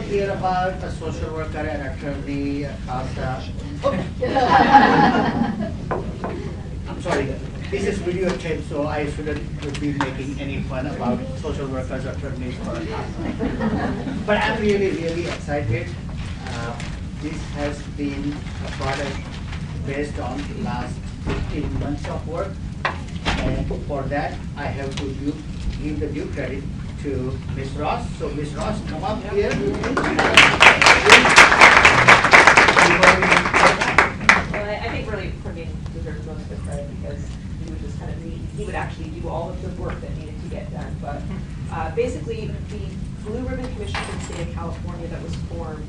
all hear about a social worker, an attorney, a CASA. I'm sorry, this is videotape, so I shouldn't be making any fun about social workers, attorneys, or a CASA. But I'm really, really excited. This has been a product based on the last 15 months of work. And for that, I have to give the due credit to Ms. Ross. So Ms. Ross, come up here. Well, I think really Praveen deserves most of the credit because he would just kind of he would actually do all of the work that needed to get done. But basically, the Blue Ribbon Commission for the state of California that was formed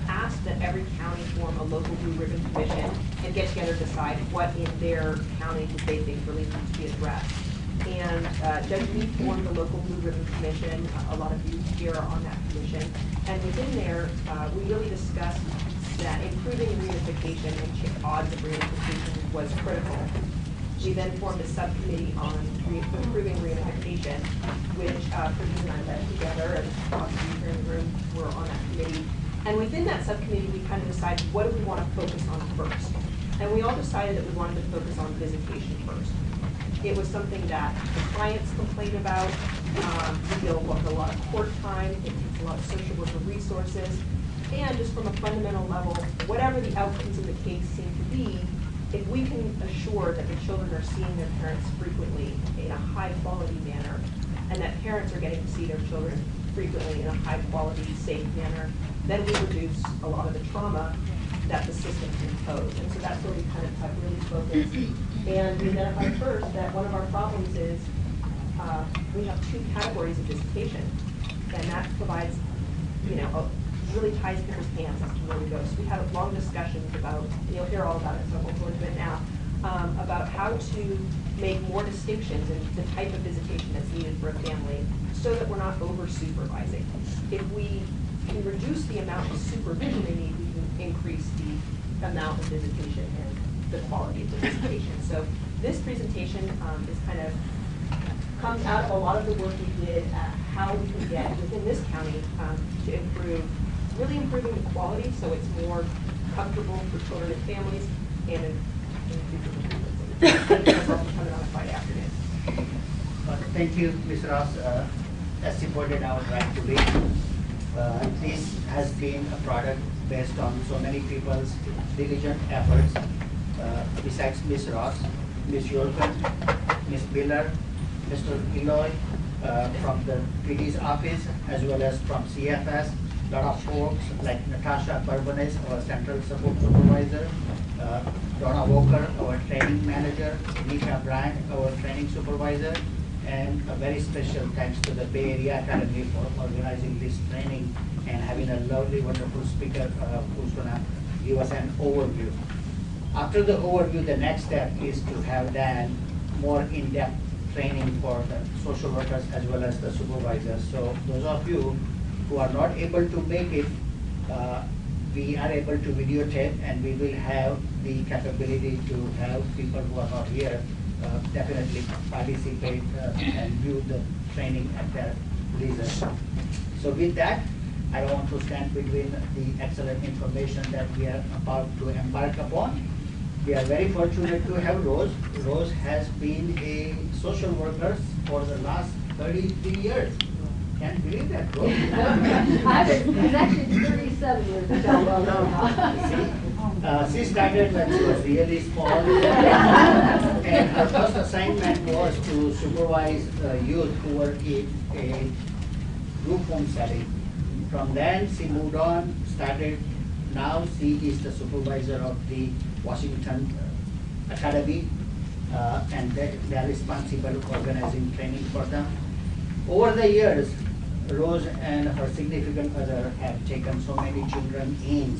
asked that every county form a local Blue Ribbon Commission and get together to decide what in their county that they think really needs to be addressed. And Judge Lee formed the local Blue Ribbon Commission. A lot of you here are on that commission. And within there, we really discussed that improving reunification and odds of reunification was critical. We then formed a subcommittee on improving reunification, which Praveen and I led together, and lots of you here in the room were on that committee. And within that subcommittee, we kind of decided what do we want to focus on first. And we all decided that we wanted to focus on visitation first. It was something that the clients complained about. We deal with a lot of court time. It takes a lot of social worker resources. And just from a fundamental level, whatever the outcomes of the case seem to be, if we can assure that the children are seeing their parents frequently in a high quality manner, and that parents are getting to see their children frequently in a high quality, safe manner, then we reduce a lot of the trauma that the system can pose. And so that's where we kind of have really focused. And we identified first that one of our problems is we have two categories of visitation. And that provides, really ties people's hands as to where we go. So we had long discussions about, and you'll hear all about it, so I won't go into it now, about how to make more distinctions in the type of visitation that's needed for a family so that we're not over-supervising. If we can reduce the amount of supervision they need, we can increase the amount of visitation and the quality of the visitation. So this presentation is kind of comes out of a lot of the work we did at how we can get within this county to improve, really improving the quality so it's more comfortable for children and families and in future improvements. And also coming on a Friday afternoon. Thank you, Ms. Ross. As you pointed out rightfully, this has been a product based on so many people's diligent efforts. Besides Ms. Ross, Ms. Yorken, Ms. Miller, Mr. Eloy from the PD's office, as well as from CFS, a lot of folks like Natasha Barbanes, our Central Support Supervisor, Donna Walker, our Training Manager, Nisha Bryant, our Training Supervisor, and a very special thanks to the Bay Area Academy for organizing this training and having a lovely, wonderful speaker who's going to give us an overview. After the overview, the next step is to have then more in-depth training for the social workers as well as the supervisors. So those of you who are not able to make it, we are able to videotape, and we will have the capability to have people who are not here definitely participate and view the training at their leisure. So with that, I don't want to stand between the excellent information that we are about to embark upon. We are very fortunate to have Rose. Rose has been a social worker for the last 33 years. Can't believe that, Rose. It's actually 37 years ago. She started when she was really small, and her first assignment was to supervise youth who were in a group home setting. From then, she moved on, now she is the supervisor of the Washington Academy, and they are responsible for organizing training for them. Over the years, Rose and her significant other have taken so many children in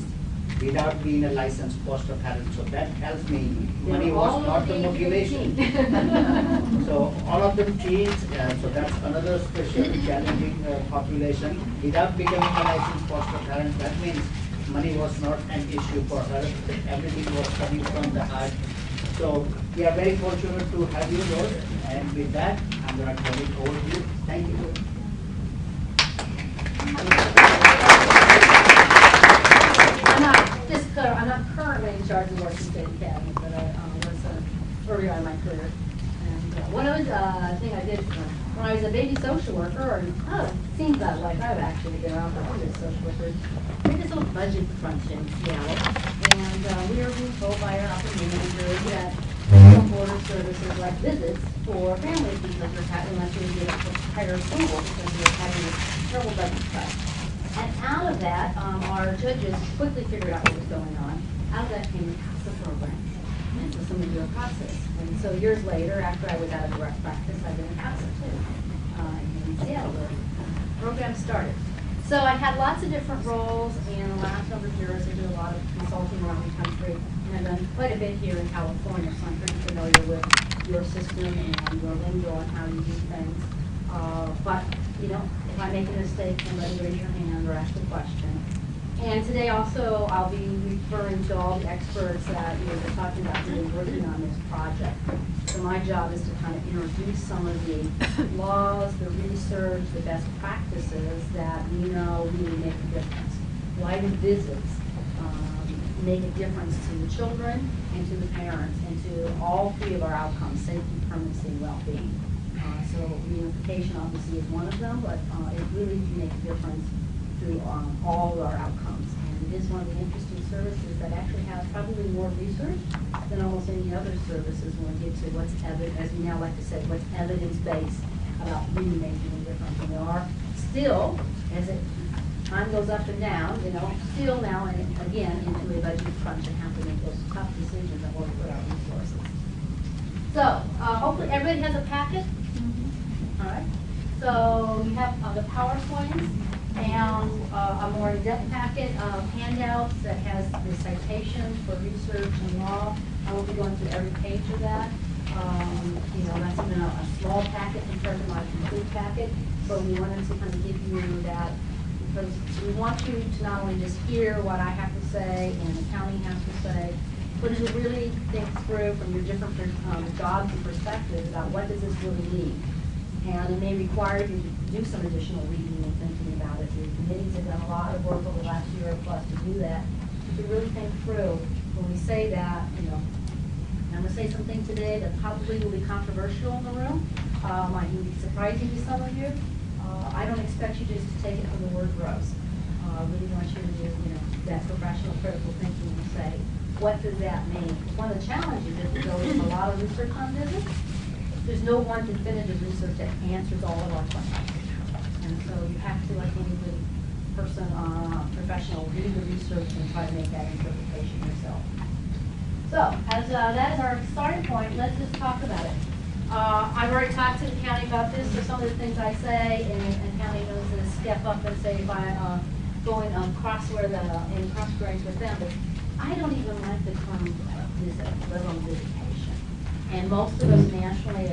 without being a licensed foster parent. So that tells me money was not the motivation. So all of them teens, so that's another special challenging population. Without becoming a licensed foster parent, that means money was not an issue for her. Everything was coming from the heart. So we are very fortunate to have you, Rose. And with that, I'm going to turn it over to you. Thank you. charge of Washington State Academy, but I was earlier in my career. And one other thing I did when I was a baby social worker, or it seems that like I've actually been around for years, social workers, we did this little budget crunch in Seattle, and we were being told by our operating manager that some border services like visits for families because we're having unless we get higher approval because we're having a terrible budget cut. And out of that, our judges quickly figured out what was going on. Out of that came the CASA program. And it's a familiar process. And so years later, after I was out of direct practice, I've been in CASA too, in Seattle, where the program started. So I had lots of different roles, and the last number of years I did a lot of consulting around the country, and I've done quite a bit here in California, so I'm pretty familiar with your system and your lingo and how you do things. But, you know, if I make a mistake, somebody raise your hand or ask a question. And today also, I'll be referring to all the experts that you were talking about who are working on this project. So my job is to kind of introduce some of the laws, the research, the best practices that we know really make a difference. Why do visits make a difference to the children and to the parents and to all three of our outcomes, safety, permanency, well-being. So reunification obviously is one of them, but it really can make a difference through all of our outcomes. And it is one of the interesting services that actually has probably more research than almost any other services when we get to what's as we now like to say, what's evidence-based about really making a difference. And there are still, as time goes up and down, you know, still now and again into a budget crunch and have to make those tough decisions on where to put our resources. So hopefully everybody has a packet. All right. So you have the PowerPoints and a more in-depth packet of handouts that has the citations for research and law. I won't be going through every page of that. You know, that's even a small packet compared to my complete packet. So we wanted to kind of give you that because we want you to not only just hear what I have to say and the county has to say, but to really think through from your different jobs and perspectives about what does this really mean. And it may require you to do some additional reading and thinking about it. The committees have done a lot of work over the last year plus to do that. To really think through when we say that, you know, I'm going to say something today that probably will be controversial in the room. Might be surprising to some of you. I don't expect you just to take it from the word gross. I really want you to use, you know, that professional critical thinking and say, what does that mean? One of the challenges is that there is a lot of research on visits. There's no one definitive research that answers all of our questions. And so you have to, like any good person, professional, read the research and try to make that interpretation yourself. So, as that is our starting point, let's just talk about it. I've already talked to the county about this, so some of the things I say, and county knows to step up and say if I'm going cross-grains with them, but I don't even like the term visit, let alone visitation. And most of us nationally,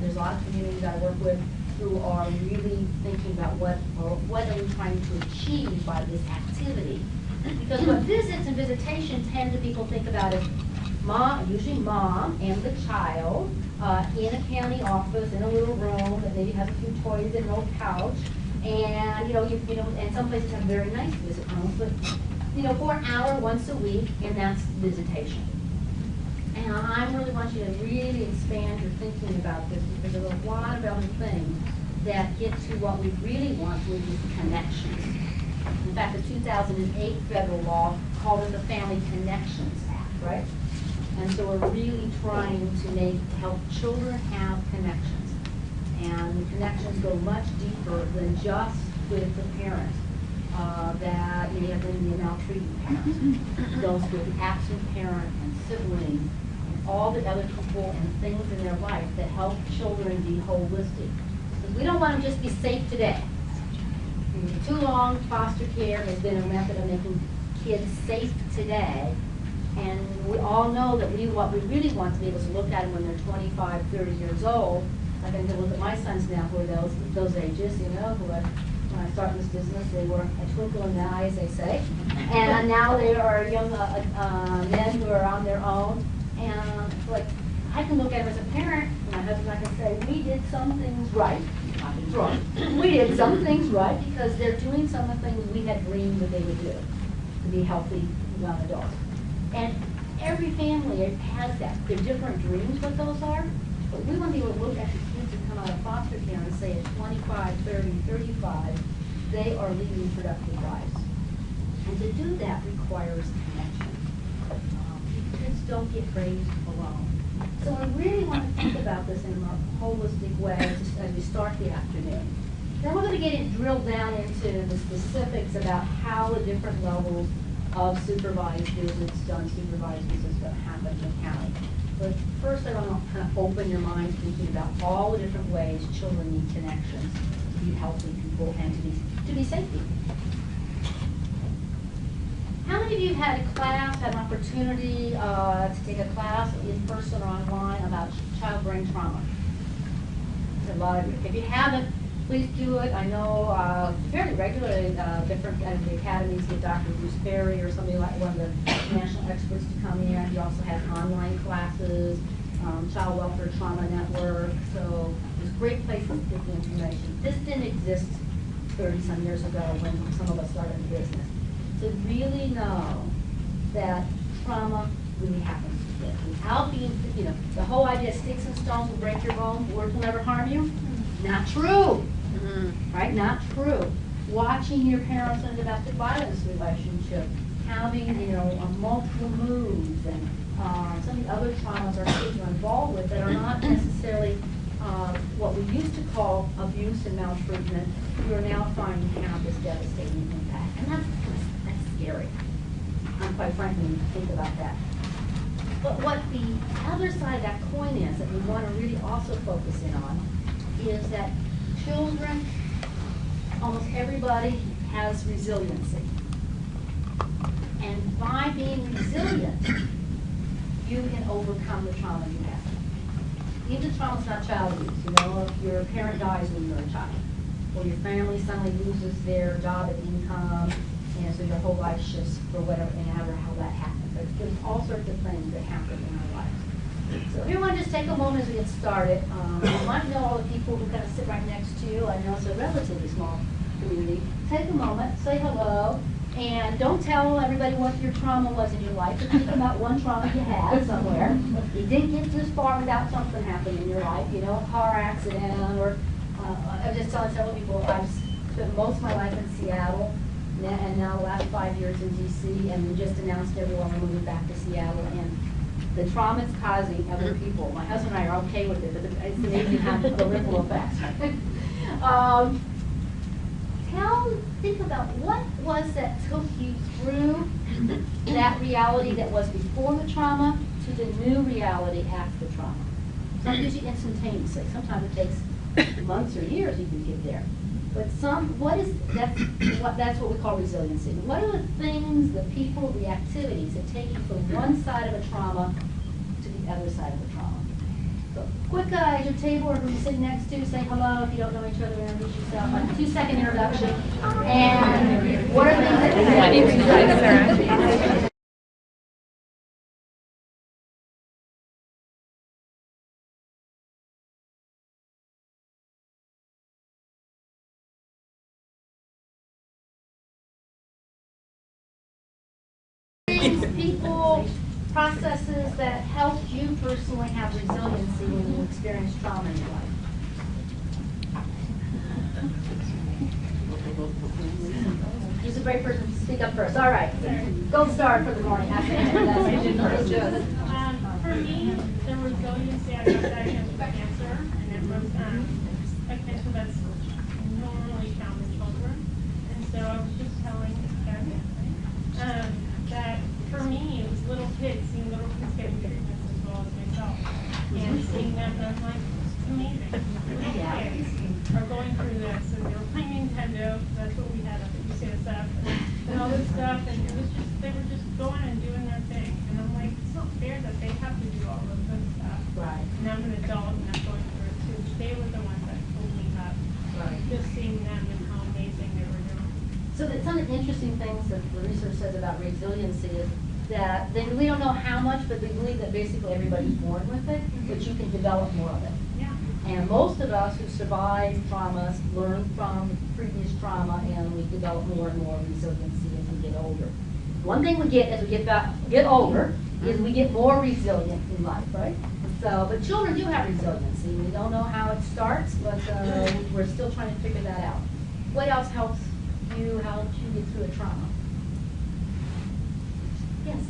there's a lot of communities I work with who are really thinking about what are we trying to achieve by this activity. Because what visits and visitation tend to people think about is usually mom and the child in a county office in a little room that maybe has a few toys and an old couch, and you know, and some places have very nice visit rooms, but you know, for an hour once a week, and that's visitation. And I really want you to really expand your thinking about this because there's a lot of other things that get to what we really want, which is connections. In fact, the 2008 federal law called it the Family Connections Act, right? And so we're really trying to help children have connections. And the connections go much deeper than just with the parent. That may have been the maltreated parent. Goes with the absent parent and siblings and all the other people and things in their life that help children be holistic. Because we don't want them just to be safe today. For too long, foster care has been a method of making kids safe today. And we all know that what we really want to be able to look at them when they're 25, 30 years old. Like I can look at my sons now who are those ages, you know, who are, when I started this business, they were a twinkle in the eye, as they say. And now they are young men who are on their own. And like, I can look at them as a parent, and my husband and I can say, we did some things right. Nothing's wrong. We did some things right because they're doing some of the things we had dreamed that they would do to be healthy young adults. And every family has that. They're different dreams what those are, but we want to be able to look at the kids who come out of foster care and say at 25, 30, 35, they are leading productive lives. And to do that requires connection. Kids don't get raised alone. So I really want to think about this in a holistic way as we start the afternoon. Then we're going to get it drilled down into the specifics about how the different levels of supervised visits, unsupervised visits that happen in the county. But first I want to kind of open your minds thinking about all the different ways children need connections to be healthy people and to be safe people. How many of you had a class, had an opportunity to take a class in person or online about child brain trauma? There's a lot of you. If you haven't, please do it. I know fairly regularly different the academies get Dr. Bruce Perry or somebody like one of the national experts to come in. He also has online classes, Child Welfare Trauma Network. So there's great places to get the information. This didn't exist 30-some years ago when some of us started the business. To really know that trauma really happens to kids. Without being, the whole idea sticks and stones will break your bones, words will never harm you. Not true. Right? Not true. Watching your parents in a domestic violence relationship, having, multiple moods and some of the other traumas our kids are involved with that are not necessarily what we used to call abuse and maltreatment, we are now finding have this devastating impact. And that's scary. Quite frankly, when you think about that. But what the other side of that coin is that we want to really also focus in on is that children, almost everybody has resiliency. And by being resilient, you can overcome the trauma you have. Even the trauma's not child abuse. If your parent dies when you're a child, or your family suddenly loses their job and income, and so your whole life shifts for whatever, and however how that happens. There's all sorts of things that happen in our lives. So everyone just take a moment as we get started. You might know all the people who kind of sit right next to you. I know it's a relatively small community. Take a moment, say hello, and don't tell everybody what your trauma was in your life, but think about one trauma you had somewhere. You didn't get this far without something happening in your life, a car accident, or I'm just telling several people I've spent most of my life in Seattle, and now the last 5 years in DC, and we just announced everyone we're moving back to Seattle, and the trauma it's causing other people. My husband and I are okay with it, but it's amazing how the ripple effects. Think about what was that took you through that reality that was before the trauma to the new reality after the trauma. Sometimes you instantaneously. Sometimes it takes months or years even to get there. But that's what we call resiliency. What are the things, the people, the activities that take you from one side of a trauma to the other side of a trauma? So quick at your table or who you're sitting next to, say hello if you don't know each other, introduce yourself, like a 2-second introduction. And what are the things that people, processes that helped you personally have resiliency when you experience trauma in your life? Who's a great person to speak up first? All right. Gold star for the morning. For me, the resiliency, I got diagnosed with cancer, and it was a cancer that's normally found in children. And so I was just telling them that for me, it was little kids, seeing little kids getting treatments as well as myself. And seeing them, and I'm like, it's amazing. Little kids are going through this, and they were playing Nintendo, that's what we had up at UCSF, and all this stuff, and it was just, they were just going and doing their thing. And I'm like, it's not fair that they have to do all of this stuff. Right. And I'm an adult and I'm going through it too. They were the ones that pulled me up. Right. Just seeing them and how amazing they were doing. So that some of the interesting things that the research says about resiliency is that we don't know how much, but we believe that basically everybody's born with it, but you can develop more of it. Yeah. And most of us who survive traumas learn from previous trauma, and we develop more and more resiliency as we get older. one thing we get as we get older is we get more resilient in life, right? So, but children do have resiliency. We don't know how it starts, but we're still trying to figure that out. What else helps you get through a trauma? Yes.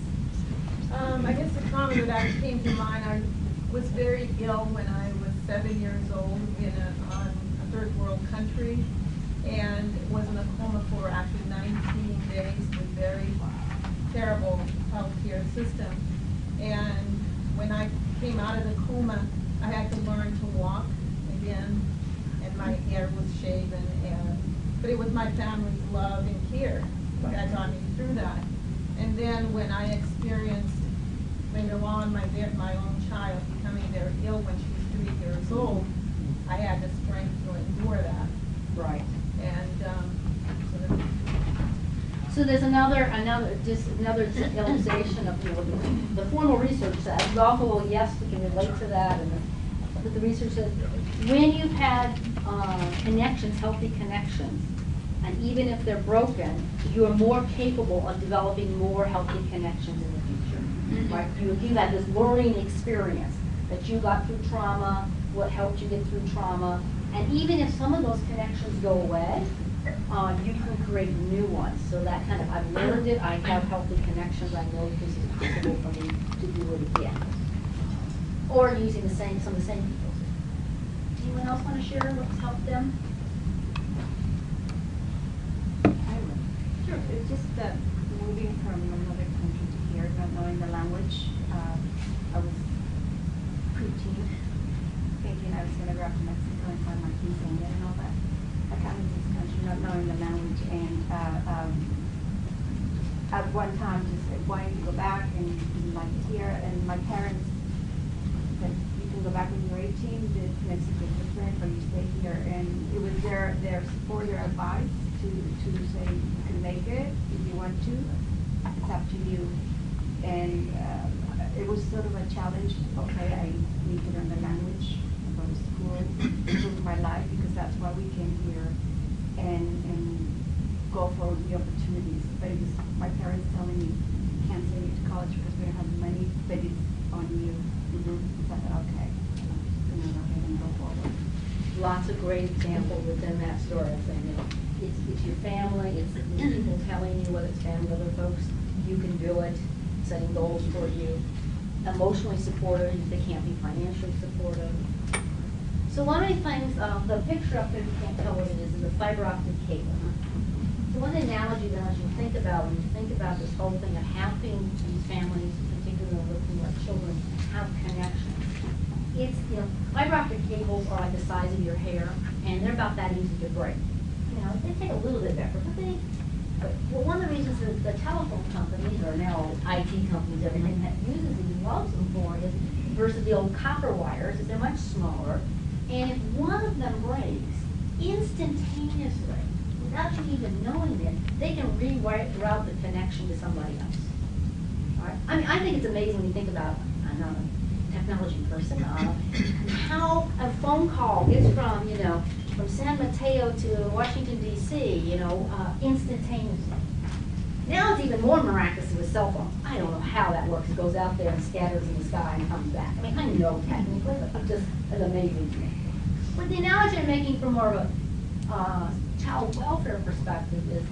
I guess the trauma that came to mind, I was very ill when I was 7 years old on a third world country, and was in a coma for actually 19 days with very terrible healthcare system. And when I came out of the coma, I had to learn to walk again, and my hair was shaven, but it was my family's love and care that got me through that. And then when I experienced later on my own child becoming very ill when she was 3 years old, I had the strength to endure that. Right. And so there's another illustration of what the formal research says. Although yes, we can relate to that, but the research says when you've had connections, healthy connections, and even if they're broken, you are more capable of developing more healthy connections in the future. Right? You had this learning experience that you got through trauma, what helped you get through trauma, and even if some of those connections go away, you can create new ones. So that kind of, I've learned it, I have healthy connections, I know this is possible for me to do it again. Or using some of the same people. Anyone else want to share what's helped them? Sure, it's just that moving from another country to here, not knowing the language, I was preteen, thinking I was going to go up to Mexico and find my quinceañera and all that. I came to this country not knowing the language, and at one time just wanting to go back and didn't like it here, and my parents said, you can go back when you're 18, Mexico is different, or you stay here, and it was their support, their advice to say you can make it if you want to, it's up to you. And it was sort of a challenge. Okay, I need to learn the language, go to school, improve my life, because that's why we came here, and go for the opportunities. But it was my parents telling me, you can't send you to college because we don't have the money, but it's on you. So I thought, okay, I'm going to go ahead and go forward. Lots of great examples within that story. I think it's your family, it's people telling you, whether it's family, other folks, you can do it, setting goals for you, emotionally supportive if they can't be financially supportive. So one of the things, the picture up there, you can't tell what it is the fiber optic cable. So one analogy that I should think about when you think about this whole thing of helping these families, particularly looking at children, have connections. It's, fiber optic cables are like the size of your hair, and they're about that easy to break. They take a little bit of effort, but one of the reasons that the telephone companies, or now IT companies, everything that uses these loves them for is, versus the old copper wires, is they're much smaller, and if one of them breaks, instantaneously, without you even knowing it, they can reroute the connection to somebody else. All right? I mean, I think it's amazing when you think about, I'm not a technology person, how a phone call gets from, from San Mateo to Washington, D.C., instantaneously. Now it's even more miraculous with cell phones. I don't know how that works. It goes out there and scatters in the sky and comes back. I mean, I know technically, but it just is amazing to me. But the analogy I'm making from more of a child welfare perspective is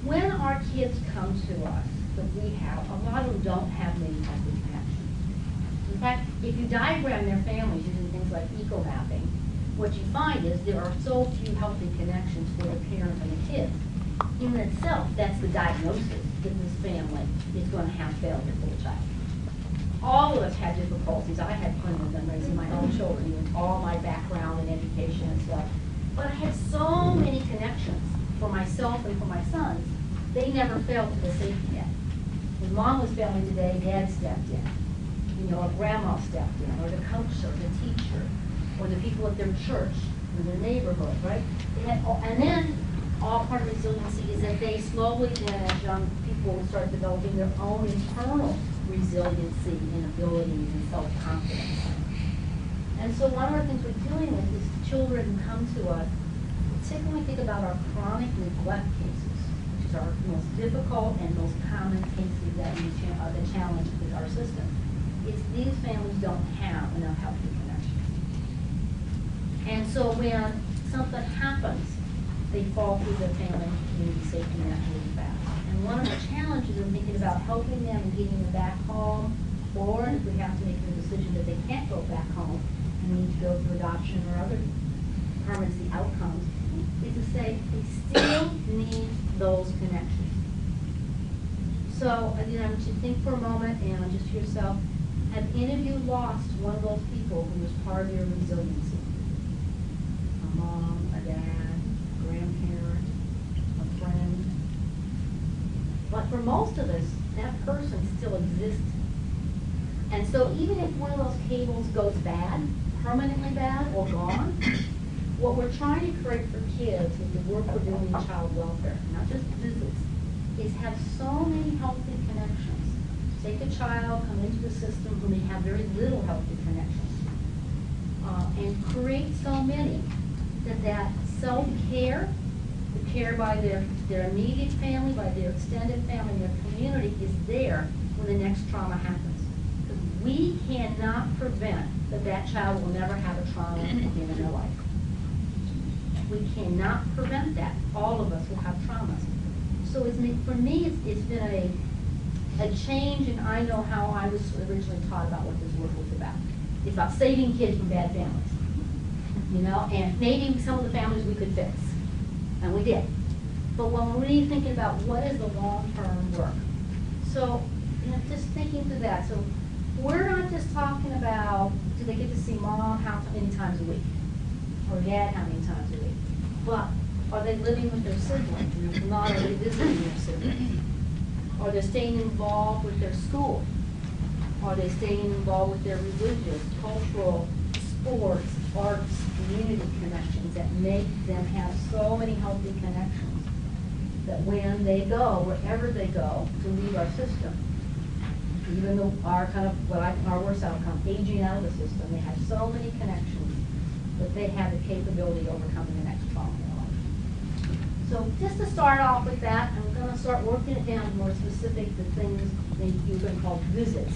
when our kids come to us that we have, a lot of them don't have many healthy connections. In fact, if you diagram their families using things like eco-mapping, what you find is there are so few healthy connections for the parent and the kids. In itself, that's the diagnosis that this family is going to have failure for the child. All of us had difficulties. I had plenty of them raising my own children with all my background in education and stuff. But I had so many connections for myself and for my sons, they never fell to the safety net. When mom was failing today, dad stepped in. Or grandma stepped in, or the coach, or the teacher, or the people at their church, or their neighborhood, right? They had and then all part of resiliency is that they slowly, as young people, start developing their own internal resiliency and abilities and self-confidence. And so one of the things we're dealing with is children who come to us, particularly when we think about our chronic neglect cases, which is are most difficult and most common cases that we the challenge with our system. It's these families don't have enough healthy connections. And so when something happens, they fall through the family community safety net really fast. And one of the challenges in thinking about helping them and getting them back home, or if we have to make the decision that they can't go back home and need to go through adoption or other permanency outcomes, is to say they still need those connections. So, I want you to think for a moment and just to yourself, have any of you lost one of those people who was part of your resiliency? A mom, a dad, a grandparent, a friend. But for most of us, that person still exists. And so even if one of those cables goes bad, permanently bad or gone, what we're trying to create for kids with the work we're doing in child welfare, not just visits, is have so many healthy connections. Take a child, come into the system who may have very little healthy connections, and create so many that self-care, the care by their immediate family, by their extended family, their community is there when the next trauma happens. Because we cannot prevent that child will never have a trauma again in their life. We cannot prevent that. All of us will have traumas. So for me, it's been a change, and I know how I was originally taught about what this work was about. It's about saving kids from bad families, and maybe some of the families we could fix, and we did. But when we're really thinking about what is the long-term work, so just thinking through that. So we're not just talking about do they get to see mom how many times a week, or dad how many times a week, but are they living with their siblings? And if not, are they visiting their siblings? Are they staying involved with their school? Are they staying involved with their religious, cultural, sports, arts, community connections that make them have so many healthy connections that when they go, wherever they go, to leave our system, even though our worst outcome, aging out of the system, they have so many connections that they have the capability of overcoming the next trauma in their life. So just to start off with that, I'm going to start working it down more specific to things that you've been called visits,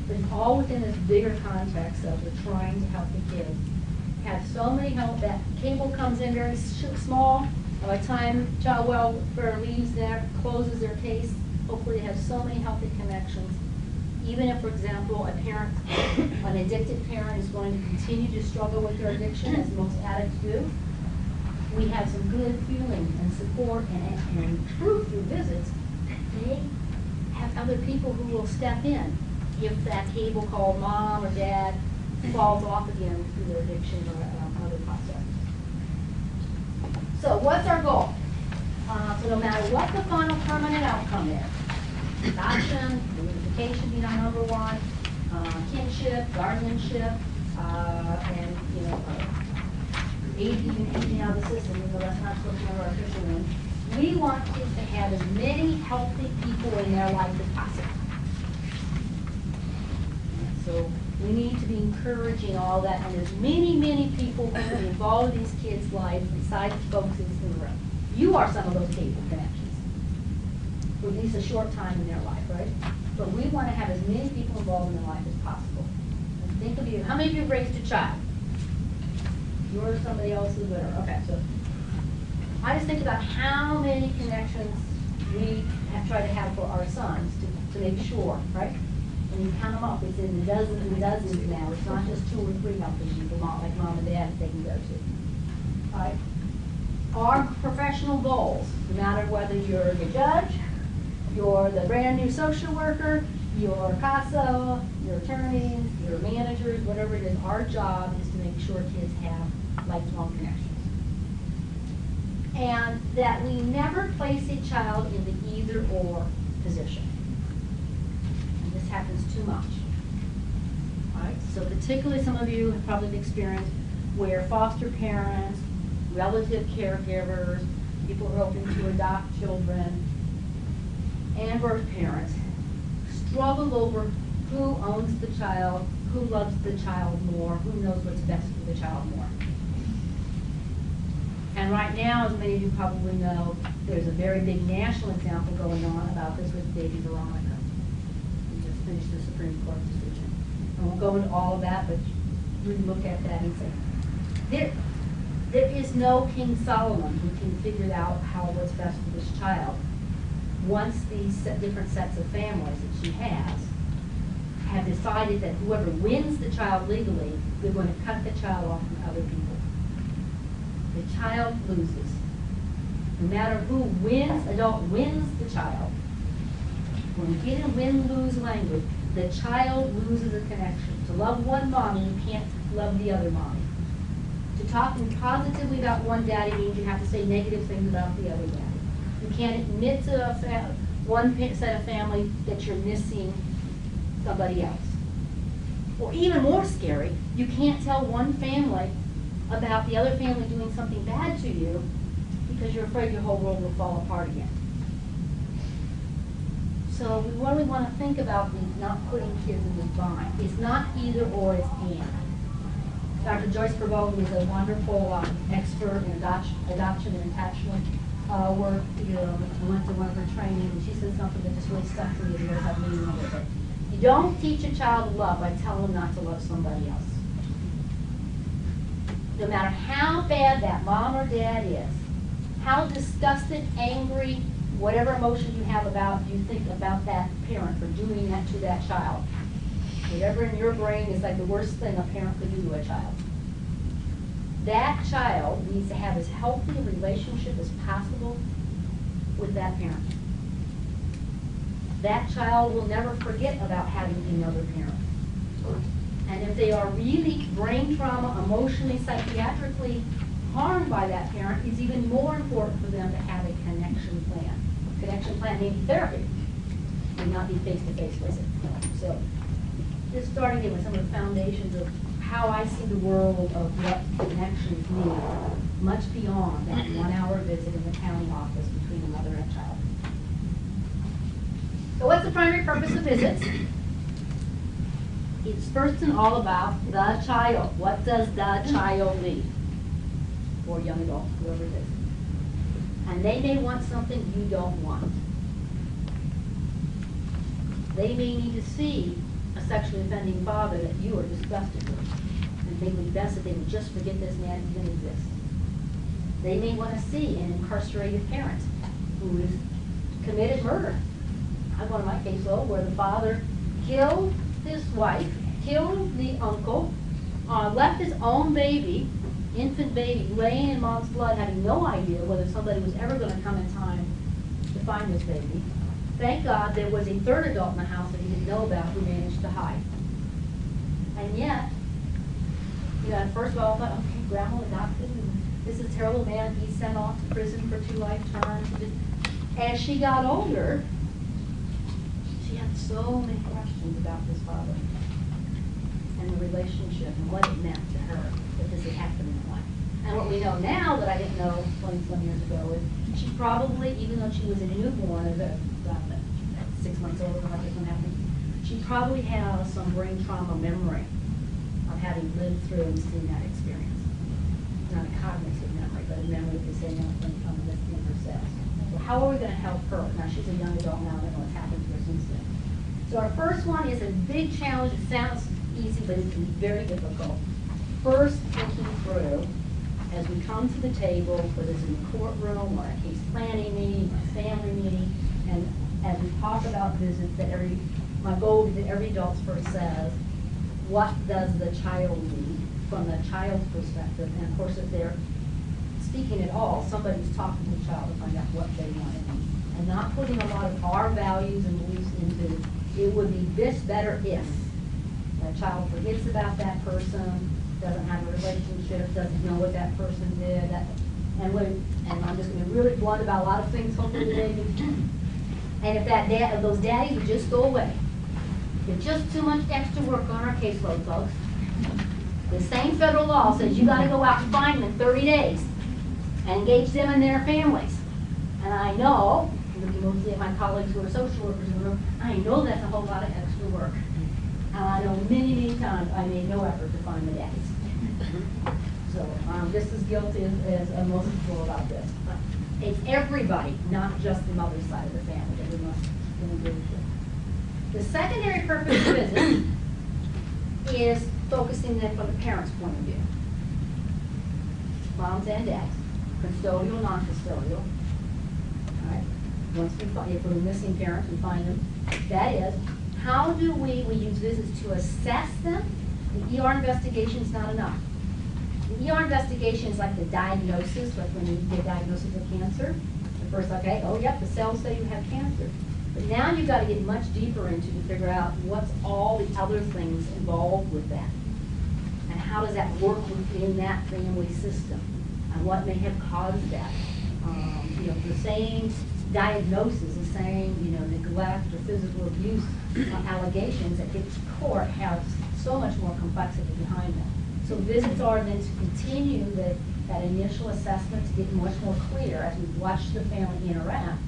but all within this bigger context of we're trying to help the kids have so many help. That cable comes in very small. By the time child welfare leaves there, closes their case, hopefully they have so many healthy connections. Even if, for example, an addicted parent is going to continue to struggle with their addiction, as most addicts do, we have some good feeling and support and proof through visits. They have other people who will step in if that cable called mom or dad falls off again through their addiction or other process. So what's our goal? So no matter what the final permanent outcome is, adoption, reunification being our number one, kinship, guardianship, and aging out of the system, even though that's not supposed to be our official name. We want kids to have as many healthy people in their life as possible. So we need to be encouraging all that, and there's many people who are involved in these kids' lives besides the folks in the room. You are some of those cable connections, for at least a short time in their life, right? But we want to have as many people involved in their life as possible. And think of you, how many of you have raised a child? You're somebody else's winner. Okay, so I just think about how many connections we have tried to have for our sons to make sure, right? When you count them up, it's in the dozens and dozens now. It's not just 2 or 3 healthy people, like mom and dad, they can go to. All right? Our professional goals, no matter whether you're the judge, you're the brand new social worker, your CASA, your attorneys, your managers, whatever it is, our job is to make sure kids have lifelong connections. And that we never place a child in the either-or position. And this happens too much. All right? So particularly some of you have probably experienced where foster parents, relative caregivers, people who are hoping to adopt children, and birth parents struggle over who owns the child, who loves the child more, who knows what's best for the child more. And right now, as many of you probably know, there's a very big national example going on about this with baby Veronica. We just finished the Supreme Court decision. I won't go into all of that, but really look at that and say, there is no King Solomon who can figure out what's best for this child. Once these different sets of families that she has have decided that whoever wins the child legally, they're going to cut the child off from other people. The child loses. No matter who wins, adult wins the child. When we get in win-lose language, the child loses a connection. To love one mommy, you can't love the other mommy. To talk positively about one daddy means you have to say negative things about the other daddy. You can't admit to one set of family that you're missing somebody else. Or even more scary, you can't tell one family about the other family doing something bad to you because you're afraid your whole world will fall apart again. So we really want to think about not putting kids in this bind. It's not either or, it's and. Dr. Joyce Pervone is a wonderful expert in adoption and attachment work. We went to one of her trainings, and she said something that just really stuck to me as well as I've meaning with it. You don't teach a child to love by telling them not to love somebody else. No matter how bad that mom or dad is, how disgusted, angry, whatever emotion you have about, you think about that parent for doing that to that child. Whatever in your brain is like the worst thing a parent could do to a child. That child needs to have as healthy a relationship as possible with that parent. That child will never forget about having another parent. And if they are really brain trauma, emotionally, psychiatrically harmed by that parent, it's even more important for them to have a connection plan. Connection plan may be therapy, may not be face-to-face with it. So, just starting with some of the foundations of how I see the world of what connections need, much beyond that 1 hour visit in the county office between a mother and a child. So what's the primary purpose of visits? It's first and all about the child. What does the child need? Or young adult, whoever it is. And they may want something you don't want. They may need to see a sexually offending father that you are disgusted with. And they would best that they would just forget this man even exists. They may want to see an incarcerated parent who has committed murder. I have one of my caseload where the father killed his wife, killed the uncle, left his own baby, infant baby, laying in mom's blood, having no idea whether somebody was ever going to come in time to find this baby. Thank God there was a third adult in the house that he didn't know about who managed to hide. And yet, first of all, I thought, okay, grandma adopted him. This is a terrible man. He's sent off to prison for 2 life terms. As she got older, she had so many questions about this father and the relationship and what it meant to her that this had happened in her life. And what we know now that I didn't know 20-some years ago is she probably, even though she was a newborn, about 6 months old when this one happened, she probably has some brain trauma memory of having lived through and seen that experience. Not a cognitive memory, but a memory of the same thing from within herself. So how are we going to help her? Now she's a young adult now, I don't know what's happened to her since then. So our first one is a big challenge. It sounds easy, but it can be very difficult. First, thinking through, as we come to the table, whether it's in the courtroom or a case planning meeting, or a family meeting, and as we talk about visits, my goal is that every adult first says, what does the child need from the child's perspective? And of course, if they're speaking at all, somebody's talking to the child to find out what they want to need. And not putting a lot of our values and beliefs into, it would be this better if. The child forgets about that person, doesn't have a relationship, doesn't know what that person did. And I'm just going to be really blunt about a lot of things hopefully today. And if those daddies would just go away. It's just too much extra work on our caseload, folks. The same federal law says you got to go out and find them in 30 days and engage them and their families. And I know, looking mostly at my colleagues who are social workers in the room, I know that's a whole lot of extra work. And I know many, many times I made no effort to find the daddies. So I'm just as guilty as most people about this. It's everybody, not just the mother's side of the family that we must engage with. The secondary purpose of visits is focusing them from the parent's point of view. Moms and dads, custodial, non-custodial. All right. Once we find, if we're missing parents, we find them. That is, how do we use visits to assess them? The ER investigation is not enough. The ER investigation is like the diagnosis, like when you get a diagnosis of cancer. The first, okay, oh yep, the cells say you have cancer. But now you've got to get much deeper into to figure out what's all the other things involved with that. And how does that work within that family system? And what may have caused that? The same diagnosis, the same, neglect or physical abuse allegations that get to court have so much more complexity behind them. So visits are then to continue that initial assessment to get much more clear as we watch the family interact.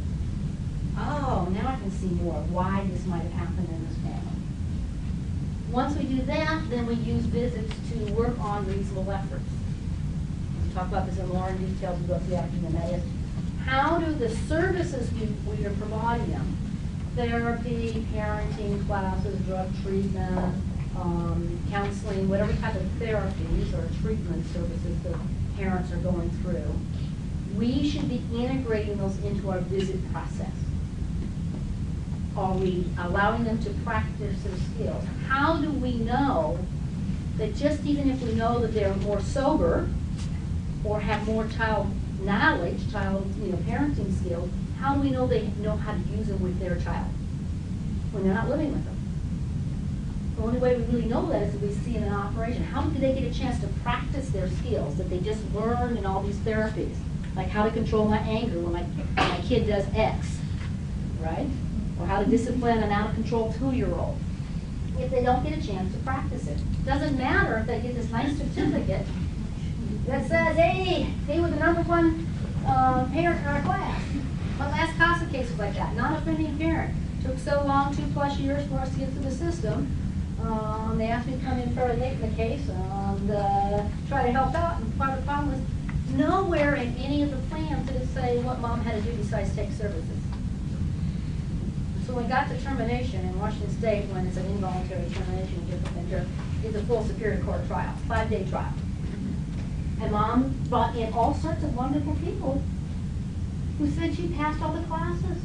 Oh, now I can see more of why this might have happened in this family. Once we do that, then we use visits to work on reasonable efforts. We'll talk about this in more in detail as we go through the afternoon. That is, how do the services we are providing them, therapy, parenting classes, drug treatment, counseling, whatever type of therapies or treatment services the parents are going through, we should be integrating those into our visit process. Are we allowing them to practice their skills? How do we know that just even if we know that they're more sober or have more child knowledge, parenting skills, how do we know they know how to use them with their child when they're not living with them? The only way we really know that is if we see in an operation. How do they get a chance to practice their skills that they just learned in all these therapies? Like how to control my anger when my kid does X, right? Or how to discipline an out-of-control 2-year-old. If they don't get a chance to practice it. Doesn't matter if they get this nice certificate that says, hey, they were the #1 parent in our class. My last CASA case was like that, non-offending parent. Took so long, 2+ years for us to get through the system. They asked me to come in fairly late in the case and try to help out. And part of the problem was nowhere in any of the plans did it say what mom had to do besides take services. So when we got to termination in Washington State, when it's an involuntary termination, it's a full Superior Court trial, 5-day trial. And mom brought in all sorts of wonderful people who said she passed all the classes.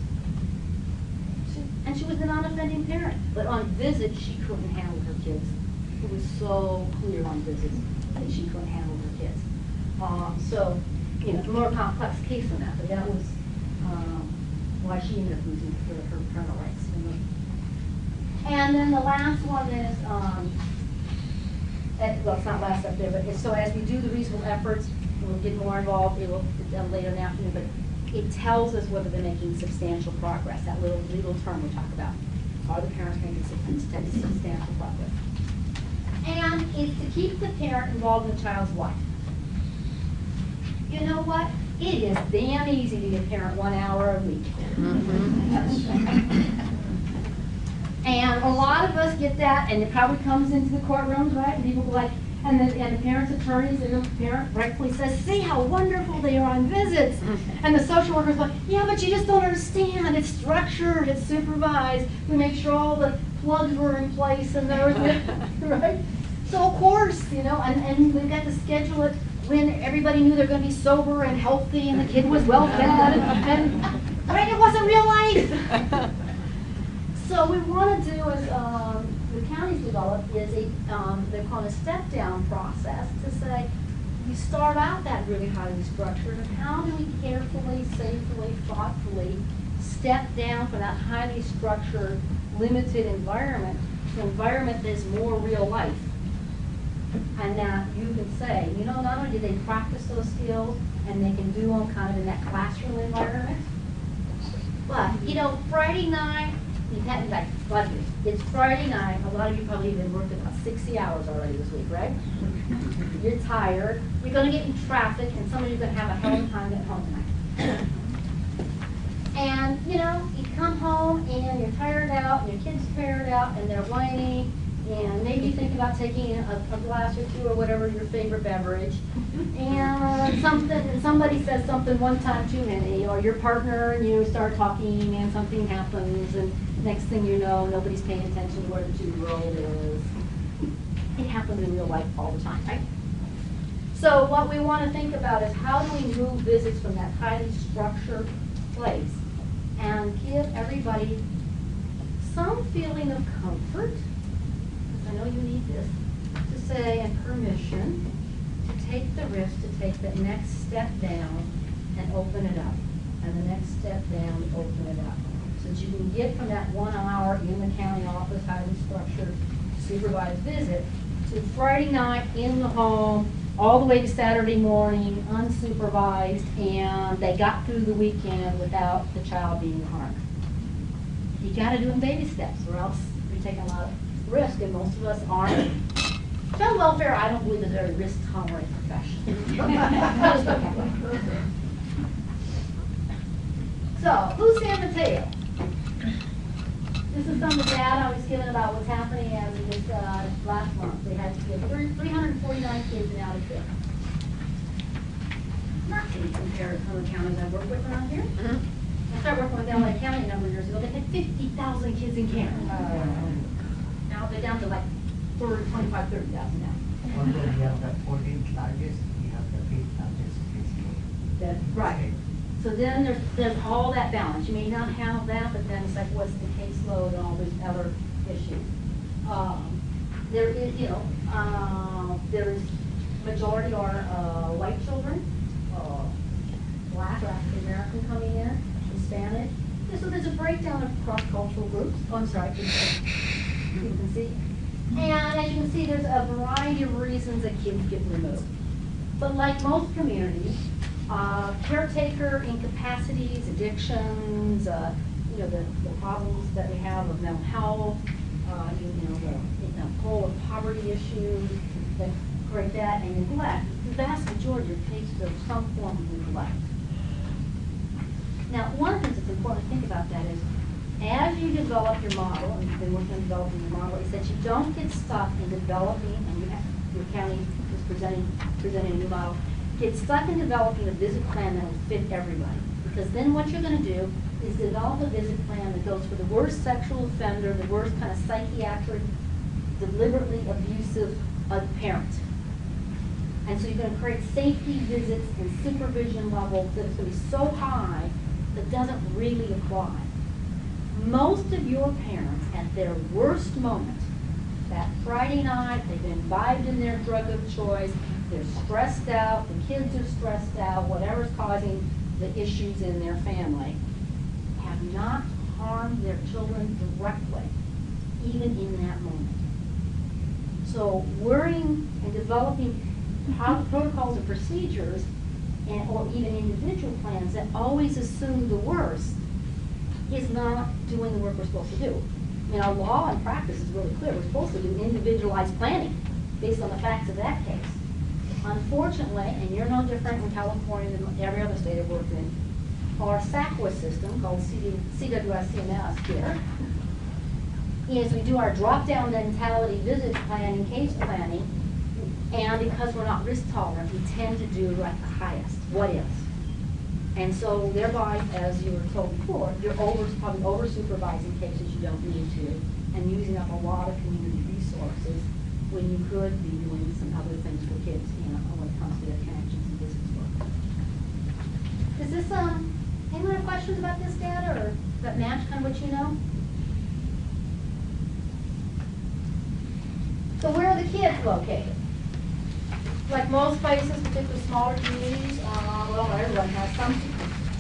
And she was a non-offending parent. But on visits, she couldn't handle her kids. It was so clear on visits that she couldn't handle her kids. It's a more complex case than that, but that was why she ended up losing her parental rights. And then the last one is, well, it's not last up there, but so as we do the reasonable efforts, we'll get more involved. It will later in the afternoon, but it tells us whether they're making substantial progress. That little legal term we talk about. Are the parents making substantial progress? And it's to keep the parent involved in the child's life. You know what? It is damn easy to be a parent 1 hour a week. And a lot of us get that, and it probably comes into the courtrooms, right? And people go like, and the parents' attorneys, and the parent rightfully says, see how wonderful they are on visits. And the social worker's like, yeah, but you just don't understand. It's structured, it's supervised. We make sure all the plugs were in place and everything, right? So of course, and we've got to schedule it when everybody knew they're going to be sober and healthy and the kid was well fed and right, it wasn't real life. So what we want to do is, the county's developed is they're called a step-down process to say, you start out that really highly structured, and how do we carefully, safely, thoughtfully step down from that highly structured, limited environment to an environment that is more real life. And that you can say, not only do they practice those skills and they can do them kind of in that classroom environment, but, Friday night, it's Friday night. A lot of you probably even worked about 60 hours already this week, right? You're tired. You're going to get in traffic, and some of you are going to have a hell of a time getting home tonight. And, you come home, and you're tired out, and your kid's tired out, and they're whiny, and maybe think about taking a glass or two or whatever your favorite beverage, and somebody says something one time too many, or your partner and you start talking and something happens, and next thing you know, nobody's paying attention to where the 2-year-old is. It happens in real life all the time, right? So what we want to think about is how do we move visits from that highly structured place and give everybody some feeling of comfort, because I know you need this, to say, and permission to take the risk to take that next step down and open it up, and the next step down and open it up. So that you can get from that 1 hour in the county office, highly structured, supervised visit, to Friday night in the home, all the way to Saturday morning, unsupervised, and they got through the weekend without the child being harmed. You gotta do it in baby steps, or else you're taking a lot of risk, and most of us aren't. Child welfare, I don't believe, is a very risk-tolerant profession. So, who's San Mateo? This is from the data I was given about what's happening as of this last month. They had 349 kids in out of care. Nothing compared to some of the counties I work with around here. I started working with LA County a number of years ago. They had 50,000 kids in care. Now they're down to like 25, 30,000 now. Although we have the 14th largest, we have the 5th largest case. That's right. So then there's all that balance. You may not have that, but then it's like, what's the caseload and all these other issues. There is, there is, majority are white children, Black or African American coming in, Hispanic. So there's a breakdown of cross-cultural groups. Oh, I'm sorry, you can see. And as you can see, there's a variety of reasons that kids get removed. But like most communities, caretaker incapacities, addictions, the problems that we have of mental health, the whole of poverty issues, that create that, and neglect. The vast majority of cases of some form of neglect. Now, one of the things that's important to think about that is, as you develop your model, and you've been working on developing your model, is that you don't get stuck in developing, and your county is presenting a new model, get stuck in developing a visit plan that will fit everybody. Because then what you're going to do is develop a visit plan that goes for the worst sexual offender, the worst kind of psychiatric, deliberately abusive parent. And so you're going to create safety visits and supervision levels that is going to be so high that doesn't really apply. Most of your parents, at their worst moment, that Friday night, they've imbibed in their drug of choice, they're stressed out, the kids are stressed out, whatever's causing the issues in their family, have not harmed their children directly, even in that moment. So worrying and developing protocols and procedures, or even individual plans that always assume the worst, is not doing the work we're supposed to do. I mean, our law and practice is really clear. We're supposed to do individualized planning based on the facts of that case. Unfortunately, and you're no different in California than every other state I've worked in, our SACWA system, called CWS-CMS here, is we do our drop-down mentality visit planning, case planning, and because we're not risk tolerant, we tend to do like the highest, what is. And so thereby, as you were told before, you're probably over-supervising cases you don't need to, and using up a lot of community resources when you could be doing some other things for kids, when it comes to their connections and business work. Is this, anyone have questions about this data, or does that match kind of what you know? So where are the kids located? Like most places, particularly smaller communities, well, everyone has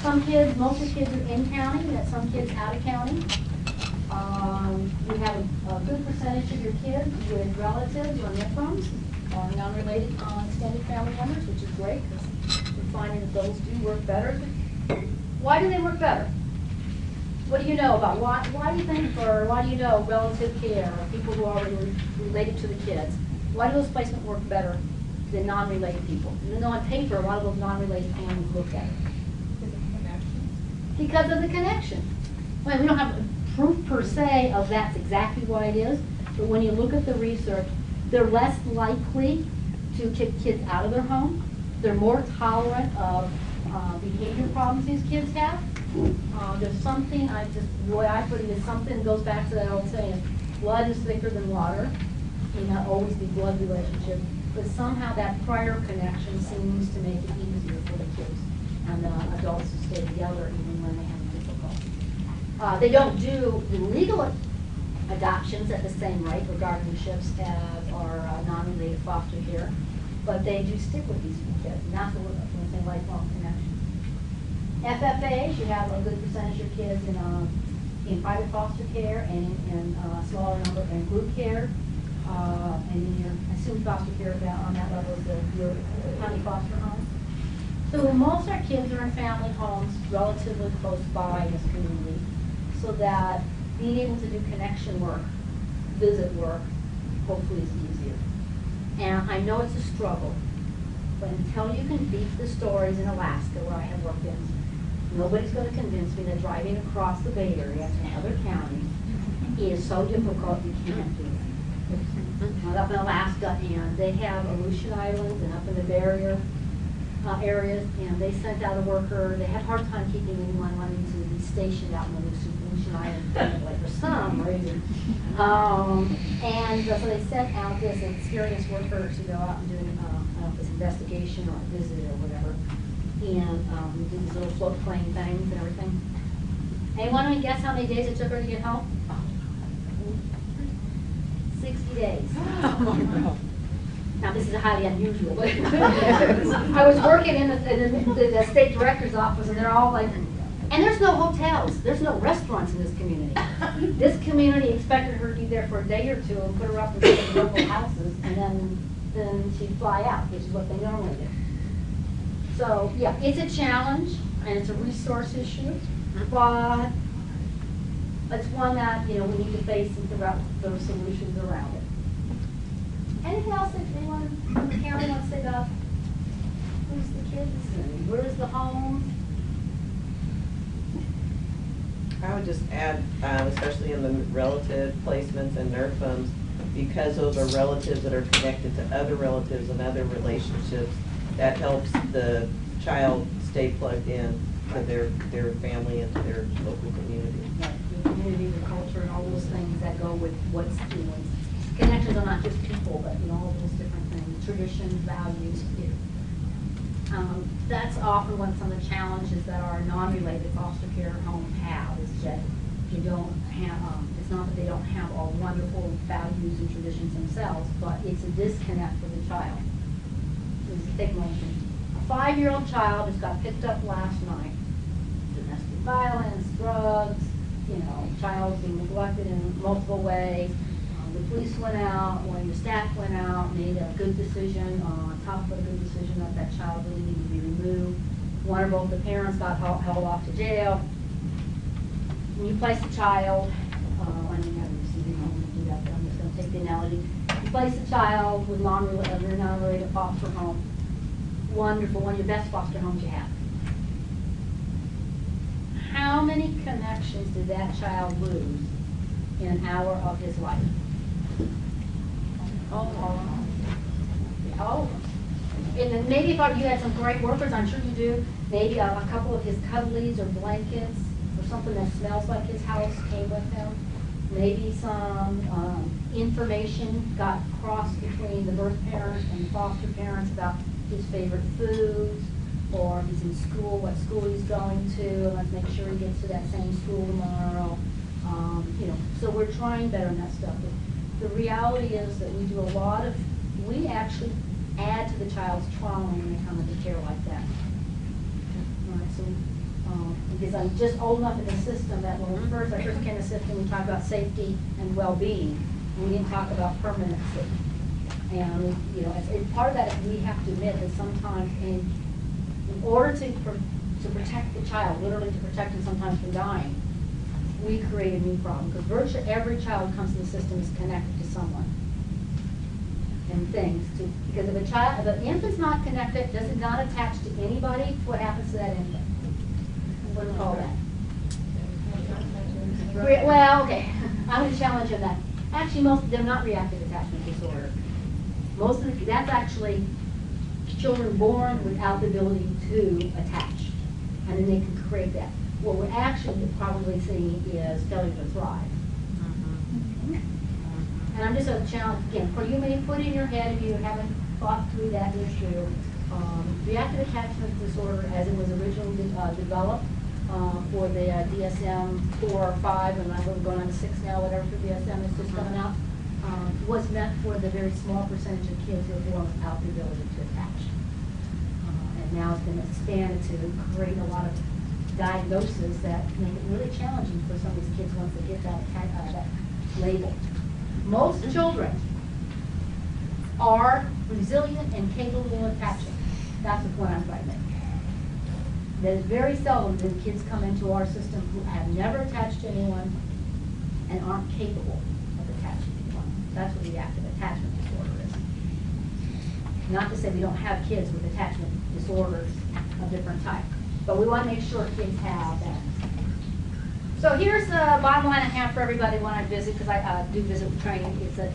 some kids, most of the kids are in county, we have some kids out of county. We have a good percentage of your kids with relatives or NIFMs, or non-related extended family members, which is great, because we're finding that those do work better. Why do they work better? What do you know about why do you think, or why do you know relative care, or people who are already related to the kids? Why do those placements work better than non-related people? Even though on paper, a lot of those non-related families look at it. Because of the connection. Well, we don't have proof per se of that's exactly what it is, But when you look at the research, they're less likely to kick kids out of their home. They're more tolerant of behavior problems these kids have. There's something, the way I put it is something goes back to that old saying, blood is thicker than water. May not always be blood relationship, but somehow that prior connection seems to make it easier for the kids and the adults to stay together even when they have difficulty. They don't do the legal adoptions at the same rate or guardianships as our non-related foster care, but they do stick with these kids, and that's what we're saying, lifelong connection. FFAs, you have a good percentage of kids in private foster care and in a smaller number in group care, and in your assumed foster care on that level is your county foster homes. So most of our kids are in family homes relatively close by in this community, so that being able to do connection work, visit work, hopefully is easier. And I know it's a struggle, but until you can beat the stories in Alaska where I have worked in, nobody's going to convince me that driving across the Bay Area to another county is so difficult you can't do it. I was up in Alaska, and they have Aleutian Islands and up in the barrier areas, and they sent out a worker. They had a hard time keeping anyone wanting to be stationed out in the Aleutian Islands, like for some reason. And so they sent out this experienced worker to go out and do this investigation or a visit or whatever, and do these little float plane things and everything. Anyone to guess how many days it took her to get home? 60 days. Now, this is highly unusual, but I was working in the state director's office, and they're all like, and there's no hotels, there's no restaurants in this community. This community expected her to be there for a day or two and put her up in some local houses, and then she'd fly out, which is what they normally do. So, yeah, it's a challenge, and it's a resource issue, but it's one that, we need to face and figure out those solutions around it. Anything else that anyone from the county wants to say about who's the kids and where's the home? I would just add, especially in the relative placements and NERF homes, because those are relatives that are connected to other relatives and other relationships, that helps the child stay plugged in to their family and to their local community. Yeah, the community, the culture, and all those things that go with what's, connections are not just people, but all those different things, traditions, values. That's often one some of the challenges that our non-related foster care homes have, is that you don't have, it's not that they don't have all wonderful values and traditions themselves, but it's a disconnect for the child. It's a big motion. A 5-year-old child just got picked up last night. Domestic violence, drugs, child being neglected in multiple ways. The police went out, one of your staff went out, made a good decision, tough but a good decision that that child really needed to be removed. One or both the parents got held off to jail. When you place a child, I didn't have a receiving home to do that, but I'm just going to take the analogy. You place a child with non-related foster home, wonderful, one of your best foster homes you have. How many connections did that child lose in an hour of his life? All of them. And then maybe if you had some great workers, I'm sure you do, maybe a couple of his cuddlies or blankets or something that smells like his house came with him. Maybe some information got crossed between the birth parents and the foster parents about his favorite foods, or if he's in school, what school he's going to, let's make sure he gets to that same school tomorrow. So we're trying better on that stuff. But the reality is that we do we actually add to the child's trauma when they come into care like that. All right, so, because I'm just old enough in the system that when I first came to the system, we talked about safety and well-being. We didn't talk about permanency. And, as part of that, we have to admit that sometimes in order to protect the child, literally to protect him sometimes from dying, we create a new problem, because virtually every child who comes to the system is connected to someone and things. Because if an infant's not connected, does it not attach to anybody, what happens to that infant? What do we call that? Well, okay, I'm going to challenge you on that. Actually, they're not reactive attachment disorder. Most of that's actually children born without the ability to attach, and then they can create that. What we're actually probably seeing is failure to thrive. And I'm just going to challenge again, for you may put in your head if you haven't thought through that issue, reactive attachment disorder as it was originally developed for the DSM 4 or 5, and I believe going on to 6 now, whatever for DSM is just coming out, was meant for the very small percentage of kids who are born without the ability to attach. And now it's been expanded to create a lot of diagnoses that make it really challenging for some of these kids once they get that label. Most children are resilient and capable of attaching. That's the point I'm trying to make. There's very seldom that kids come into our system who have never attached to anyone and aren't capable of attaching to anyone. That's what reactive attachment disorder is. Not to say we don't have kids with attachment disorders of different types, but we want to make sure kids have that. So here's the bottom line I have for everybody when I visit, because I do visit with training, is that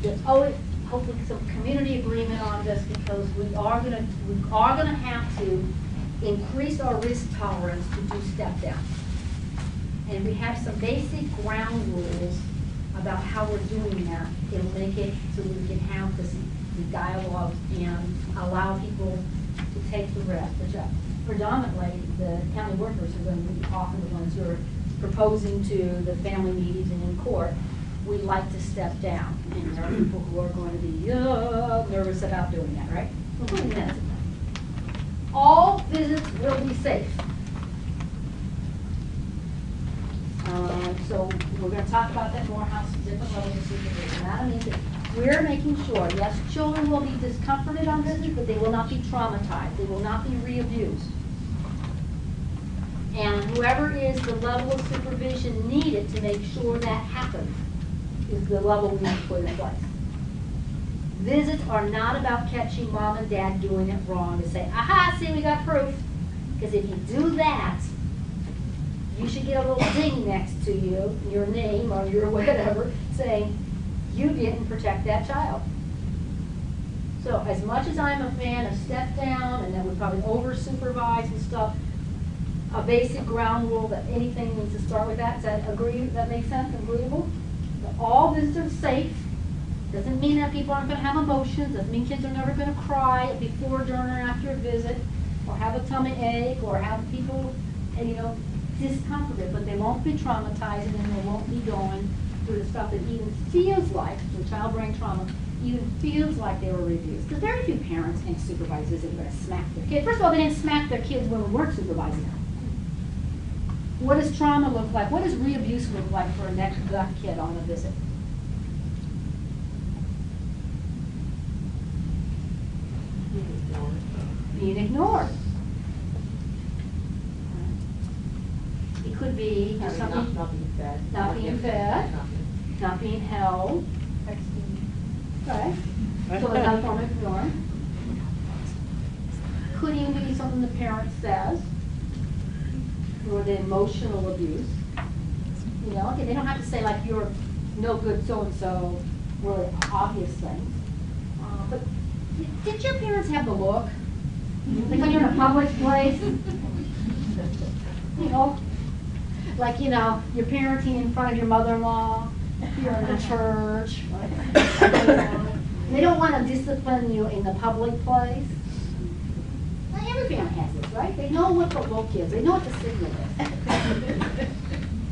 there's always hopefully some community agreement on this, because we are gonna have to increase our risk tolerance to do step down. And we have some basic ground rules about how we're doing that. It'll make it so we can have the dialogue and allow people to take the risk, which predominantly the county workers are going to be often the ones who are proposing to the family meetings and in court. We like to step down, and there are people who are going to be nervous about doing that, right? Including medicine. All visits will be safe. So we're going to talk about that more, how different levels of supervision. That means that we're making sure, yes, children will be discomforted on visits, but they will not be traumatized. They will not be re-abused. And whoever is the level of supervision needed to make sure that happens is the level we need to put in place. Visits are not about catching mom and dad doing it wrong to say, aha, see, we got proof. Because if you do that, you should get a little ding next to you, your name or your whatever, saying you didn't protect that child. So as much as I'm a fan of step down and that we probably over supervise and stuff, a basic ground rule that anything needs to start with that. Does that agree? That makes sense? Agreeable? That all visits are safe. Doesn't mean that people aren't going to have emotions. Doesn't mean kids are never going to cry before, during, or after a visit, or have a tummy ache, or have people, discomforted. But they won't be traumatizing, and they won't be going through the stuff that even feels like, the child brain trauma, even feels like they were abused. Because very few parents and supervisors are going to smack their kids. First of all, they didn't smack their kids when we weren't supervising them. What does trauma look like? What does re-abuse look like for a next kid on a visit? Being ignored. It could be something Not being fed. Not being fed, not being held. Okay. So another form of ignoring. Could even be something the parent says, or the emotional abuse. Okay, they don't have to say like you're no good so-and-so, really obvious things. But did your parents have the look? Like when you're in a public place? Like, you're parenting in front of your mother-in-law, you're in the church. They don't want to discipline you in the public place. Well, every parent has this, right? They know what the look is. They know what the signal is.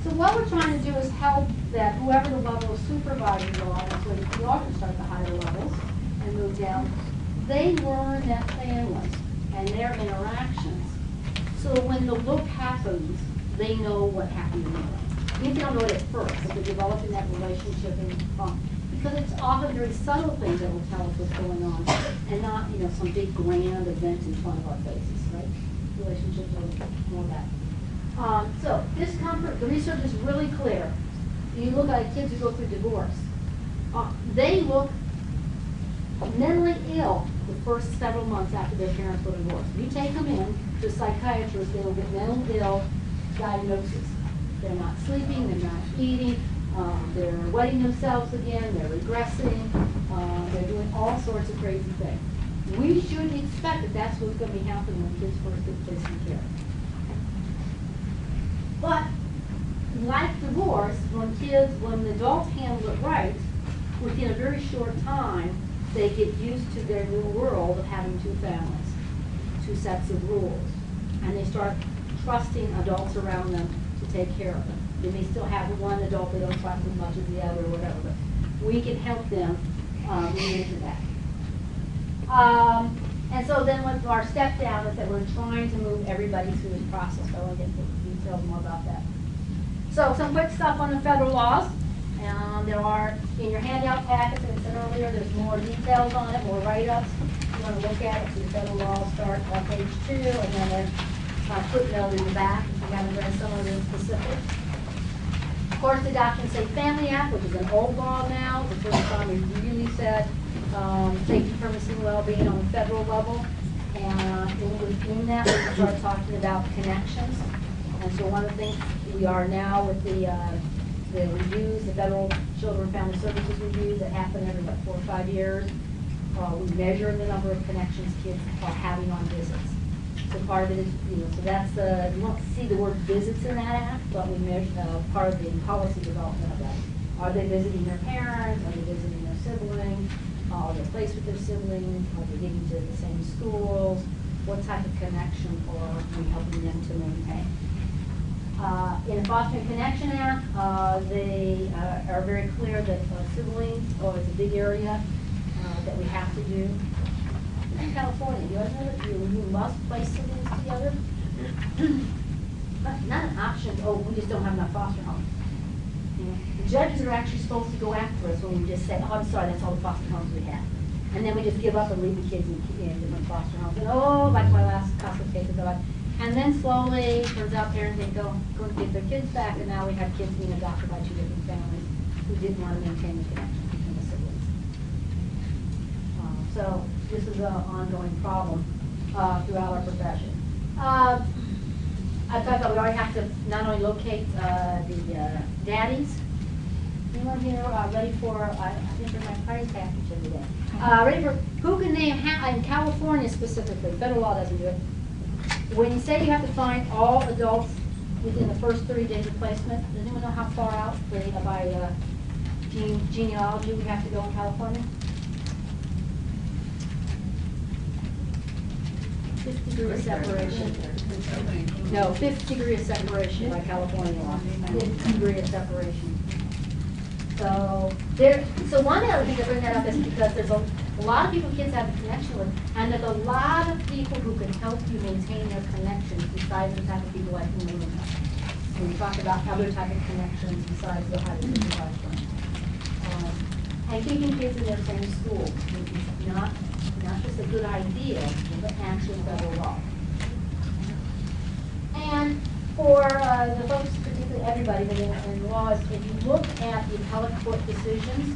So what we're trying to do is help that whoever the level of supervisors are, so that we often start at the higher levels and move down, they learn that families and their interactions. So when the look happens, they know what happened to them. Maybe they don't know it at first, but they're developing that relationship because it's often very subtle things that will tell us what's going on, and not some big grand event in front of our faces, right? Relationships are more that. So discomfort, the research is really clear. You look at kids who go through divorce. They look mentally ill the first several months after their parents were divorced. You take them in to a psychiatrist, they will get mental ill diagnosis. They're not sleeping, they're not eating, They're wetting themselves again, they're regressing, they're doing all sorts of crazy things. We should expect that that's what's going to be happening when kids first get placed in care. But, like divorce, when the adults handle it right, within a very short time, they get used to their new world of having two families, two sets of rules. And they start trusting adults around them to take care of them. They may still have one adult they don't trust as much as the other or whatever, but we can help them move into that. And so then with our step down is that we're trying to move everybody through this process. I want to get into details more about that. So some quick stuff on the federal laws. There are, in your handout packets, as I said earlier, there's more details on it, more write-ups. If you want to look at it, so the federal laws start on page 2, and then there's a footnote in the back if you haven't read some of the specifics. Of course, the Adoption Safe Family Act, which is an old law now, the first time we really said safety, permanency, and well-being on the federal level. And within that, we start talking about connections. And so one of the things we are now with the reviews, the federal Children and Family Services reviews that happen every, 4 or 5 years. We measure the number of connections kids are having on visits. So part of it is, so that's you won't see the word visits in that act, but we measure part of the policy development of that. Are they visiting their parents? Are they visiting their siblings? Are they placed with their siblings? Are they getting to the same schools? What type of connection are we helping them to maintain? In the Fostering Connection Act, they are very clear that siblings is a big area that we have to do. In California, you guys know that you must place siblings together? Not an option, we just don't have enough foster homes. The judges are actually supposed to go after us when we just say, oh, I'm sorry, that's all the foster homes we have. And then we just give up and leave the kids in different foster homes. And like my last couple of cases, and then slowly, turns out parents didn't go and get their kids back, and now we have kids being adopted by 2 different families who didn't want to maintain the connection between the siblings. So this is an ongoing problem throughout our profession. I talked about we already have to not only locate the daddies. Anyone here ready for, I think for my prize package of the day. Ready for, who can name, in California specifically, federal law doesn't do it. When you say you have to find all adults within the first 30 days of placement, does anyone know how far out by genealogy we have to go in California? 50 degree of separation. No, 50 degree of separation by California law. 50 degree of separation. So one of the other things I bring that up is because there's a lot of people kids have a connection with, and there's a lot of people who can help you maintain their connections besides the type of people like whom we know. When we talk about other type of connections besides the high supervised ones. And keeping kids in their same school, which is not just a good idea, but actually federal law. And for the folks, particularly everybody in laws, if you look at the appellate court decisions,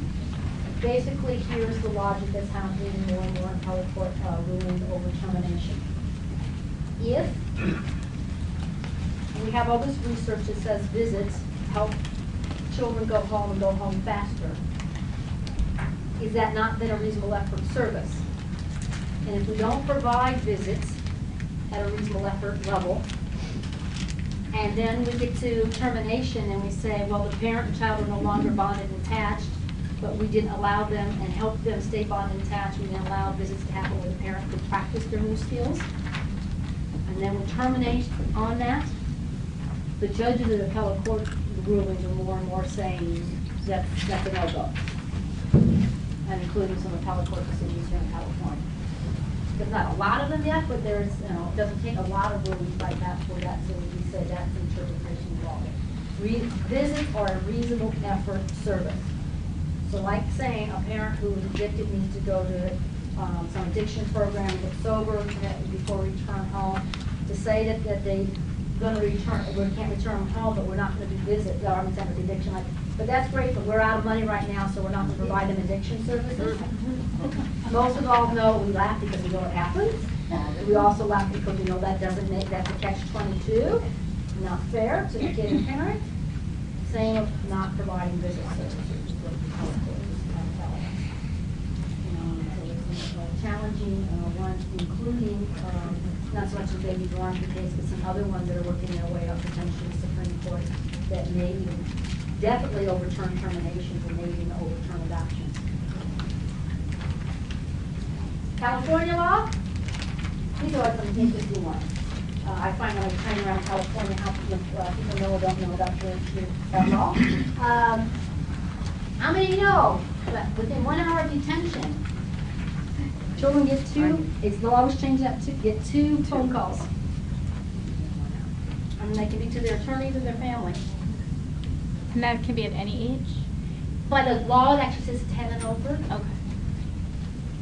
basically here's the logic that's happening in more and more appellate court rulings over termination. If we have all this research that says visits help children go home and go home faster, is that not then a reasonable effort service? And if we don't provide visits at a reasonable effort level, and then we get to termination and we say, well, the parent and child are no longer bonded and attached, but we didn't allow them and help them stay bonded and attached. We didn't allow visits to happen where the parent could practice their new skills. And then we terminate on that. The judges in the appellate court rulings are more and more saying that that's a no-go. And including some appellate court decisions here in California. There's not a lot of them yet, but there's, it doesn't take a lot of rulings like that for that, so we say that's the interpretation of law. Visits are a reasonable effort service. So like saying a parent who is addicted needs to go to some addiction program, get sober before return home, to say that they're going to return, we can't return home, but we're not going to do visit, with addiction. But that's great, but we're out of money right now, so we're not going to provide them addiction services. Most of all know we laugh because we know it happens. We also laugh because we know that doesn't make, that's a catch-22. Not fair to the kid and parent. Same of not providing visit services, is what the California is kind of telling us. So there's some challenging ones, including not so much the baby Veronica case, but some other ones that are working their way up potentially to Supreme Court that may even definitely overturn terminations and maybe even overturn adoptions. California law, these are some interesting ones. I find when I train around California how people know or don't know about the law. How many of you know that within 1 hour of detention, children get the law was changed that to get 2 phone calls. And they can be to their attorneys and their family. And that can be at any age? By the law, it actually says 10 and over. Okay.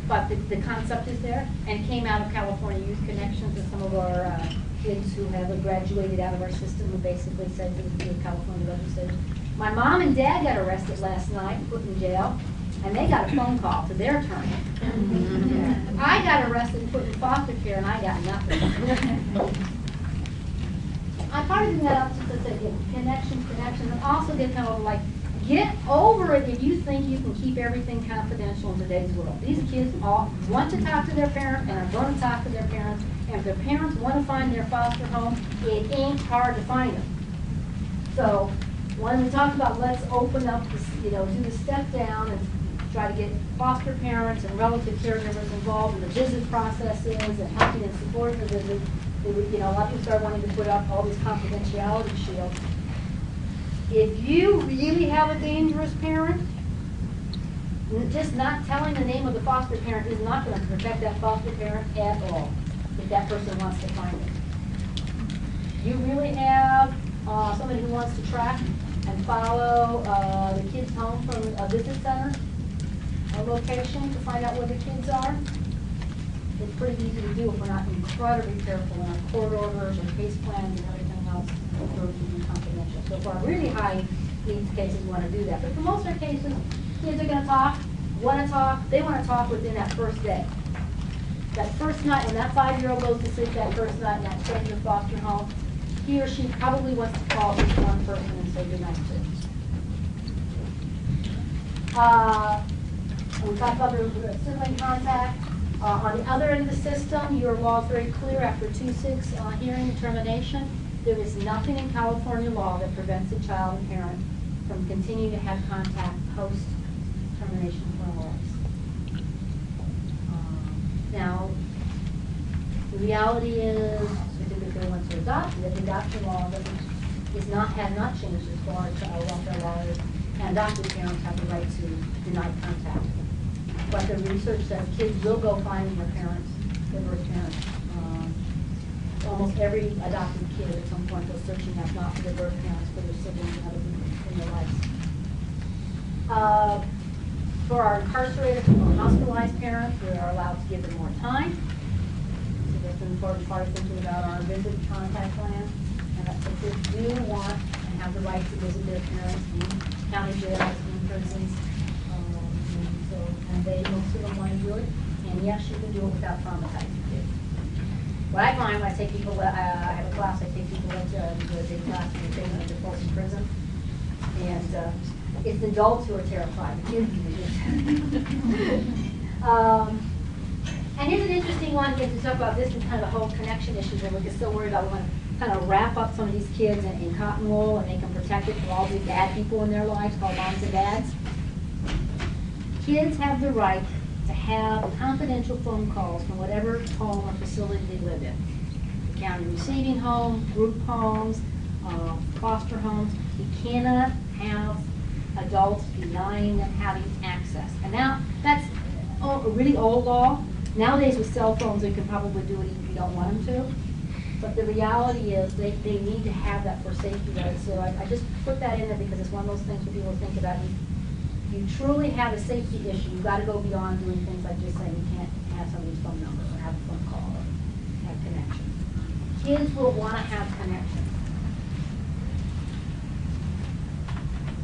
But the concept is there, and it came out of California Youth Connections and some of our kids who have graduated out of our system who basically said to the California legislature, my mom and dad got arrested last night, put in jail, and they got a phone call to their attorney. I got arrested and put in foster care, and I got nothing. I probably bring that up just to say connections, and also get kind of like, get over it if you think you can keep everything confidential in today's world. These kids all want to talk to their parents and are going to talk to their parents. And if their parents want to find their foster home, it ain't hard to find them. So when we talk about let's open up, this, do the step down and try to get foster parents and relative caregivers involved in the visit processes and helping and supporting the visit, a lot of people start wanting to put up all these confidentiality shields. If you really have a dangerous parent, just not telling the name of the foster parent is not going to protect that foster parent at all, if that person wants to find it. You really have somebody who wants to track and follow the kids home from a visit center, a location to find out where the kids are. It's pretty easy to do if we're not incredibly careful in our court orders or case plans and everything else for it to be confidential. So for our really high needs cases, we want to do that. But for most of our cases, kids are going to talk, they want to talk within that first day. That first night, when that 5-year-old goes to sleep that first night in that stranger foster home, he or she probably wants to call this one person and say goodnight to. We talked about the sibling contact. On the other end of the system, your law is very clear after 2-6 hearing termination. There is nothing in California law that prevents a child and parent from continuing to have contact post-termination of parental rights. Now, the reality is, if they want to adopt, that the adoption law has not changed as far as child welfare law is, and adopted parents have the right to deny contact. But the research says kids will go find their parents, their birth parents. Almost every adopted kid at some point goes searching, if not for their birth parents, for their siblings and other people in their lives. For our incarcerated or hospitalized parents, we are allowed to give them more time. So that's an important part of thinking about our visit contact plan. And that the kids do want and have the right to visit their parents in county jails, in prisons. And most of them want to do it. And yes, you can do it without traumatizing kids. What I find when I take people, I have a class, I take people into a big class and they take them into Folsom Prison. And it's the adults who are terrified, the kids and here's an interesting one, to talk about this and kind of the whole connection issues, and we're just so worried about we want to kind of wrap up some of these kids in cotton wool and make them protected from all the bad people in their lives called moms and dads. Kids have the right to have confidential phone calls from whatever home or facility they live in. The county receiving home, group homes, foster homes. You cannot have adults denying them having access. And now, that's a really old law. Nowadays with cell phones, they can probably do it even if you don't want them to. But the reality is they need to have that for safety rights. So I just put that in there because it's one of those things where people think about it. You truly have a safety issue, you've got to go beyond doing things like just saying you can't have somebody's phone number or have a phone call or have connection. Kids will want to have connection.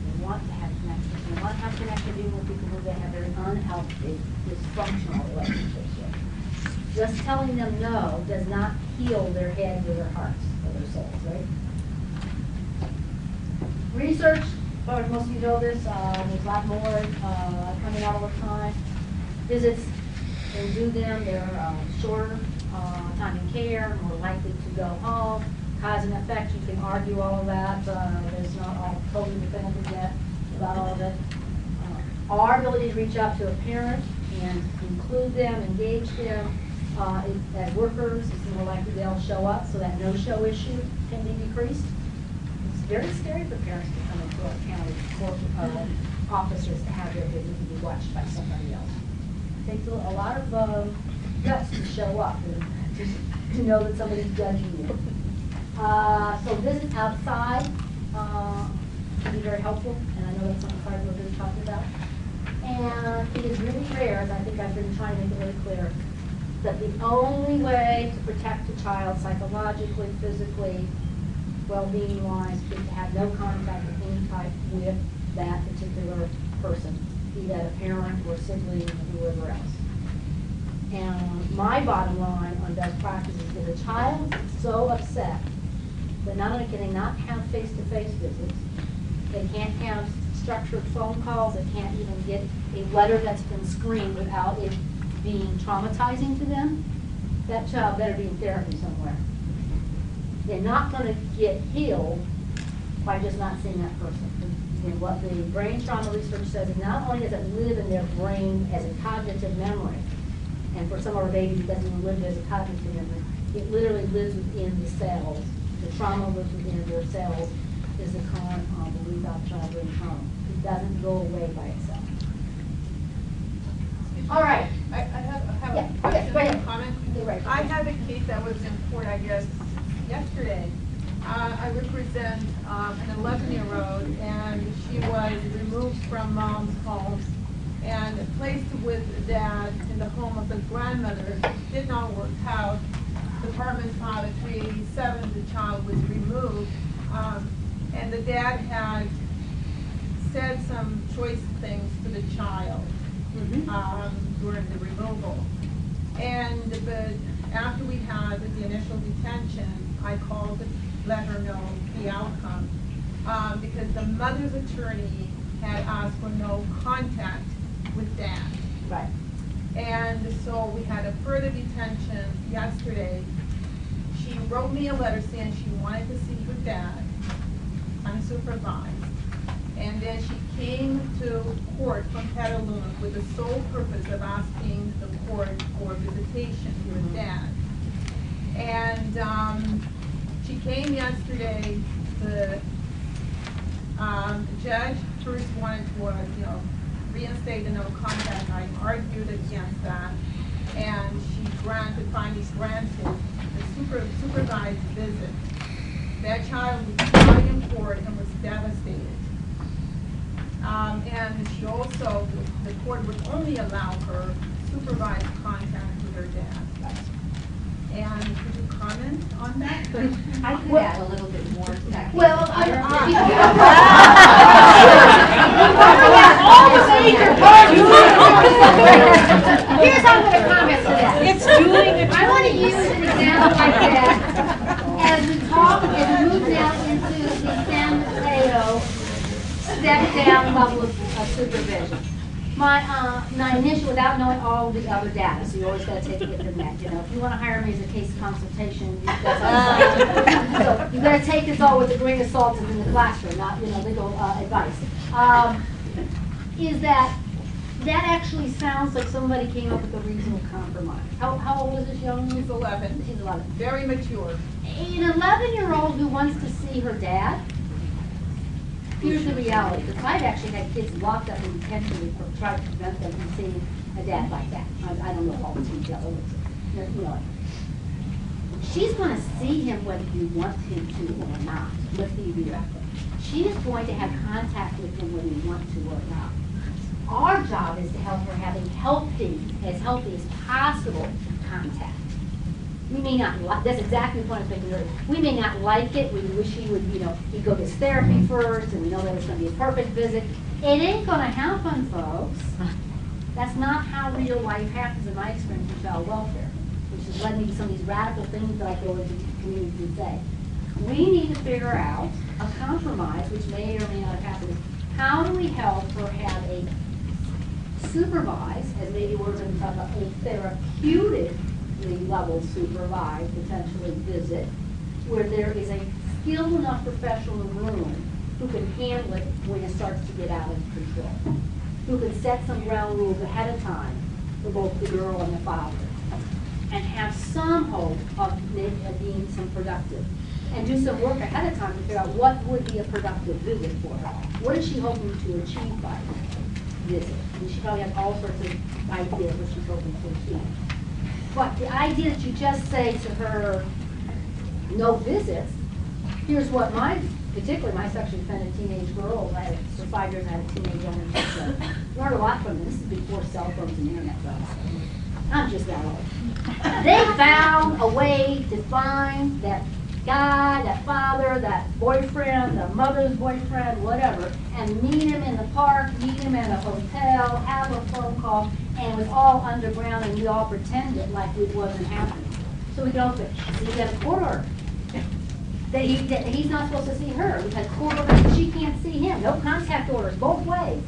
They want to have connection. They want to have connection even with people who they have very unhealthy, dysfunctional relationships with. Just telling them no does not heal their heads or their hearts or their souls, right? Research, or most of you know this, there's a lot more coming out all the time. Visits, they do them, they're shorter time in care, more likely to go home. Cause and effect, you can argue all of that. There's not all totally definitive yet about all of it. Our ability to reach out to a parent and include them, engage them as workers is more likely they'll show up, so that no-show issue can be decreased. It's very scary for parents to come into our county court offices to have their visit to be watched by somebody else. It takes a lot of guts to show up and to know that somebody's judging you. So visits outside can be very helpful, and I know that's something part of what we're talking about. And it is really rare, as I think I've been trying to make it really clear, that the only way to protect a child psychologically, physically, well-being wise, is to have no contact of any type with that particular person, be that a parent or sibling or whoever else. And my bottom line on best practices is if a child is so upset that not only can they not have face-to-face visits, they can't have structured phone calls, they can't even get a letter that's been screened without it being traumatizing to them, that child better be in therapy somewhere. They're not going to get healed by just not seeing that person. And what the brain trauma research says is not only does it live in their brain as a cognitive memory, and for some of our babies it doesn't even live as a cognitive memory, it literally lives within the cells. The trauma lives within their cells is the current belief about child brain trauma. It doesn't go away by itself. All right. I have Yeah, a question, go ahead. a comment. You're right. I had a case that was in court, I guess, yesterday. I represent an 11-year-old, and she was removed from mom's home and placed with dad in the home of the grandmother. Did not work out. The department filed a 387, the child was removed, and the dad had said some choice things to the child during the removal. But after we had the initial detention, I called to let her know the outcome, because the mother's attorney had asked for no contact with dad. Right. And so we had a further detention yesterday. She wrote me a letter saying she wanted to see her dad unsupervised. And then she came to court from Petaluma with the sole purpose of asking the court for visitation to her dad. And she came yesterday. The judge first wanted to, reinstate the no contact. I argued against that, and she finally granted a supervised visit. That child was crying in court and was devastated. And she also, the court would only allow her supervised contact with her dad. And could you comment on that? I could add a little bit more to that. Well, here's how I'm going to comment to that. It's doing I want to use an example like that as we move down into the San Mateo step-down level of supervision. My initial, without knowing all the other data, so you always got to take it from that. If you want to hire me as a case consultation, so you got to take this all with a grain of salt as in the classroom, not legal advice. Is that actually sounds like somebody came up with a reasonable compromise. How old is this young woman? She's 11. She's 11. Very mature. An 11-year-old who wants to see her dad. Here's the reality, because I've actually had kids locked up in detention for trying to prevent them from seeing a dad like that. I don't know all the details. She's going to see him whether you want him to or not. Let's be real. She is going to have contact with him whether you want to or not. Our job is to help her having as healthy as possible contact. We may not like, that's exactly the point I was making earlier. We may not like it, we wish he would, he'd go to his therapy first, and we know that it's gonna be a perfect visit. It ain't gonna happen, folks. That's not how real life happens in my experience in child welfare, which has led me to some of these radical things that I go into the community and say. we need to figure out a compromise, which may or may not have happened. How do we help her have a supervised, as maybe we're going to talk about, a therapeutically level supervised, potentially visit, where there is a skilled enough professional in the room who can handle it when it starts to get out of control, who can set some ground rules ahead of time for both the girl and the father, and have some hope of being some productive, and do some work ahead of time to figure out what would be a productive visit for her. What is she hoping to achieve by this visit? And she probably has all sorts of ideas what she's hoping to achieve. But the idea that you just say to her, no visits, here's what particularly my sexually offended teenage girls, for 5 years I had a teenage young woman, learned a lot from this. This is before cell phones and internet phones. I'm just that old. They found a way to find that guy, that father, that boyfriend, the mother's boyfriend, whatever, and meet him in the park, meet him in a hotel, have a phone call, and it was all underground, and we all pretended like it wasn't happening. So we go, he got a court order. That he's not supposed to see her. We've had court orders, she can't see him. No contact orders, both ways.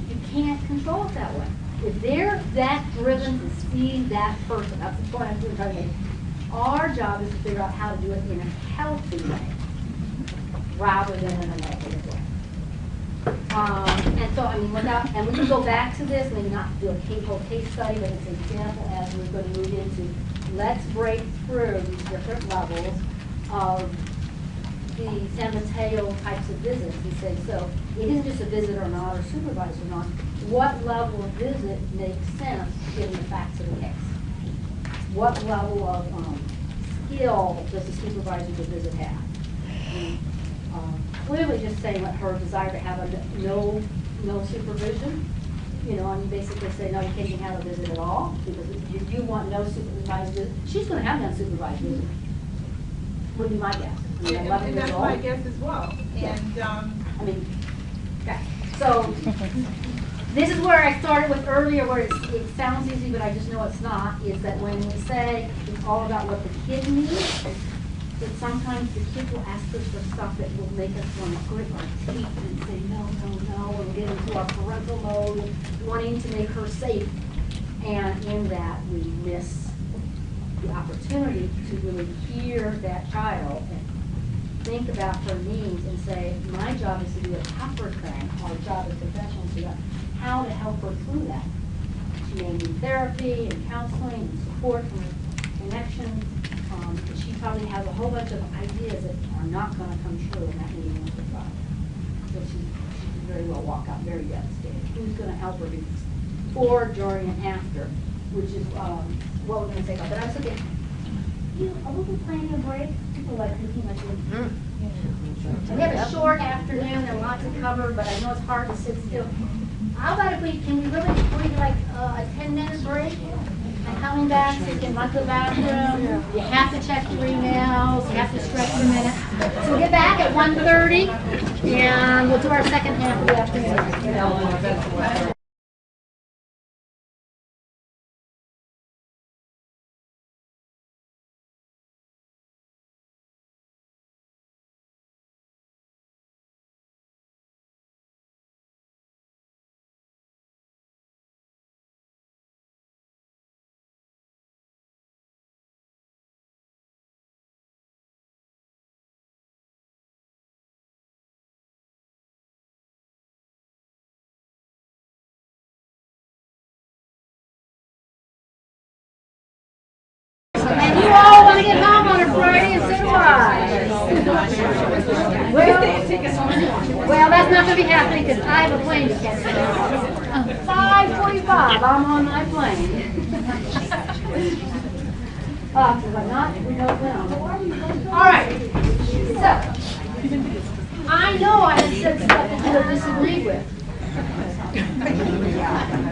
You can't control it that way. If they're that driven to see that person, that's the point I'm trying to make. Our job is to figure out how to do it in a healthy way, rather than in a negative way. And so, I mean, and we can go back to this, maybe not do a whole case study, but it's an example as we're going to move into, let's break through these different levels of the San Mateo types of visits and say, so it isn't just a visit or not, or supervised or not. What level of visit makes sense given the facts of the case? What level of skill does the supervisor of the visit have? And, clearly just saying what her desire to have a no supervision, and you basically say, no, you can't even have a visit at all, because if you want no supervised visit, she's going to have no supervised visit. Would be my guess. And that's my guess as well. And, I mean, okay. So, this is where I started with earlier, where it sounds easy, but I just know it's not, is that when we say it's all about what the kid needs, that sometimes the kid will ask us for stuff that will make us want to grit our teeth and say, no, and get into our parental mode, wanting to make her safe. And in that, we miss the opportunity to really hear that child and think about her needs and say, my job is to do a tougher thing, our job as professionals to figure out how to help her through that. She may need therapy and counseling and support from her connections. She probably has a whole bunch of ideas that are not going to come true in that meeting with her father. So she could very well walk out very devastated. Who's going to help her before, during, and after, which is what we're going to say about that. I was thinking, are we planning a break? People like thinking like we have a short afternoon and lots to cover, but I know it's hard to sit still. How about if can we really bring like a 10-minute break? And coming back, so you can run to the bathroom. You have to check your emails. You have to stretch for a minute. So we'll get back at 1:30, and we'll do our second half of the afternoon. And you all want to get home on a Friday and say bye. Well, that's not going to be happening because I have a plane to catch. 5:45, I'm on my plane. Because I'm not, we don't know. All right. So, I know I have said stuff that you have disagreed with.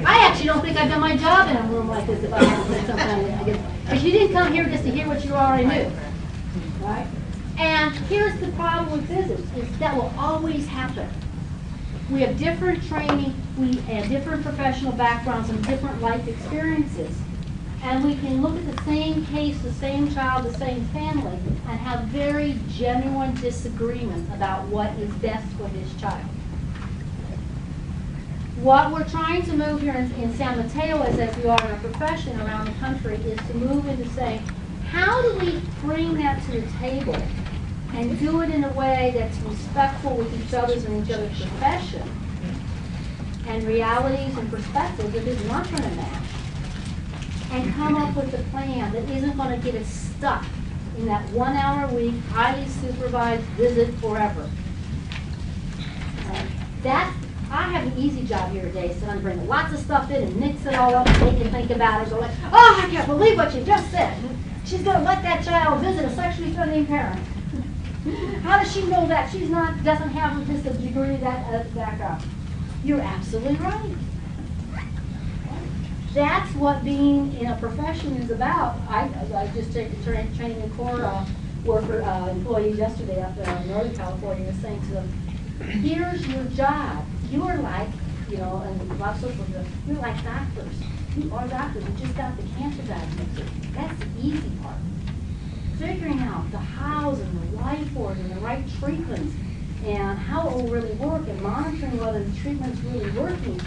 I actually don't think I've done my job in a room like this if I hadn't said something. Because you didn't come here just to hear what you already knew, right? And here's the problem with visits, is that will always happen. We have different training, we have different professional backgrounds and different life experiences. And we can look at the same case, the same child, the same family, and have very genuine disagreement about what is best for this child. What we're trying to move here in San Mateo, as we are in our profession around the country, is to move into saying, how do we bring that to the table and do it in a way that's respectful with each other's and each other's profession and realities and perspectives that is not going to match, and come up with a plan that isn't going to get us stuck in that 1 hour a week, highly supervised visit forever. I have an easy job here today, so I'm bringing lots of stuff in and mix it all up, and they can think about it, go like, oh, I can't believe what you just said. She's going to let that child visit a sexually threatening parent. How does she know that? Doesn't have just a degree that background. You're absolutely right. That's what being in a profession is about. I just took the training in core worker employees yesterday up there in Northern California, and saying to them, here's your job. You are like, and a lot of social workers, you're like doctors. You are doctors. You just got the cancer diagnosis. That's the easy part. Figuring out the hows and the why for it and the right treatments and how it will really work and monitoring whether the treatment's really working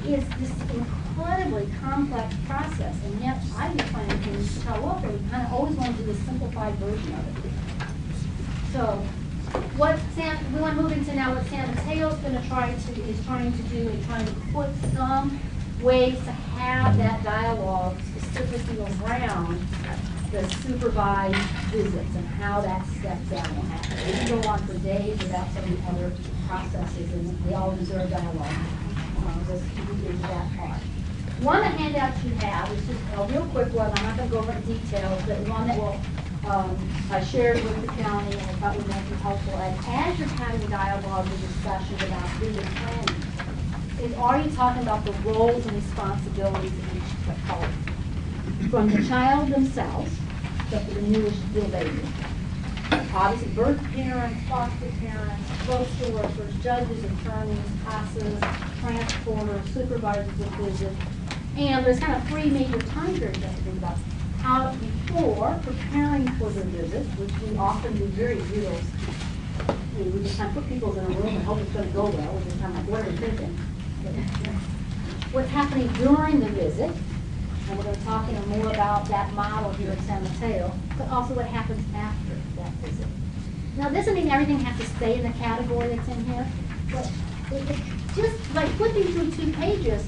is this incredibly complex process. And yet, I just find it in Child Welfare, we kind of always want to do the simplified version of it. So, we want to move into now what San Mateo is trying to do is trying to put some ways to have that dialogue specifically around the supervised visits and how that step down will happen. We can go on for days without some of the other processes, and they all deserve dialogue. Let's get into that part. One of the handouts you have is just a real quick one. I'm not going to go over in details, but one that will I shared with the county and I thought would make it helpful. And as you're having dialogue and discussion about visit planning, is are you talking about the roles and responsibilities of each party? From the child themselves, up to the newest little baby. Obviously, birth parents, foster parents, social workers, judges, attorneys, CASAs, transporters, supervisors of visits. And there's kind of 3 major time periods that to think about. Out before preparing for the visits, which we often do very little. We just kind of put people in a room and hope it's going to go well. We're just kind of like, what are we thinking? What's happening during the visit, and we're going to talk more about that model here at San Mateo, but also what happens after that visit. Now, this doesn't mean everything has to stay in the category that's in here, but it just by flipping through 2 pages,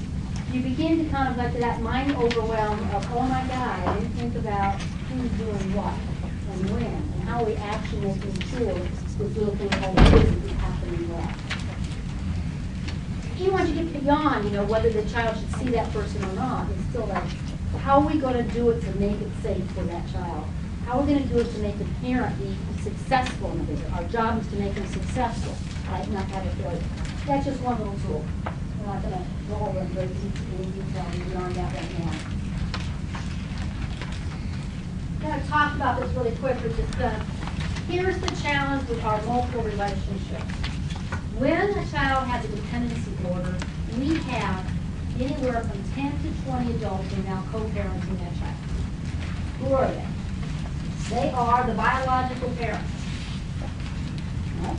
you begin to kind of like that mind overwhelm of, oh my God, I didn't think about who's doing what and when, and how we actually will ensure this little thing called visit is happening well. Even once you get beyond, whether the child should see that person or not, it's still like, how are we going to do it to make it safe for that child? How are we going to do it to make the parent be successful in the visit? Our job is to make them successful, right? Not have a failure. That's just one little tool. We're not going to go over in great detail beyond that right now. I'm going to talk about this really quick, but just here's the challenge with our multiple relationships. When a child has a dependency order, we have anywhere from 10 to 20 adults who are now co-parenting that child. Who are they? They are the biological parents. Right?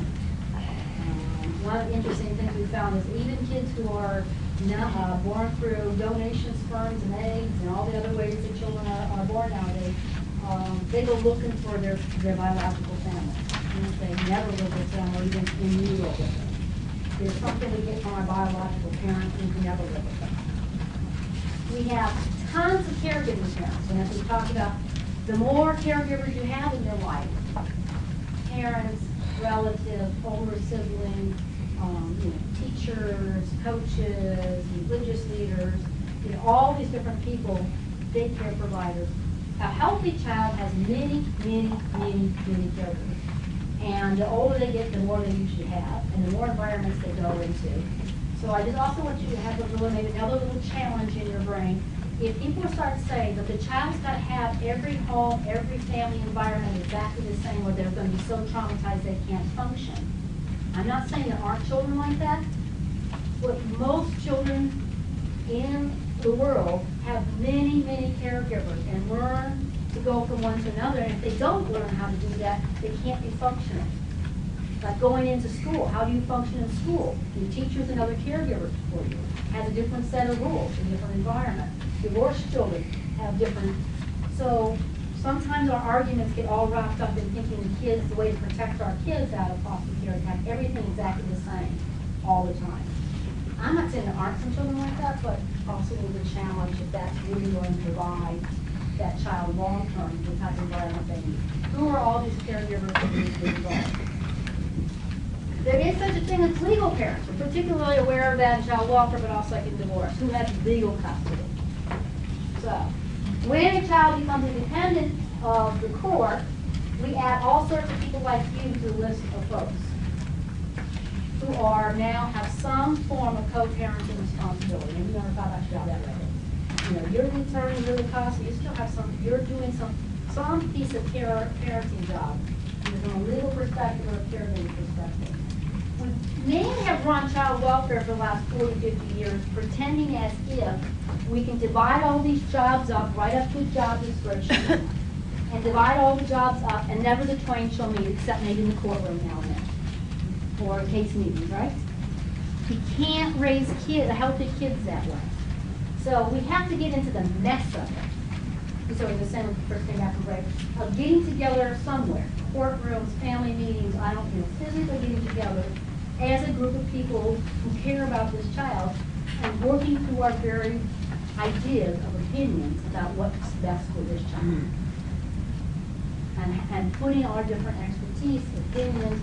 One of the interesting things we found is even kids who are now, born through donation sperms and eggs and all the other ways that children are born nowadays, they go looking for their biological family. And they never live with them or even in utero with them. There's something we get from our biological parents and we never live with them. We have tons of caregiving parents, and as we talked about, the more caregivers you have in your life, parents, relatives, older siblings, teachers, coaches, religious leaders, all these different people, daycare providers. A healthy child has many, many, many, many caregivers. And the older they get, the more they usually have, and the more environments they go into. So I just also want you to have maybe another little challenge in your brain. If people start saying that the child's got to have every home, every family environment exactly the same, or they're going to be so traumatized they can't function. I'm not saying there aren't children like that, but most children in the world have many, many caregivers and learn to go from one to another. And if they don't learn how to do that, they can't be functional. Like going into school, how do you function in school? Your teacher's another caregiver for you, has a different set of rules, a different environment. Divorced children have different, so sometimes our arguments get all wrapped up in thinking the kids, the way to protect our kids out of foster care is have everything exactly the same all the time. I'm not saying there aren't some children like that, but also there's a challenge if that's really going to provide that child long-term the type of environment they need. Who are all these caregivers that need to be involved? There is such a thing as legal parents. We're particularly aware of that in child welfare, but also like in divorce. Who has legal custody? So, when a child becomes independent of the court, we add all sorts of people like you to the list of folks who are now have some form of co-parenting responsibility. And we never thought about that way. You know, you're the attorney, you're the counsel, you still have some, you're doing some piece of parenting job, either from a legal perspective or a caregiving perspective. We may have run child welfare for the last 40, 50 years, pretending as if we can divide all these jobs up, right up to a job description, and divide all the jobs up, and never the twain shall meet, except maybe in the courtroom now and then, or case meetings, right? You can't raise healthy kids that way. So we have to get into the mess of it. So the same first thing after break of getting together somewhere, courtrooms, family meetings, I don't know, physically getting together as a group of people who care about this child and working through our very ideas of opinions about what's best for this child. And putting our different expertise, opinions,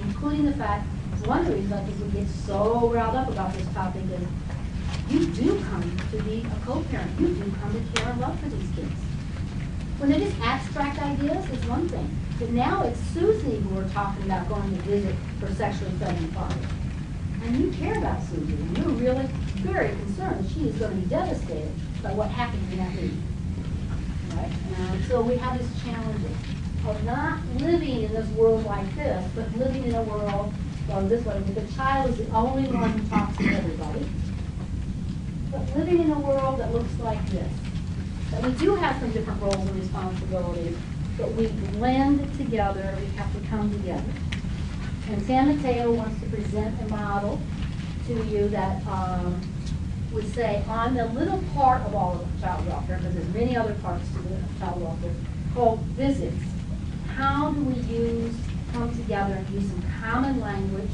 including the fact, one of the reasons I think we get so riled up about this topic is you do come to be a co-parent. You do come to care and love for these kids. When they're just abstract ideas, it's one thing. But now it's Susie who we're talking about going to visit her sexually threatened father. And you care about Susie, and you're really very concerned that she is going to be devastated by what happens in that meeting. Right? So we have this challenge of not living in this world like this, but living in a world, or this way, where the child is the only one who talks to everybody. But living in a world that looks like this, that we do have some different roles and responsibilities, but we blend together, we have to come together. And San Mateo wants to present a model to you that would say on the little part of all of child welfare, because there's many other parts to the child welfare, called visits. How do we come together and use some common language?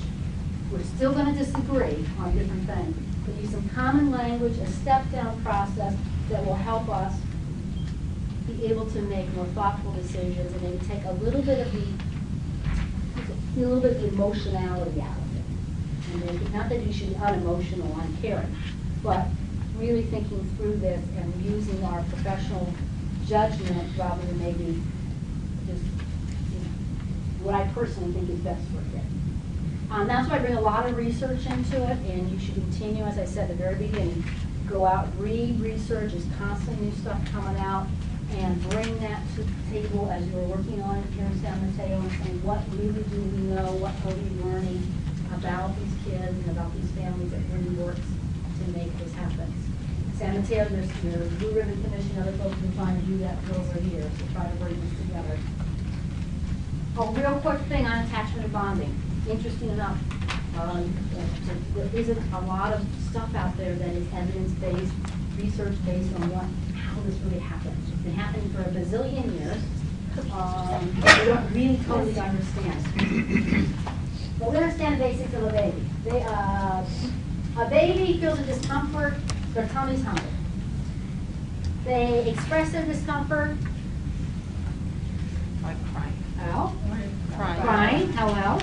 We're still going to disagree on different things, but use some common language, a step-down process that will help us be able to make more thoughtful decisions and maybe take a little bit of the emotionality out of it. And maybe, not that you should be unemotional, uncaring, but really thinking through this and using our professional judgment rather than maybe just what I personally think is best for a kid. That's why I bring a lot of research into it, and you should continue, as I said at the very beginning, go out, read research. There's constantly new stuff coming out, and bring that to the table as you're working on it here in San Mateo and saying, what really do we know, what are we learning about these kids and about these families that really works to make this happen. San Mateo, there's the Blue Ribbon Commission, other folks are trying to do that for over here, to try to bring this together. A real quick thing on attachment and bonding. Interesting enough, there isn't a lot of stuff out there that is evidence-based, research-based on how this really happens. It's been happening for a bazillion years. We don't really totally understand. But we understand the basics of a baby. A baby feels a discomfort, their tummy's hungry. They express their discomfort Like crying. how? Crying. Crying. How else?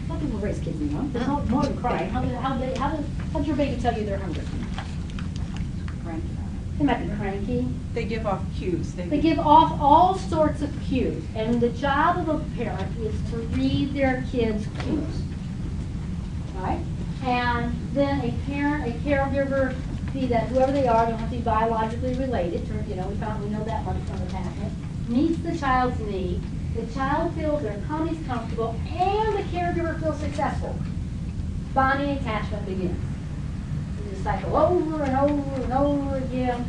A lot of people raise kids, you know. There's more than crying. How does your baby tell you they're hungry? Cranky. They might be cranky. They give off cues. They give off all sorts of cues, and the job of a parent is to read their kids' cues, right? And then a parent, a caregiver, be that whoever they are, don't have to be biologically related. We know that much from attachment. Meets the child's need. The child feels their tummy's comfortable, and the caregiver feels successful. Bonding attachment begins. through the cycle over and over and over again.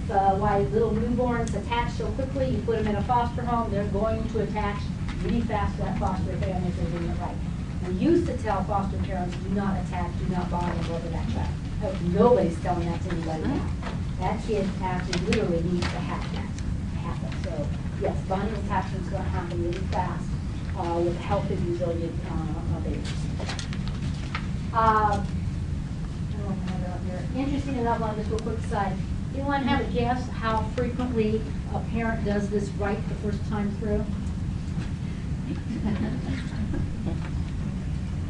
Why little newborns attach so quickly, you put them in a foster home, they're going to attach really fast to that foster family if they're doing it right. We used to tell foster parents, do not attach, do not bond over that child. Nobody's telling that to anybody now. That kid actually literally needs to have that happen. So yes, bonding attachment is going to happen really fast with healthy, resilient babies. I don't have it up here. Interesting enough, on this real quick side, anyone have a guess how frequently a parent does this right the first time through?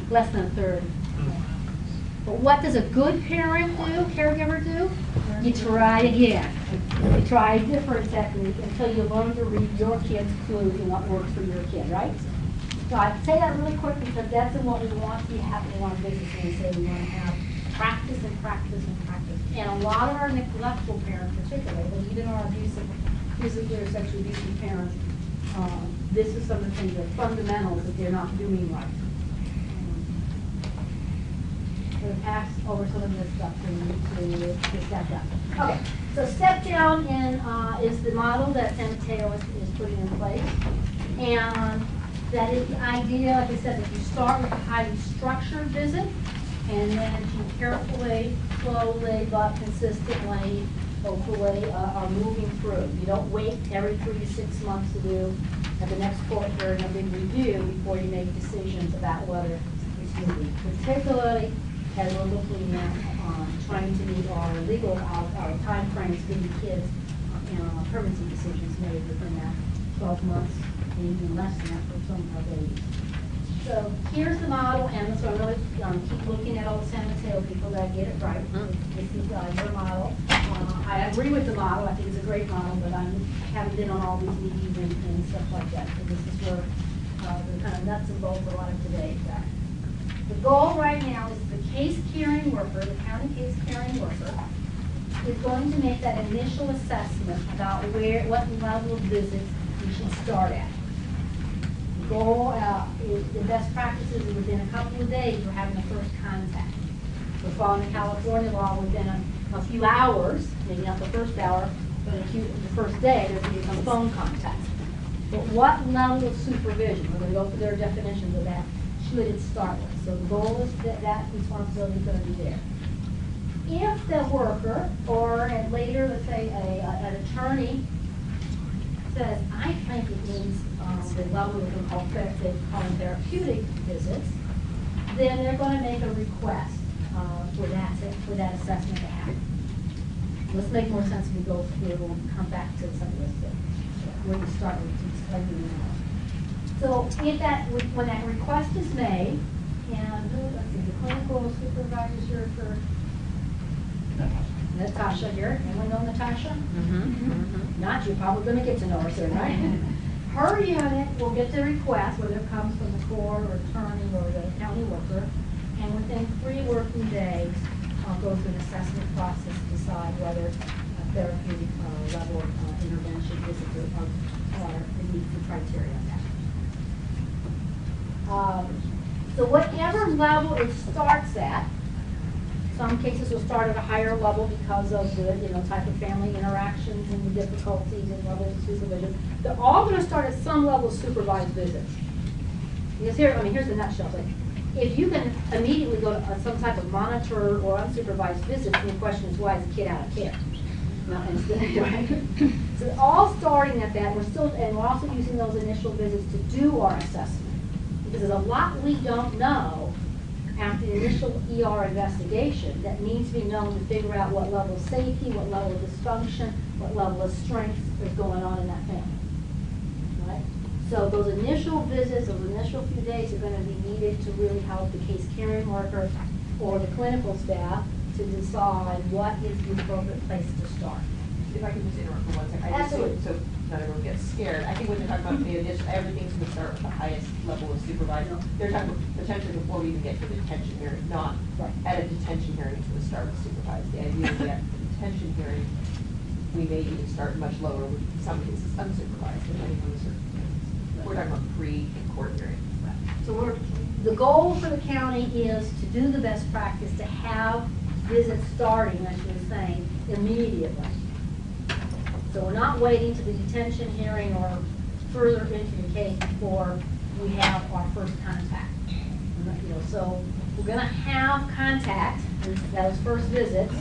Less than a third. But what does a good parent do, caregiver do? You try again. You try a different technique until you learn to read your kid's clues and what works for your kid, right? So I say that really quick because that's what we want to be happening on business when we say we want to have practice and practice and practice. And a lot of our neglectful parents particularly, but even our abusive, physically or sexually abusive parents, this is some of the things that are fundamentals that they're not doing right. We'll pass over some of this stuff for you to step up. Okay, so step down is the model that Mateo is putting in place. And that is the idea, like I said, that you start with a highly structured visit, and then you carefully, slowly, but consistently, hopefully, are moving through. You don't wait every 3 to 6 months to do at the next court hearing a big review before you make decisions about whether it's moving. Particularly as we're looking at trying to meet our legal, our time frames, giving kids permanency decisions made within that 12 months, maybe even less than that for some of our babies. So here's the model, and so I'm really keep looking at all the San Mateo people that get it right. This is your model. I agree with the model. I think it's a great model, but I haven't been on all these meetings and stuff like that. So this is where the kind of nuts and bolts of a lot of today is at. The goal right now is the case carrying worker, the county case carrying worker, is going to make that initial assessment about what level of visits we should start at. The goal is the best practices is within a couple of days we're having the first contact. We're following the California law within a few hours, maybe not the first hour, but the first day there's going to be some phone contact. But what level of supervision? We're going to go through their definitions of that. Should it start with? So the goal is that responsibility is going to be there. If the worker, or later, let's say an attorney, says, I think it needs the level of they call them therapeutic visits, then they're going to make a request for that assessment to happen. Let's make more sense when we go through and come back to some of this where you start with explaining it. So if when that request is made, and let's see, the clinical supervisor here for Natasha here. Anyone know Natasha? Not you, probably going to get to know her soon, right? Her unit will get the request, whether it comes from the court or attorney or the county worker, and within 3 working days, go through an assessment process to decide whether a therapeutic level of intervention is meets the criteria of that. So whatever level it starts at, some cases will start at a higher level because of the type of family interactions and the difficulties and levels of supervision. They're all going to start at some level of supervised visits. Because here's the nutshell. Like, if you can immediately go to some type of monitor or unsupervised visit, the question is, why is the kid out of care? Right? So all starting at that, we're also using those initial visits to do our assessment. Because there's a lot we don't know after the initial ER investigation that needs to be known to figure out what level of safety, what level of dysfunction, what level of strength is going on in that family. Right? So those initial visits, those initial few days are going to be needed to really help the case carrying worker or the clinical staff to decide what is the appropriate place to start. If I could just interrupt for 1 second. Absolutely. So not everyone gets scared. I think when they're talking about the initial, everything's going to start with the highest level of supervision. They're talking about potentially before we even get to the detention hearing, not at a detention hearing, it's going to start with supervised. The idea is that at the detention hearing, we may even start much lower, with some cases unsupervised, depending on the circumstances. We're talking about pre-court hearing. So the goal for the county is to do the best practice, to have visits starting, as you were saying, immediately. So we're not waiting to the detention hearing or further into the case before we have our first contact. You know, so we're going to have contact in those first visits.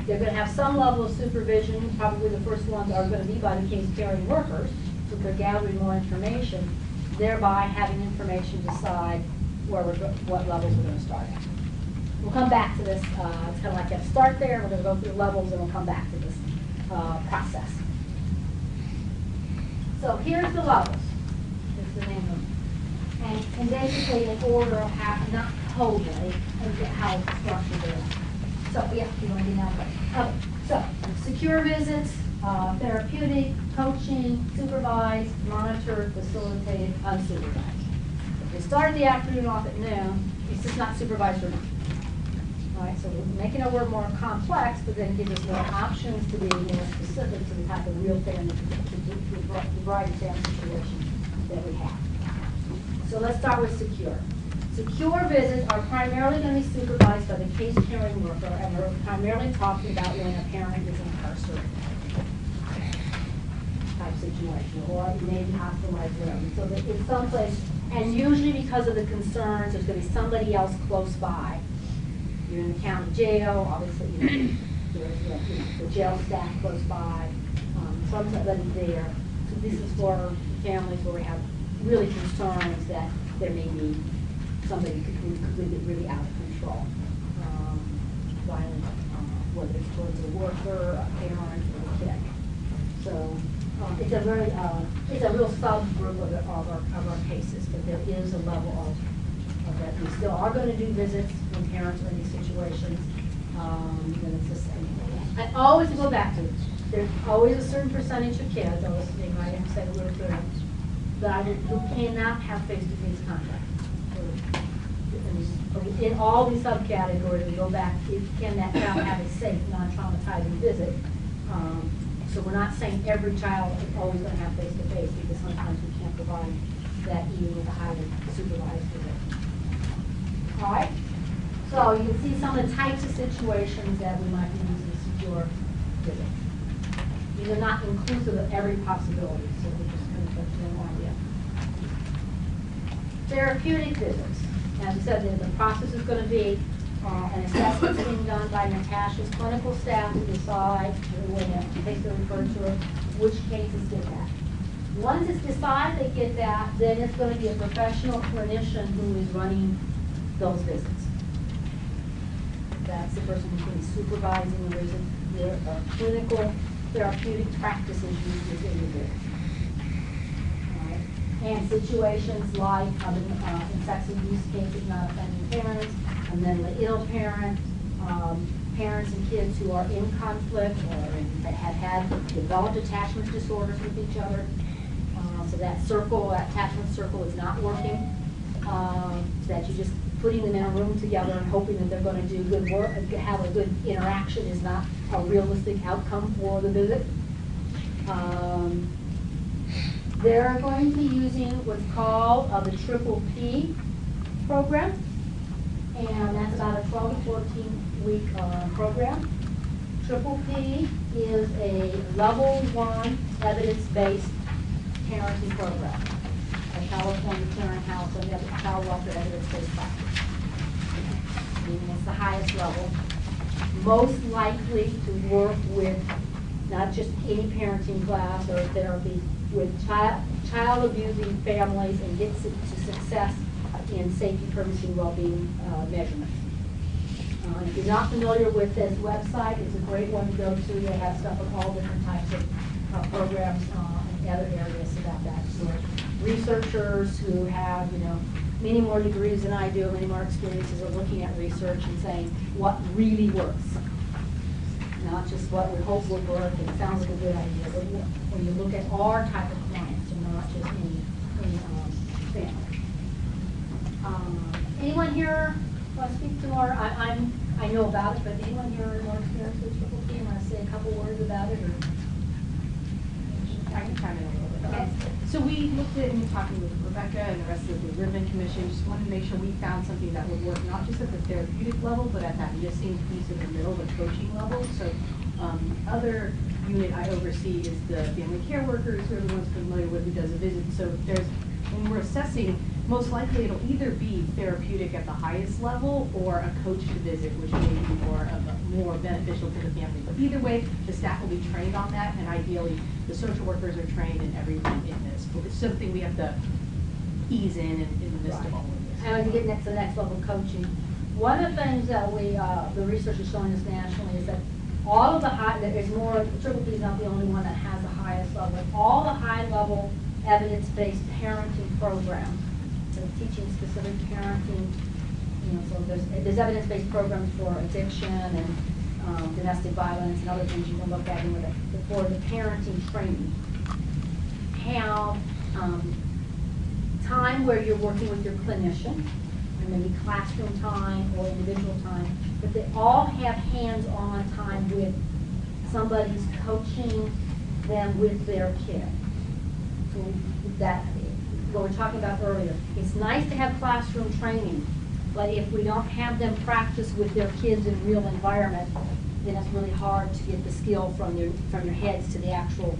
They're going to have some level of supervision. Probably the first ones are going to be by the case carrying workers, so they're gathering more information, thereby having information to decide what levels we're going to start at. We'll come back to this. It's kind of like a start there. We're going to go through the levels, and we'll come back to this process. So here's the levels. Here's the name of them. And basically in order of how, not totally, and how it's structured is. So, yeah, you want to get out of it. So, secure visits, therapeutic, coaching, supervised, monitored, facilitated, unsupervised. If we start the afternoon off at noon, it's just not supervised or not. All right, so we're making our word more complex, but then gives us more options to be more specific to the type of real family, the variety of family situations that we have. So let's start with secure. Secure visits are primarily going to be supervised by the case carrying worker, and we're primarily talking about when a parent is incarcerated type situation, or it may be hospitalized, whatever. So that in some place, and usually because of the concerns, there's going to be somebody else close by. You're in the county jail, obviously, there's the jail staff close by, somebody there. So this is for families where we have really concerns that there may be somebody who could get really out of control, violent, whether it's towards a worker, a parent, or a kid. So it's a very, it's a real subgroup of our cases, but there is a level of that we still are going to do visits when parents are in these situations. And it's just, I always go back to it. There's always a certain percentage of kids, I was saying, I didn't say a little bit, that you cannot have face-to-face contact. In all these subcategories, we go back, can that child have a safe, non-traumatizing visit? So we're not saying every child is always going to have face-to-face, because sometimes we can't provide that even with a highly supervised visit. All right? So you can see some of the types of situations that we might be using secure visits. These are not inclusive of every possibility, so we're just going to get a general idea. Therapeutic visits. As I said, the process is going to be an assessment being done by Natasha's clinical staff to decide, in case they're referred to it, which cases get that. Once it's decided they get that, then it's going to be a professional clinician who is running those visits. That's the person who's going to be supervising the visit. There are clinical therapeutic practices used within the visit. And situations like in sex abuse cases, not offending parents, a mentally ill parent, parents and kids who are in conflict or that have had developed attachment disorders with each other. So that circle, that attachment circle is not working. That you're just putting them in a room together and hoping that they're going to do good work and have a good interaction is not a realistic outcome for the visit. They're going to be using what's called the Triple P program, and that's about a 12 to 14-week program. Triple P is a level 1 evidence-based parenting program, a California Clearinghouse and Child Welfare Evidence-Based Practice. Meaning it's the highest level, most likely to work with not just any parenting class or therapy, with child abusing families and get to success in safety, privacy, and well-being measurements. If you're not familiar with this website, it's a great one to go to. They have stuff on all different types of programs and other areas about that. So researchers who have, many more degrees than I do, many more experiences are looking at research and saying what really works. Not just what we hope will work, it sounds like a good idea, but when you look at our type of clients and not just any family. Anyone here want to speak to more? I know about it, but anyone here more experience with Triple P? Want to say a couple words about it? Or? I can chime in a little bit. So we looked at, and talking with Rebecca and the rest of the Ribbon Commission, just wanted to make sure we found something that would work, not just at the therapeutic level, but at that missing piece in the middle, the coaching level. So other unit I oversee is the family care workers, who everyone's familiar with, who does a visit. So there's, when we're assessing, most likely it'll either be therapeutic at the highest level or a coached visit, which may be more beneficial to the family. But either way, the staff will be trained on that, and ideally, the social workers are trained and everyone in this. But it's something we have to ease in the midst of all of this. And when you get next to the next level of coaching, one of the things that the research is showing us nationally is that all of the there's more, Triple P is not the only one that has the highest level. All the high level evidence-based parenting programs, so teaching specific parenting, so there's evidence-based programs for addiction and domestic violence and other things you can look at for the parenting training. Have time where you're working with your clinician, and maybe classroom time or individual time, but they all have hands-on time with somebody who's coaching them with their kid. So that, what we were talking about earlier, it's nice to have classroom training, but if we don't have them practice with their kids in real environment, then it's really hard to get the skill from your heads to the actual,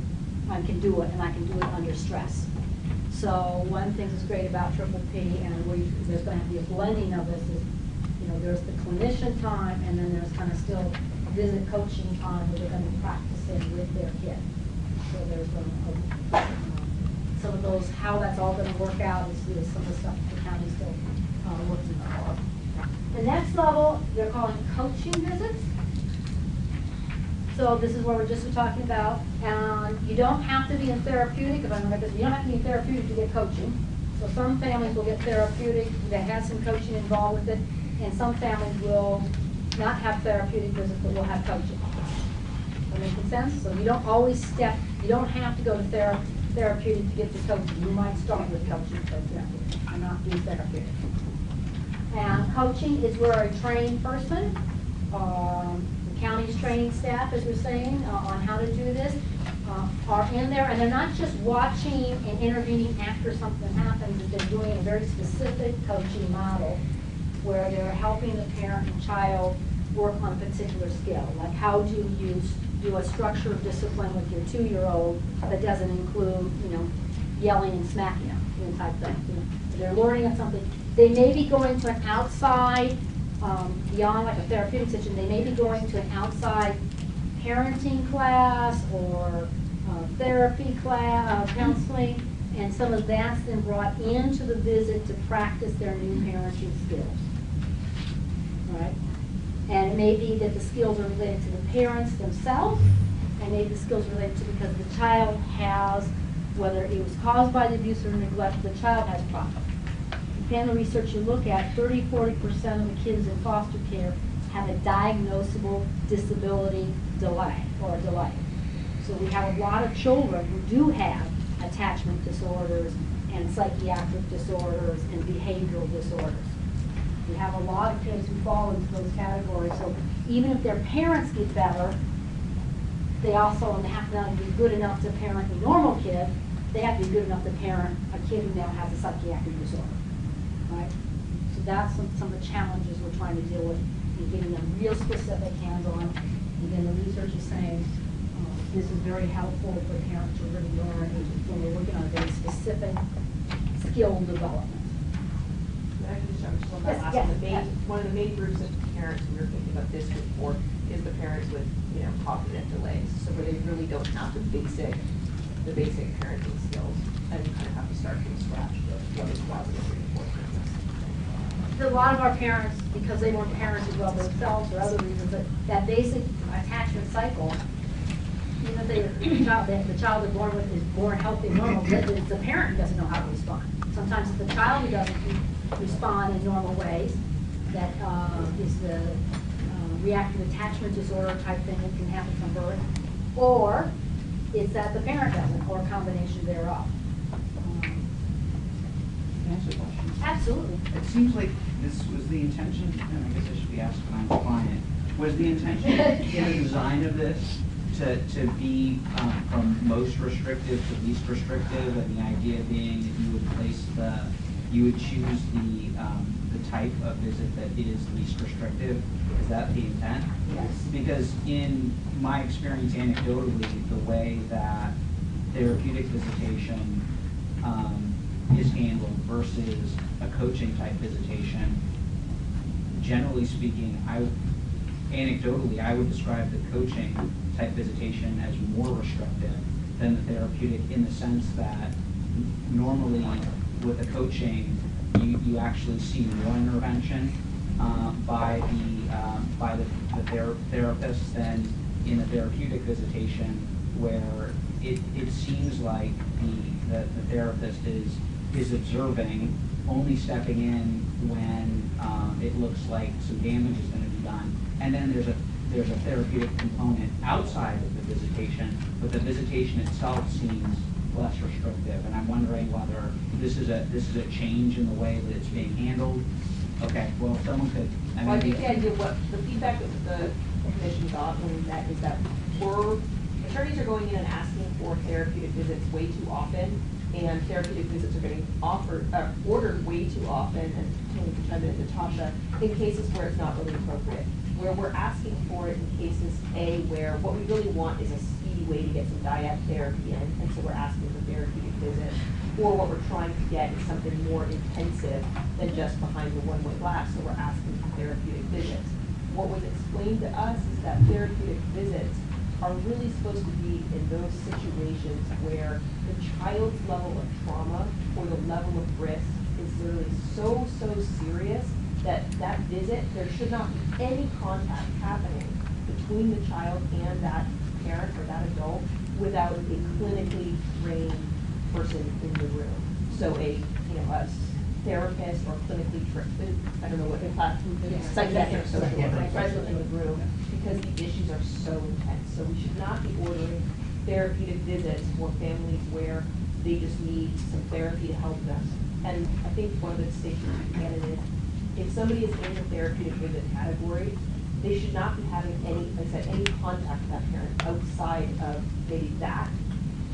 I can do it, and I can do it under stress. So one of the things that's great about Triple P, and there's going to have to be a blending of this, is there's the clinician time, and then there's kind of still visit coaching time where they're going to be practicing with their kid. So there's some of those, how that's all going to work out is some of the stuff the county's still looking for. The next level, they're calling coaching visits. So this is what we're just talking about. You don't have to be in therapeutic, if I remember this, you don't have to be in therapeutic to get coaching. So some families will get therapeutic that has some coaching involved with it, and some families will not have therapeutic visits, but will have coaching. That making sense? So you don't always you don't have to go to therapeutic to get the coaching. You might start with coaching, for example, and not do therapeutic. And coaching is where a trained person, the county's training staff, as we're saying, on how to do this, are in there, and they're not just watching and intervening after something happens, but they're doing a very specific coaching model where they're helping the parent and child work on a particular skill. Like, how do you do a structure of discipline with your 2-year-old that doesn't include, yelling and smacking them, type thing. They're learning on something. They may be going to an outside, beyond like a therapeutic session, they may be going to an outside parenting class or therapy class, counseling, and some of that's then brought into the visit to practice their new parenting skills. Right? And it may be that the skills are related to the parents themselves, and maybe the skills are related to because the child has, whether it was caused by the abuse or neglect, the child has problems. Depending on the research you look at, 30–40% of the kids in foster care have a diagnosable disability delay or a delay. So we have a lot of children who do have attachment disorders and psychiatric disorders and behavioral disorders. We have a lot of kids who fall into those categories. So even if their parents get better, they also have to not be good enough to parent a normal kid. They have to be good enough to parent a kid who now has a psychiatric disorder. Right? So that's some of the challenges we're trying to deal with in getting them real specific, hands-on. Again, the research is saying this is very helpful for parents to really learn when we're working on a very specific skill development. I can just on that last one. One of the main groups of parents we were thinking about this report is the parents with, cognitive delays. So where they really don't have the basic parenting skills and kind of have to start from scratch with what is positive reinforcement. A lot of our parents, because they weren't parents as well themselves or other reasons, that basic attachment cycle, even if the child they're born with is born healthy and normal, it's the parent who doesn't know how to respond. Sometimes it's the child who doesn't respond in normal ways. That is the reactive attachment disorder type thing that can happen from birth. Or it's that the parent doesn't, or a combination thereof. Can I ask a question? Absolutely. It seems like this was the intention, and I guess I should be asked when I'm a client, was the intention in the design of this to be from most restrictive to least restrictive, and the idea being that you would choose the type of visit that is least restrictive. Is that the intent? Yes. Because in my experience anecdotally, the way that therapeutic visitation is handled versus a coaching type visitation, generally speaking, anecdotally, I would describe the coaching type visitation as more restrictive than the therapeutic, in the sense that normally with the coaching, you actually see one intervention by the therapist than in the therapeutic visitation, where it seems like the therapist is observing, only stepping in when it looks like some damage is going to be done, and then there's a therapeutic component outside of the visitation, but the visitation itself seems less restrictive, and I'm wondering whether this is a change in the way that it's being handled. Okay, well, if someone could. Well, I think the idea, what the feedback that the commission got when we met is that attorneys are going in and asking for therapeutic visits way too often, and therapeutic visits are getting ordered way too often, and Tony can chime in, Natasha, in cases where it's not really appropriate. Where we're asking for it in cases where what we really want is a speedy way to get some dyad therapy in, and so we're asking for therapeutic visits. Or what we're trying to get is something more intensive than just behind the one-way glass, so we're asking for therapeutic visits. What was explained to us is that therapeutic visits are really supposed to be in those situations where the child's level of trauma or the level of risk is literally so serious that visit, there should not be any contact happening between the child and that parent or that adult without a clinically trained person in the room. So a therapist or clinically trained, I don't know what the class, psychiatric social worker present in the room, because the issues are so intense. So we should not be ordering therapeutic visits for families where they just need some therapy to help them. And I think one of the distinctions we can get is, if somebody is in the therapeutic visit category, they should not be having any contact with that parent outside of maybe that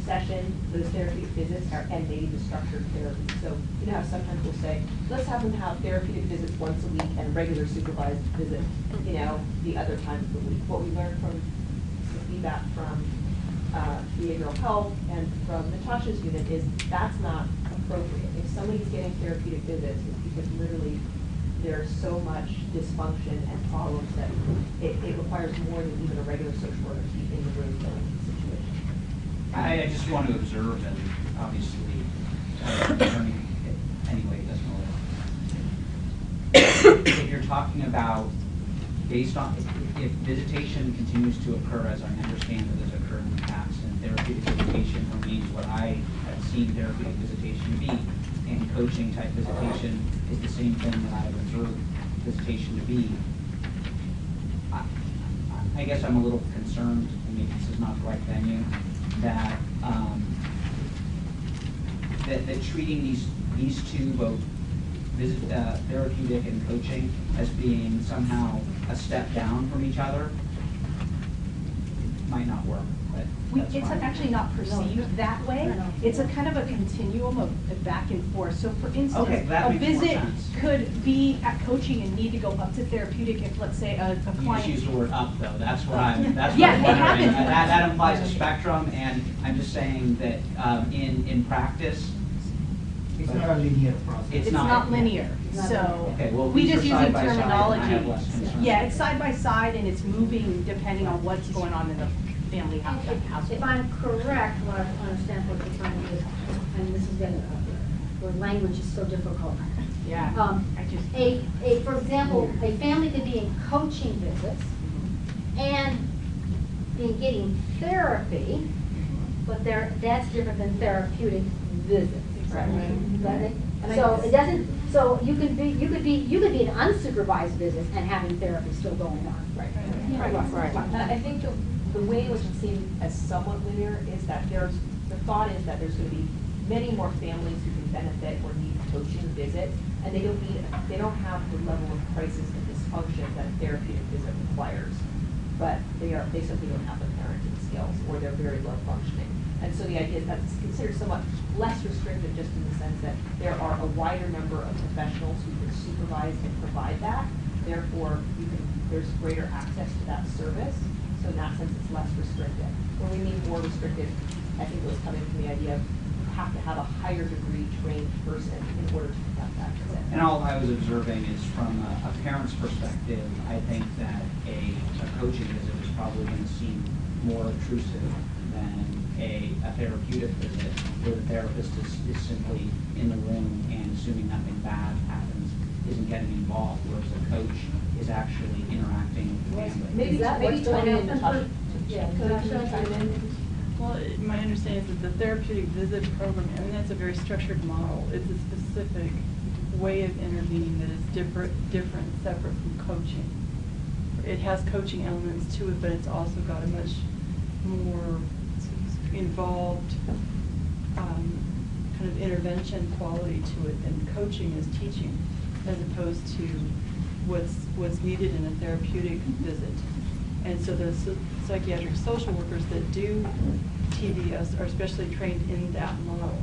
session, those therapeutic visits, and maybe the structured therapy. So you know how sometimes we'll say, let's have them have therapeutic visits once a week and regular supervised visits, the other times of the week. What we learned from the feedback from behavioral health and from Natasha's unit is that's not appropriate. If somebody's getting therapeutic visits, it's because literally there's so much dysfunction and problems that it requires more than even a regular social worker to be in the room dealing with the situation. I just want to observe, and obviously, learning anyway doesn't really. If you're talking about based on, if visitation continues to occur as I understand it has occurred in the past, and therapeutic visitation remains what I have seen therapeutic visitation be, and coaching type visitation is the same thing that I have observed visitation to be, I guess I'm a little concerned, and maybe this is not the right venue, that that treating these two, both therapeutic and coaching, as being somehow a step down from each other might not work. But It's actually not perceived that way. No. It's a kind of a continuum of back and forth. So for instance, Okay, that a makes more visit sense. could be at coaching and need to go up to therapeutic if, let's say, a You just client. use the word up, though. That's what I'm. That's what Yeah, I'm it wondering. happens. That implies a spectrum, and I'm just saying that in practice, It's not a linear process. It's It's not- not linear, Not so. okay. Well, We these are just side using by side, and I terminology. have less concern. Yeah, it's side by side and it's moving depending on what's going on in the family household. If I'm correct, what I understand what you're trying to do, and this is getting, where language is so difficult. Yeah, I just. For example, a family could be in coaching visits and be getting therapy, but that's different than therapeutic visits. Right. So it doesn't, so you could be in unsupervised visits and having therapy still going on. Right. Right. I think the way in which it's seen as somewhat linear is that the thought is that there's going to be many more families who can benefit or need coaching visits, and they don't have the level of crisis and dysfunction that a therapeutic visit requires, but they simply don't have the parent to skills or they're very low functioning. And so the idea is that's considered somewhat less restrictive just in the sense that there are a wider number of professionals who can supervise and provide that. Therefore, there's greater access to that service. So in that sense, it's less restrictive. When we mean more restrictive, I think it was coming from the idea of you have to have a higher degree trained person in order to conduct that visit. And all I was observing is from a parent's perspective, I think that a coaching visit is probably going to seem more obtrusive than a therapeutic visit where the therapist is simply in the room and assuming nothing bad happens, isn't getting involved, whereas a coach is actually interacting with the family. Maybe Tony and Natasha. Yeah, Can you chime in? Well, my understanding is that the therapeutic visit program, I mean, that's a very structured model. It's a specific way of intervening that is different, separate from coaching. It has coaching elements to it, but it's also got a much more involved kind of intervention quality to it than coaching is teaching, as opposed to what's needed in a therapeutic visit. And so the psychiatric social workers that do TVS are especially trained in that model.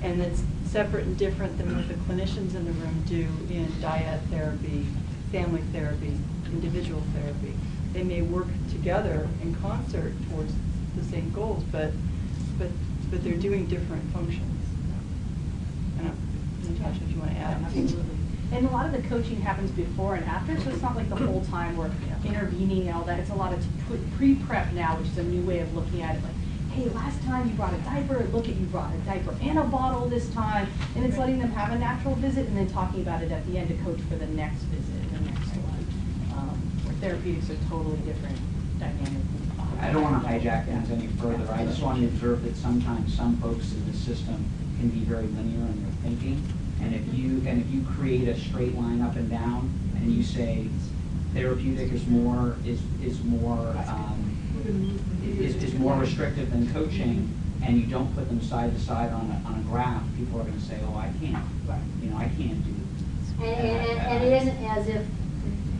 And it's separate and different than what the clinicians in the room do in dyad therapy, family therapy, individual therapy. They may work together in concert towards the same goals, but they're doing different functions. Natasha, if you want to add. Absolutely. And a lot of the coaching happens before and after, so it's not like the whole time we're intervening and all that. It's a lot of pre-prep now, which is a new way of looking at it. Like, hey, last time you brought a diaper, look at you brought a diaper and a bottle this time. And it's letting them have a natural visit and then talking about it at the end to coach for the next visit and the next one. Therapeutics are totally different dynamic. I don't want to hijack things any further. I just want to observe that sometimes some folks in the system can be very linear in their thinking. And if you create a straight line up and down, and you say therapeutic is more restrictive than coaching, and you don't put them side to side on a graph, people are going to say, oh, I can't, I can't do this. And it isn't as if,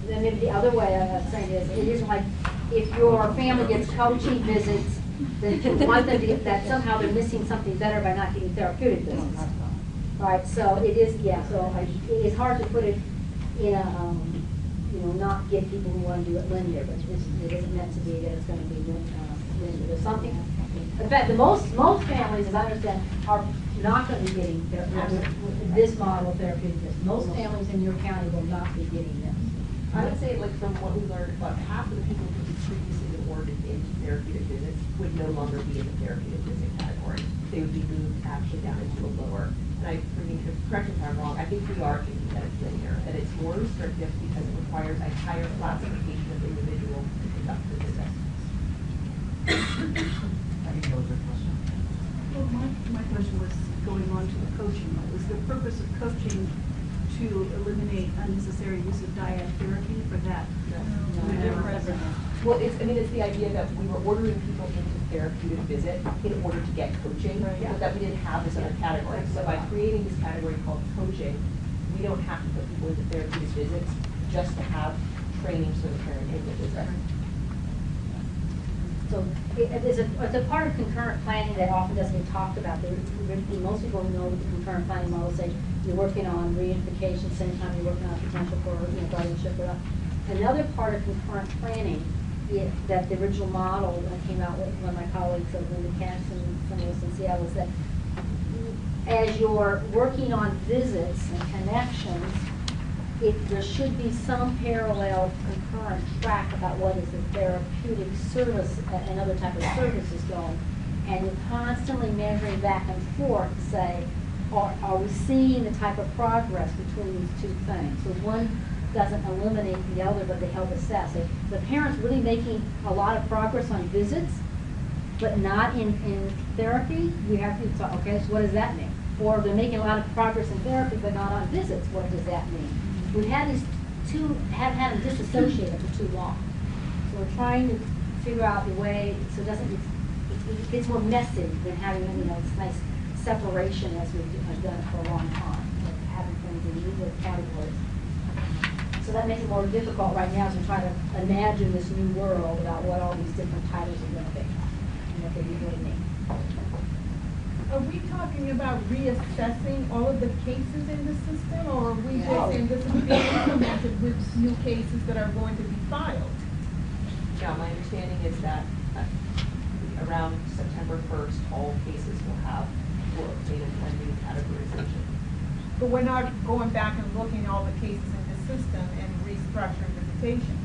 maybe the other way of saying it isn't like if your family gets coaching visits, then you want them to get that somehow they're missing something better by not getting therapeutic visits. Right, so it is, it is hard to put it in a, not get people who want to do it linear, but it isn't meant to be that it's going to be linear. There's something, in fact, the most families, as I understand, are not going to be getting this model of therapeutic visits. Most families in your county will not be getting this. I would say, like, from what we learned, about half of the people who had previously been ordered into therapeutic visits would no longer be in the therapeutic visit category. They would be moved actually down into a lower. And correct me if I'm wrong, I think we are thinking that it's linear, that it's more restrictive because it requires a higher classification of individuals to conduct the visit. I think that was a question. Well, my question was going on to the coaching. Was the purpose of coaching to eliminate unnecessary use of dyad therapy for that? Well, it's the idea that we were ordering people into therapeutic visit in order to get coaching, but that we didn't have this other category. So by creating this category called coaching, we don't have to put people into therapeutic visits just to have training so the parent can get visit. So it's a part of concurrent planning that often doesn't get talked about. Most people know what the concurrent planning model say. You're working on reunification, same time you're working on potential for guardianship. Another part of concurrent planning that the original model that came out with one of my colleagues, Linda Katz and some of us in Seattle, is that as you're working on visits and connections, there should be some parallel concurrent track about what is the therapeutic service and other type of services going. And you're constantly measuring back and forth to say, are we seeing the type of progress between these two things? So one doesn't eliminate the other, but they help assess. If the parent's really making a lot of progress on visits, but not in therapy, we have to talk, okay, so what does that mean? Or they're making a lot of progress in therapy, but not on visits, what does that mean? We've had these had them disassociated for too long. So we're trying to figure out the way so it doesn't, it gets more messy than having, this nice separation as we've done it for a long time, like having things in these categories. So so that makes it more difficult right now as we try to imagine this new world about what all these different titles are going to be and what they really mean. Are we talking about reassessing all of the cases in the system, or are we No. just saying this is being implemented with new cases that are going to be filed? Now, my understanding is that around September 1st, all cases will have qualitative lending categorization. But we're not going back and looking at all the cases in the system and restructuring visitation.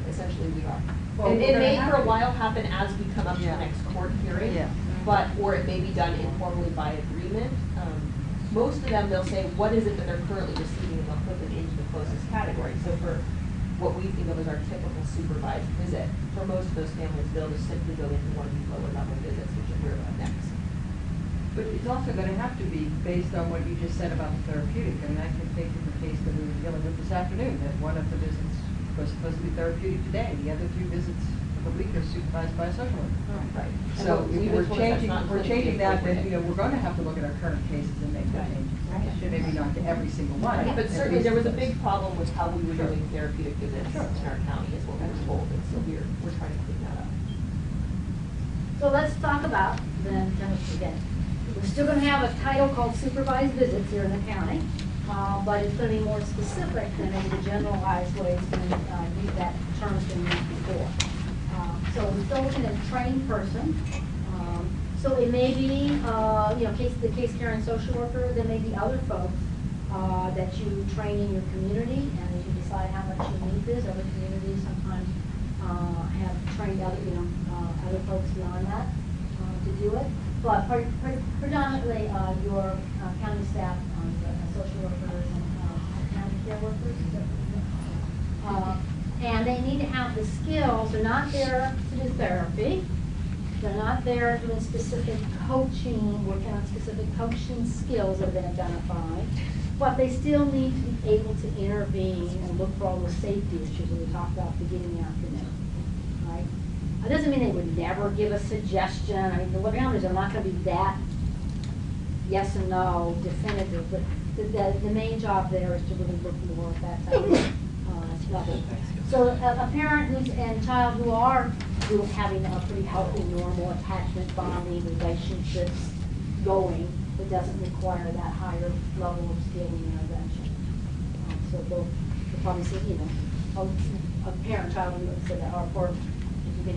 Essentially, we are. Well, It we're may gonna for a have to. while happen as we come up to Yeah. the next court hearing, Yeah. but, or it may be done informally by agreement. Most of them, they'll say, what is it that they're currently receiving, and they'll put them into the closest category. So for what we think of as our typical supervised visit, for most of those families, they'll just simply go into one of these lower level visits, which you'll hear about next. But it's also going to have to be based on what you just said about the therapeutic. And I can think of the case that we were dealing with this afternoon, that one of the visits was supposed to be therapeutic today. The other 2 visits of the week are supervised by a social worker. Right. So And we've if been we're told that's changing, not we're going to be changing that, then, appropriate. we're going to have to look at our current cases and make that change. Maybe not to every single one. Yeah, but at certainly least there was a those. big problem with how we were Sure. doing therapeutic visits Sure. in our county, is what we were told, and so we're trying to clean that up. So let's talk about then, again, we're still going to have a title called supervised visits here in the county, but it's going to be more specific than maybe the generalized ways that term's been used before. So we're still looking at a trained person. So it may be, the case carrying social worker, there may be other folks that you train in your community, and you decide how much you need this. Other communities sometimes have trained other folks beyond that to do it. But predominantly, your county staff, social workers and county care workers, and they need to have the skills. They're not there to do therapy. They're not there doing specific coaching, working on specific coaching skills that have been identified. But they still need to be able to intervene and look for all those safety issues that we talked about at the beginning of the afternoon. Right? That doesn't mean they would never give a suggestion. I mean, the boundaries are not going to be that yes and no definitive, but the main job there is to really look more at that type of level. So a parent and child who are having a pretty healthy, normal attachment, bonding, relationships going, it doesn't require that higher level of skill and intervention. So both, you'll probably see, a parent-child, we would say that, or if you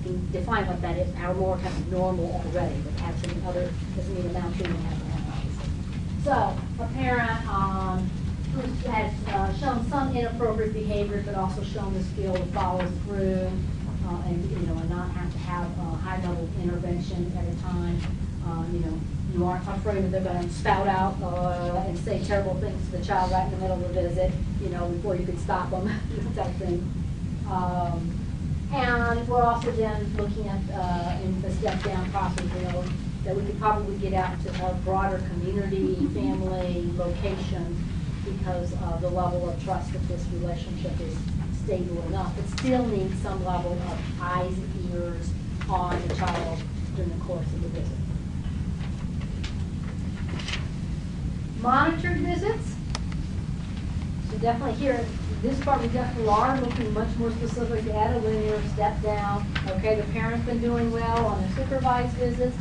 can define what that is, are more kind of normal already, but have some other, doesn't mean amount to have that, obviously. So a parent who has shown some inappropriate behavior, but also shown the skill to follow through, and not have to have a high-level intervention at a time. You aren't afraid that they're going to spout out and say terrible things to the child right in the middle of the visit, before you could stop them, type thing. And we're also then looking at, in the step-down process, that we could probably get out into a broader community, family, location, because of the level of trust that this relationship is stable enough. It still needs some level of eyes and ears on the child during the course of the visit. Monitored visits. So definitely here, this part we definitely are looking much more specific at a linear step down. Okay, the parent's been doing well on the supervised visits,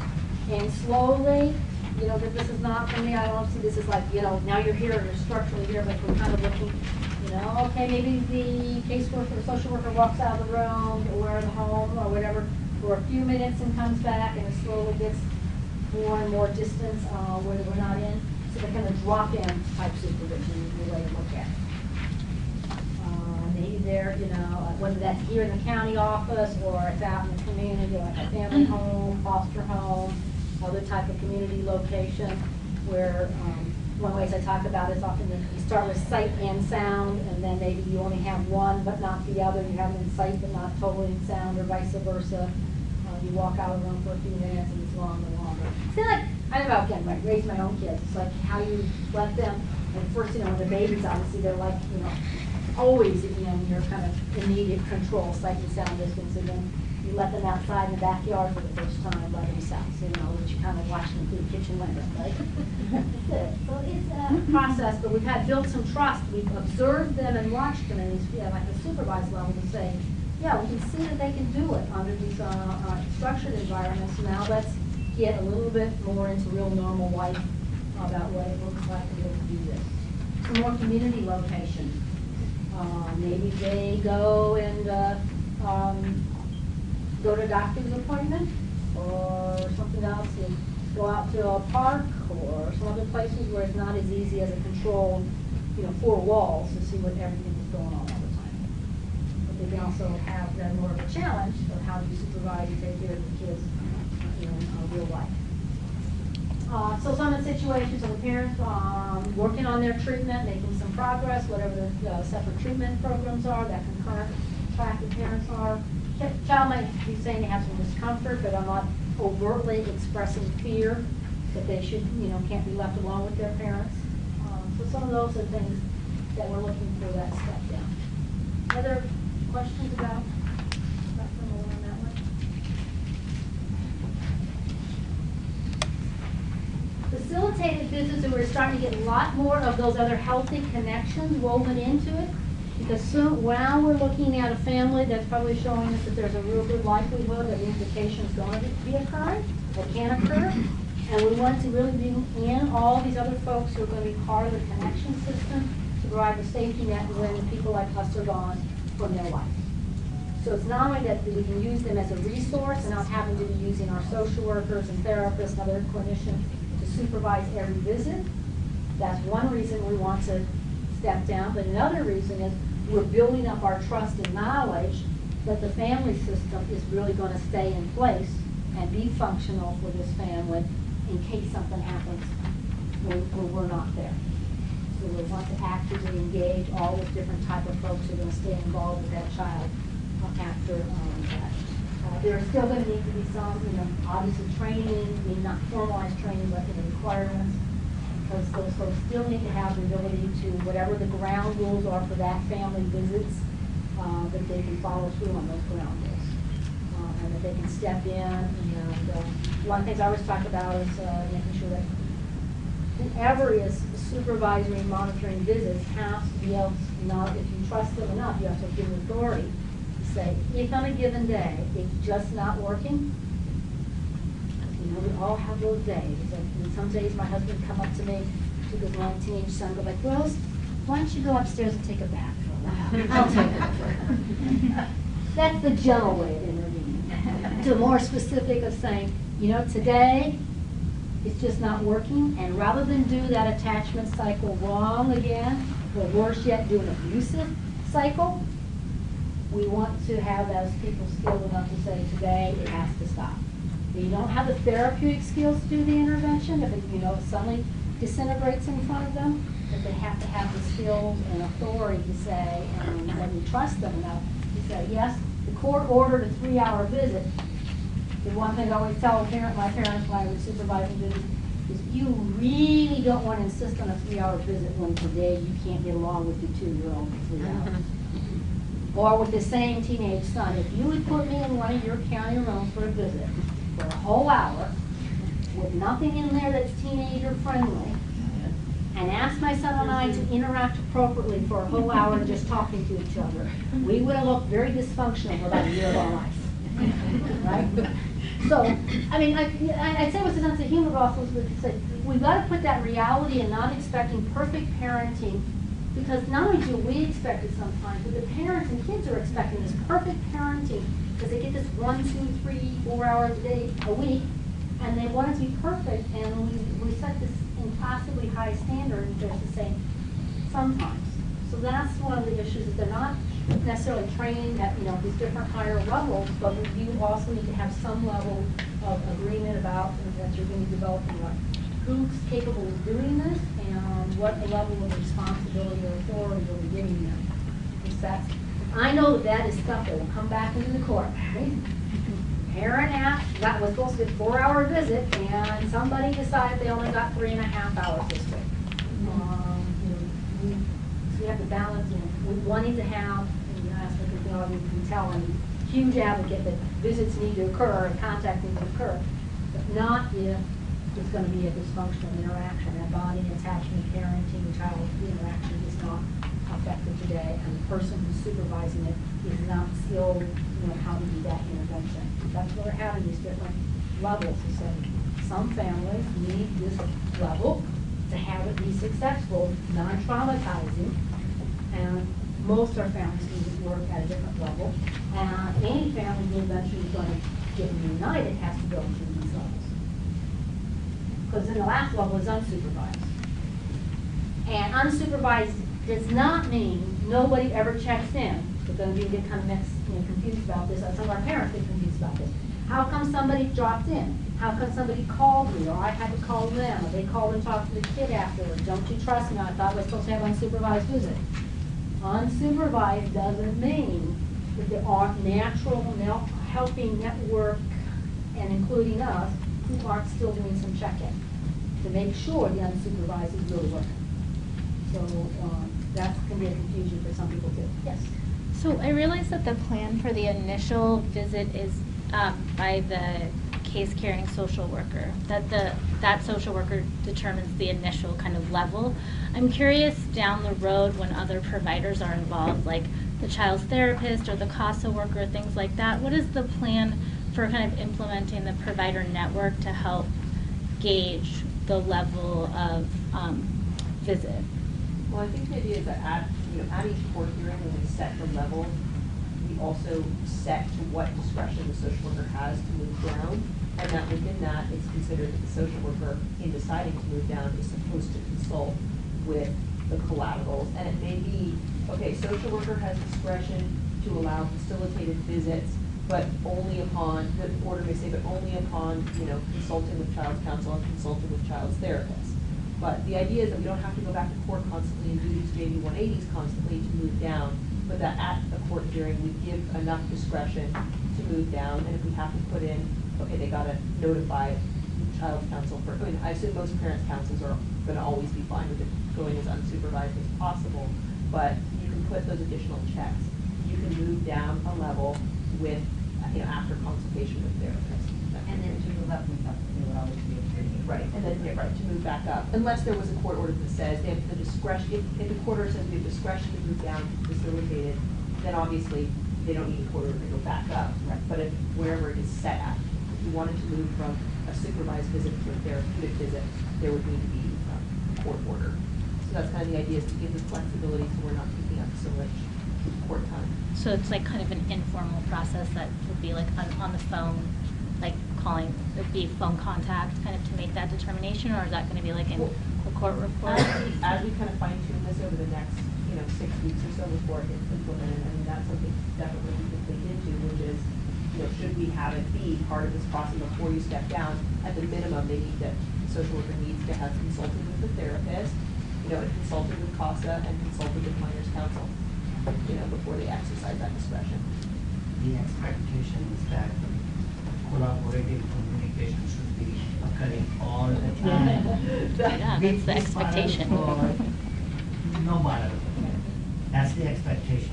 and slowly, that this is not for me, I don't see this as like, now you're here, you're structurally here, but we're kind of looking, okay, maybe the caseworker, the social worker walks out of the room or the home or whatever for a few minutes and comes back, and it slowly gets more and more distance where we're not in. So they're kind of drop-in type supervision is the way to look at it. Maybe they're, whether that's here in the county office or it's out in the community, like a family home, foster home, other type of community location, where one way I talk about is often that you start with sight and sound, and then maybe you only have one but not the other. You have them in sight but not totally in sound, or vice versa. You walk out of the room for a few minutes and it's longer and longer. See, like, I don't know, again, I raise my own kids. It's like how you let them, and first, when they're babies, obviously, they're like, always, in your kind of immediate control, sight and sound distance, and then you let them outside in the backyard for the first time by themselves, you know, that you kind of watch them through the kitchen window, right? That's it. So it's a process, but we've had built some trust. We've observed them and watched them in these, like a supervised level to say, yeah, we can see that they can do it under these structured environments. Now let's get a little bit more into real normal life about what it looks like to be able to do this. Some more community location. Maybe they go and go to a doctor's appointment or something else, and go out to a park or some other places where it's not as easy as a controlled, you know, 4 walls to see what everything is going on all the time. But they can also have that more of a challenge of how do you supervise and take care of the kids, you know, in real life. So some of the situations of the parents working on their treatment, making some progress, whatever the separate treatment programs are, that concurrent track the parents are. Child might be saying they have some discomfort, but I'm not overtly expressing fear that they should, you know, can't be left alone with their parents. So some of those are things that we're looking for that step down. Other questions about from on that one? Facilitated visits, and we're starting to get a lot more of those other healthy connections woven into it. Because soon, while we're looking at a family that's probably showing us that there's a real good likelihood that the implication is going to be occurring, or can occur, and we want to really be in all these other folks who are going to be part of the connection system to provide the safety net when people like us are gone from their life. So it's not only that we can use them as a resource and not having to be using our social workers and therapists and other clinicians to supervise every visit. That's one reason we want to step down, but another reason is we're building up our trust and knowledge that the family system is really going to stay in place and be functional for this family in case something happens when we're not there. So we want to actively engage all those different type of folks who are going to stay involved with that child after that. There's still going to need to be some, you know, obviously training, maybe not formalized training, but the requirements. Because those folks still need to have the ability to, whatever the ground rules are for that family visits, that they can follow through on those ground rules. And that they can step in. And one of the things I always talk about is making sure that whoever is supervising and monitoring visits has to be able to, not, if you trust them enough, you have to give them authority to say, if on a given day it's just not working, you know, we all have those days. And some days my husband would come up to me, to his long teenage son, go like, Rose, why don't you go upstairs and take a bath for a while? I'll take it. That's the gentle way of intervening. To more specific of saying, you know, today it's just not working, and rather than do that attachment cycle wrong again, or worse yet, do an abusive cycle, we want to have those people skilled enough to say, today it has to stop. You don't have the therapeutic skills to do the intervention, if it, you know, suddenly disintegrates in front of them, but they have to have the skills and authority to say, and when you trust them enough, to say, yes, the court ordered a 3-hour visit. The one thing I always tell my parents when I was supervising visits is you really don't want to insist on a 3-hour visit when today you can't get along with your 2-year-old for 3 hours. Or with the same teenage son, if you would put me in one of your county rooms for a visit, for a whole hour, with nothing in there that's teenager friendly, and ask my son and I to interact appropriately for a whole hour and just talking to each other, we would have looked very dysfunctional for about a year of our life. Right? So, I mean, I'd say with a sense of humor, but also to say, we've got to put that reality and not expecting perfect parenting, because not only do we expect it sometimes, but the parents and kids are expecting this perfect parenting because they get this 1, 2, 3, 4 hours a week, and they want it to be perfect, and we set this impossibly high standard, and there's the same sometimes. So that's one of the issues, is they're not necessarily trained at, you know, these different higher levels, but we do also need to have some level of agreement about that you're going to develop what, who's capable of doing this, and what level of responsibility or authority are we giving them. I know that is stuff that will come back into the court. Right? Parent asked, that was supposed to be a 4-hour visit, and somebody decided they only got 3.5 hours this week. We have to balance, you know, we wanting to have, and you ask me, you can tell, and huge advocate that visits need to occur and contact needs to occur, but not if it's going to be a dysfunctional interaction. That bonding, attachment, parenting, child interaction is not effective today, and the person who's supervising it is not skilled, how to do that intervention. That's why we're having these different levels. So some families need this level to have it be successful, non-traumatizing, and most of our families need to work at a different level. And any family who eventually is going to get reunited has to go through these levels. Because then the last level is unsupervised. And unsupervised does not mean nobody ever checks in. We're going to get kind of confused about this. Some of our parents get confused about this. How come somebody dropped in? How come somebody called me, or I had to call them, or they called and talked to the kid afterwards? Don't you trust me? I thought I was supposed to have unsupervised visit. Unsupervised doesn't mean that there aren't natural helping network, and including us, who aren't still doing some check-in to make sure the unsupervised is really working. So that can be a confusion for some people too. Yes? So I realize that the plan for the initial visit is by the case carrying social worker, that that social worker determines the initial kind of level. I'm curious down the road when other providers are involved, like the child's therapist or the CASA worker, things like that, what is the plan for kind of implementing the provider network to help gauge the level of visit? Well, I think the idea is that at each court hearing, when we set the level, we also set to what discretion the social worker has to move down, and that within that, it's considered that the social worker, in deciding to move down, is supposed to consult with the collaterals. And it may be, okay, social worker has discretion to allow facilitated visits, but only upon, the order may say, but only upon, consulting with child's counsel and consulting with child's therapist. But the idea is that we don't have to go back to court constantly and do these JV 180s constantly to move down, but that at a court hearing, we give enough discretion to move down, and if we have to put in, okay, they gotta notify child's counsel for, I assume most parents' counsels are gonna always be fine with it going as unsupervised as possible, but you can put those additional checks. You can move down a level with, after consultation with therapists. And then to move up, we would always be a Right, and then, to move back up. Unless there was a court order that says they have the discretion, if the court order says we have discretion to move down facilitated, then obviously they don't need a court order to go back up. Right. But if wherever it is set at, if you wanted to move from a supervised visit to a therapeutic visit, there would need to be a court order. So that's kind of the idea, is to give the flexibility so we're not picking up so much court time. So it's like kind of an informal process that would be like on the phone, like calling, it would be phone contact kind of to make that determination, or is that going to be like in a court report? As we kind of fine tune this over the next, 6 weeks or so before it gets implemented, that's something definitely we can think into, which is, should we have it be part of this process before you step down? At the minimum, the social worker needs to have consulted with the therapist, and consulted with CASA and consulted with minors counsel, before they exercise that discretion. The expectation is that collaborative communication should be occurring all the time. Yeah, that's the expectation. No matter. That's the expectation.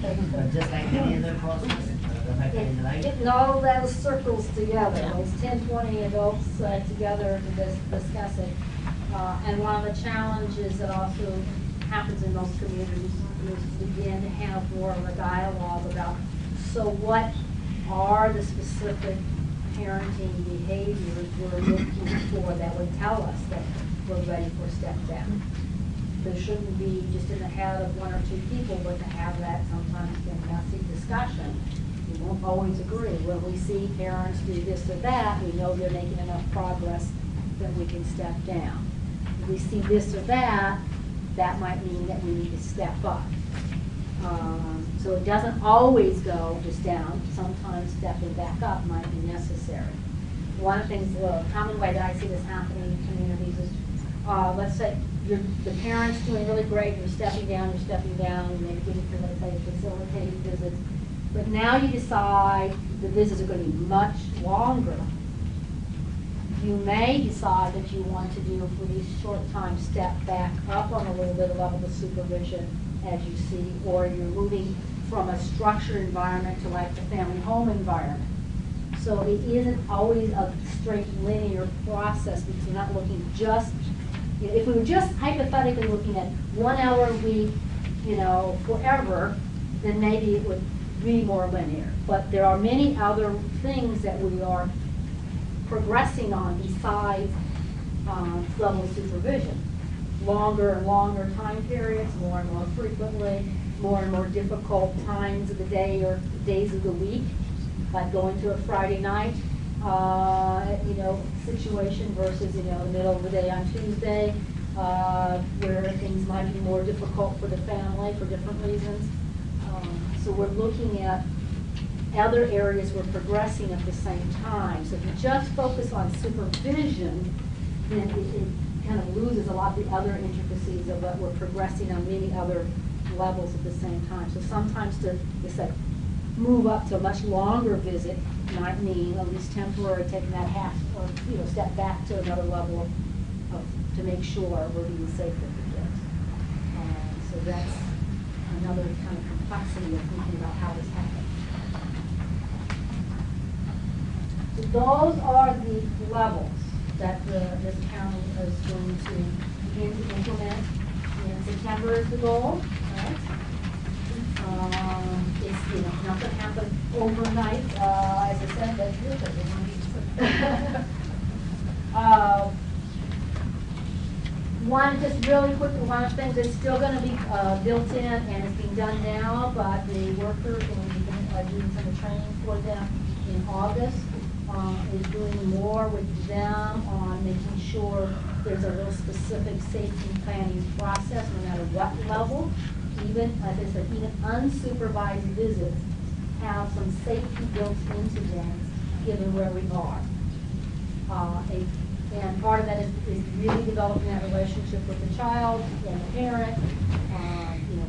But just like any other process, Rebecca is right. Getting all those circles together, Yeah. those 10, 20 adults together to discuss it. And one of the challenges that also happens in most communities is begin to have more of a dialogue about, so what are the specific parenting behaviors we're looking for that would tell us that we're ready for a step down? There shouldn't be just in the head of one or two people, but to have that sometimes in messy discussion. We won't always agree. When we see parents do this or that, we know they're making enough progress that we can step down. If we see this or that, that might mean that we need to step up. So it doesn't always go just down. Sometimes stepping back up might be necessary. One of the things, the common way that I see this happening in communities is, let's say the parent's doing really great, you're stepping down, you maybe getting to, let's say, facilitated visits, but now you decide the visits are going to be much longer. You may decide that you want to do, for these short time, step back up on a little bit of level of supervision as you see, or you're moving from a structured environment to like the family home environment. So it isn't always a straight linear process because we're not looking just, if we were just hypothetically looking at 1 hour a week, forever, then maybe it would be more linear. But there are many other things that we are progressing on besides level of supervision. Longer and longer time periods, more and more frequently, more and more difficult times of the day or days of the week, like going to a Friday night, situation versus, the middle of the day on Tuesday, where things might be more difficult for the family for different reasons. So we're looking at other areas we're progressing at the same time. So if you just focus on supervision, then it kind of loses a lot of the other intricacies of what we're progressing on many other levels at the same time. So sometimes to move up to a much longer visit might mean, at least temporary, taking that half or step back to another level of to make sure we're being safe with the kids. So that's another kind of complexity of thinking about how this happens. So those are the levels that this county is going to begin to implement. In September is the goal, right? It's not going to happen overnight, as I said, that's good. One, just really quickly, one of the things that's still going to be built in, and it's being done now, but the workers, and we've been doing some training for them in August, is doing more with them on making sure there's a real specific safety planning process, no matter what level. Even, as I said, even unsupervised visits have some safety built into them, given where we are. And part of that is really developing that relationship with the child and the parent.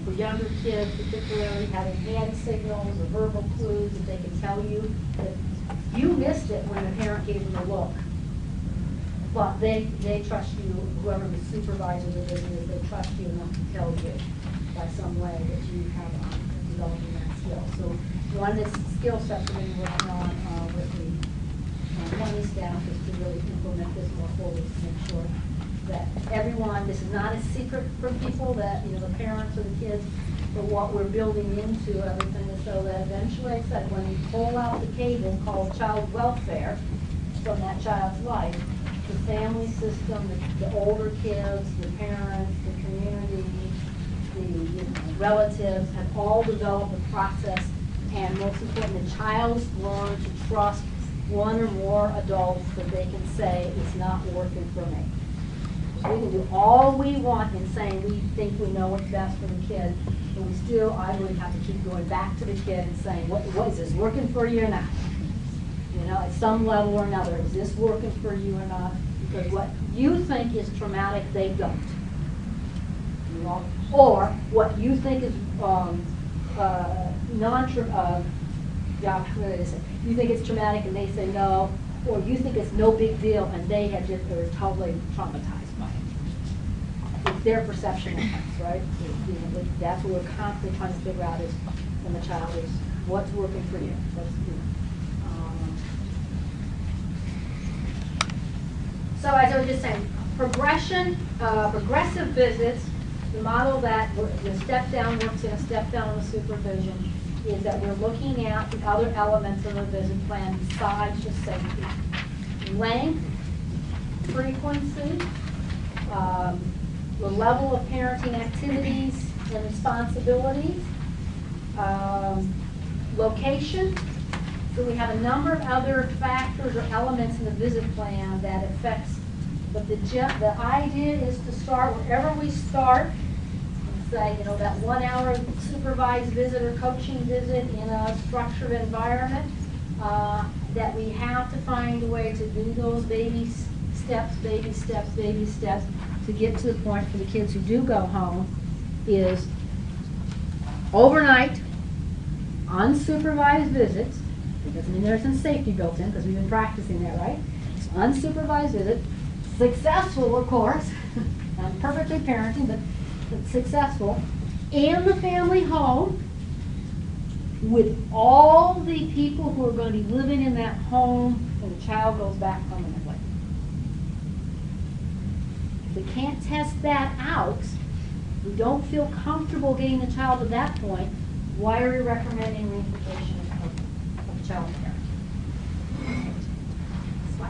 For younger kids, particularly having hand signals or verbal clues that they can tell you that you missed it when the parent gave them a look. But they trust you, whoever the supervisor of the visit is, they trust you enough to tell you by some way that you have developing that skill. So one of the skill sets we've been working on with the county staff is to really implement this more fully to make sure that everyone, this is not a secret for people that, the parents or the kids, but what we're building into everything is so that eventually, I said, when you pull out the cable called child welfare from that child's life, the family system, the older kids, the parents, the community, the relatives have all developed a process, and most important, the child's learned to trust one or more adults that they can say, it's not working for me. So we can do all we want in saying we think we know what's best for the kid, but we still, I believe, have to keep going back to the kid and saying, what is this working for you or not? At some level or another, is this working for you or not? Because what you think is traumatic, they don't. Or what you think is you think it's traumatic and they say no, or you think it's no big deal and they have just are totally traumatized by it. It's their perception of things, right? That's what we're constantly trying to figure out is when the child is what's working for you. So as I was just saying, progressive visits, the model that the step down works in a step down with supervision is that we're looking at the other elements of the visit plan besides just safety. Length, frequency, the level of parenting activities and responsibilities, location. So we have a number of other factors or elements in the visit plan that affects, but the idea is to start wherever we start and say, that 1 hour supervised visit or coaching visit in a structured environment, that we have to find a way to do those baby steps to get to the point for the kids who do go home is overnight, unsupervised visits. It doesn't mean there's some safety built in because we've been practicing that, right? Unsupervised visit, successful, of course, not perfectly parenting, but successful, in the family home with all the people who are going to be living in that home when the child goes back permanently. If we can't test that out, we don't feel comfortable getting the child to that point, why are we recommending reunification of child care?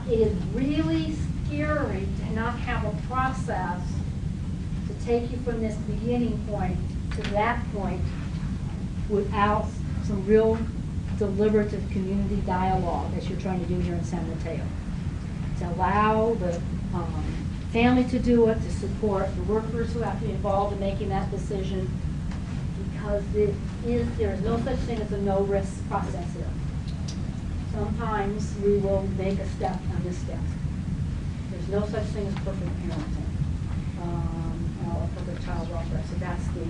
It is really scary to not have a process to take you from this beginning point to that point without some real deliberative community dialogue, as you're trying to do here in San Mateo. To allow the family to do it, to support the workers who have to be involved in making that decision, because there is no such thing as a no-risk process here. Sometimes we will make a step on this step. There's no such thing as perfect parenting or perfect child welfare. So that's the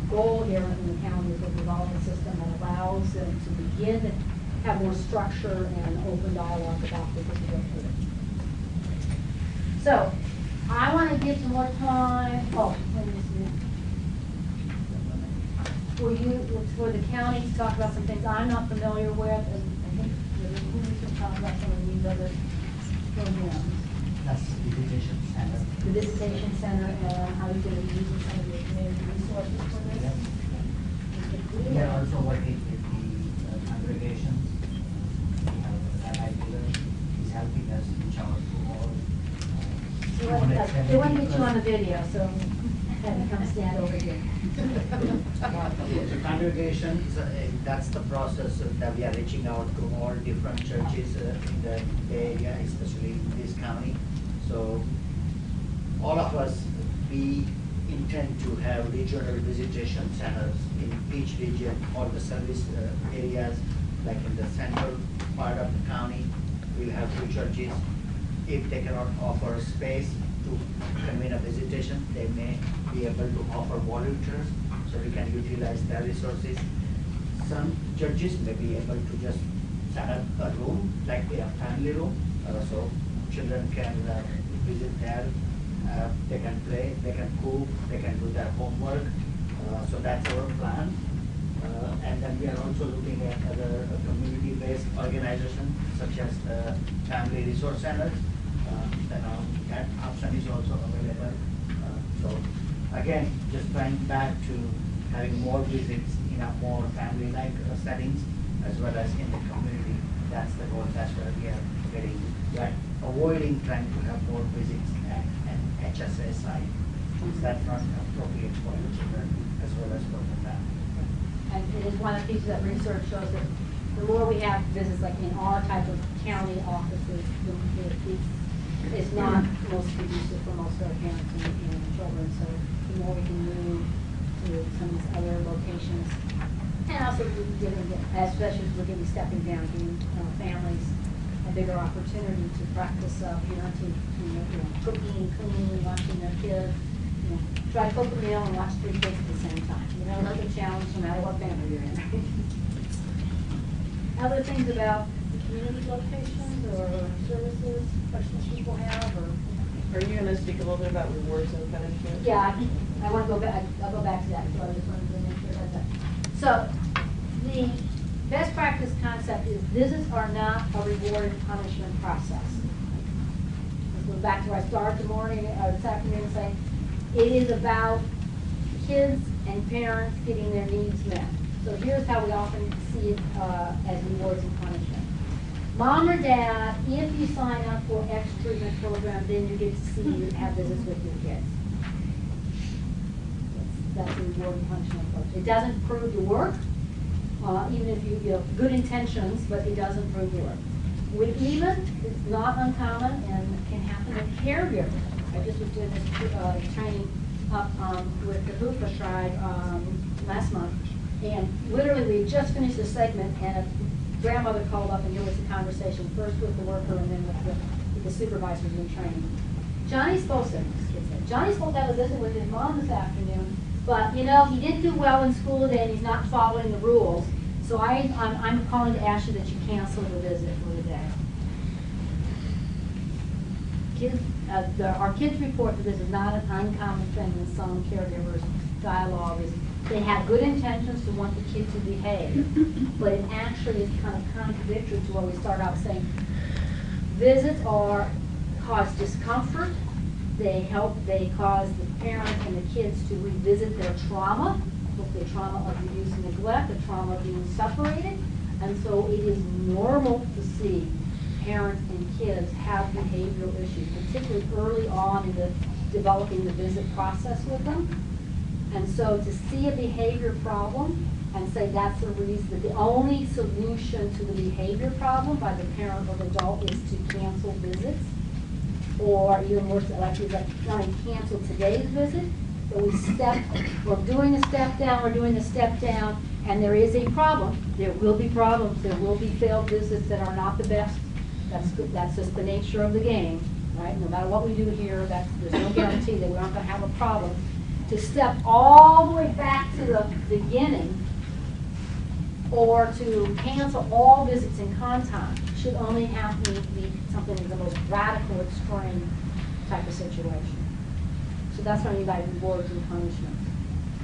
goal here in the county, is to develop a system that allows them to begin to have more structure and open dialogue about this as we go through it. So I want to give some more time. Oh, let me see. For the county to talk about some things I'm not familiar with, and I think we can talk about some of these other programs. That's the visitation center. The visitation center and how you're going to be using some of your community resources for this. Yes. We are also working with the congregations. We have Rabbi Miller, he's helping us reach out to all. They want to get you on the video, so have you come stand over here. The congregation, that's the process that we are reaching out to all different churches in the area, especially in this county. So all of us, we intend to have regional visitation centers in each region, all the service areas, like in the central part of the county, we'll have 2 churches. If they cannot offer space to convene a visitation, they may be able to offer volunteers, so we can utilize their resources. Some churches may be able to just set up a room, like a family room, so children can visit there. They can play, they can cook, they can do their homework. So that's our plan. And then we are also looking at other community-based organizations, such as the Family Resource Centers. That option is also available. So again, just trying back to having more visits in a more family-like settings, as well as in the community. That's the goal. That's where we are getting. We are avoiding trying to have more visits at an HSA site. That's not appropriate for the children as well as for the family. And it is one of the pieces that research shows that the more we have visits, like in our type of county offices, it's not most conducive for most of our parents and children. So the more we can move to some of these other locations, and also especially as we're going to be stepping down, giving families a bigger opportunity to practice parenting, cooking, cleaning, watching their kids. Try to cook a meal and watch 3 kids at the same time. That's a challenge no matter what family you're in. Other things about community locations or services, questions people have, or? Are you gonna speak a little bit about rewards and punishment? Yeah, I want to go back, I'll go back to that, so I just wanted to make sure about that. So, the best practice concept is visits are not a reward and punishment process. Let's go back to where I started this afternoon saying, it is about kids and parents getting their needs met. So here's how we often see it as rewards and punishment. Mom or dad, if you sign up for X treatment program, then you get to see and have visits with your kids. That's a reward and punishment approach. It doesn't prove the work, even if you have good intentions, but it doesn't prove the work. With even, it's not uncommon and can happen with caregivers. I just was doing this training up with the Hoopa tribe last month, and literally we just finished this segment, and a grandmother called up, and here was the conversation, first with the worker and then with the supervisors in training. Johnny's supposed to have a visit with his mom this afternoon, but he didn't do well in school today, and he's not following the rules. So I'm calling to ask you that you cancel the visit for the day. Our kids report that this is not an uncommon thing in some caregivers dialogue is they have good intentions to want the kid to behave, but it actually is kind of contradictory to what we start out saying. Visits cause discomfort. They cause the parents and the kids to revisit their trauma, the trauma of abuse and neglect, the trauma of being separated. And so it is normal to see parents and kids have behavioral issues, particularly early on in the developing the visit process with them. And so to see a behavior problem and say that's the reason, that the only solution to the behavior problem by the parent or the adult is to cancel visits, or even more likely that not only cancel today's visit, but we're doing a step down, and there is a problem. There will be problems. There will be failed visits that are not the best. That's just the nature of the game, right? No matter what we do here, there's no guarantee that we aren't going to have a problem. To step all the way back to the beginning, or to cancel all visits in contact, should only have to be something of the most radical, extreme type of situation. So that's what I mean by rewards and punishments.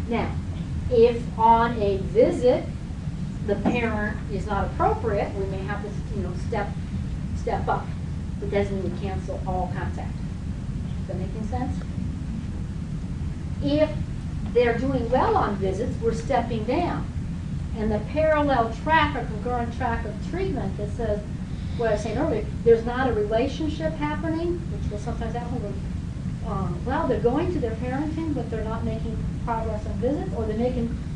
Now, if on a visit the parent is not appropriate, we may have to, step up. But doesn't mean we cancel all contact. Is that making sense? If they're doing well on visits, we're stepping down. And the parallel track or concurrent track of treatment that says, what I was saying earlier, there's not a relationship happening, which will sometimes happen with, well, they're going to their parenting, but they're not making progress on visits, or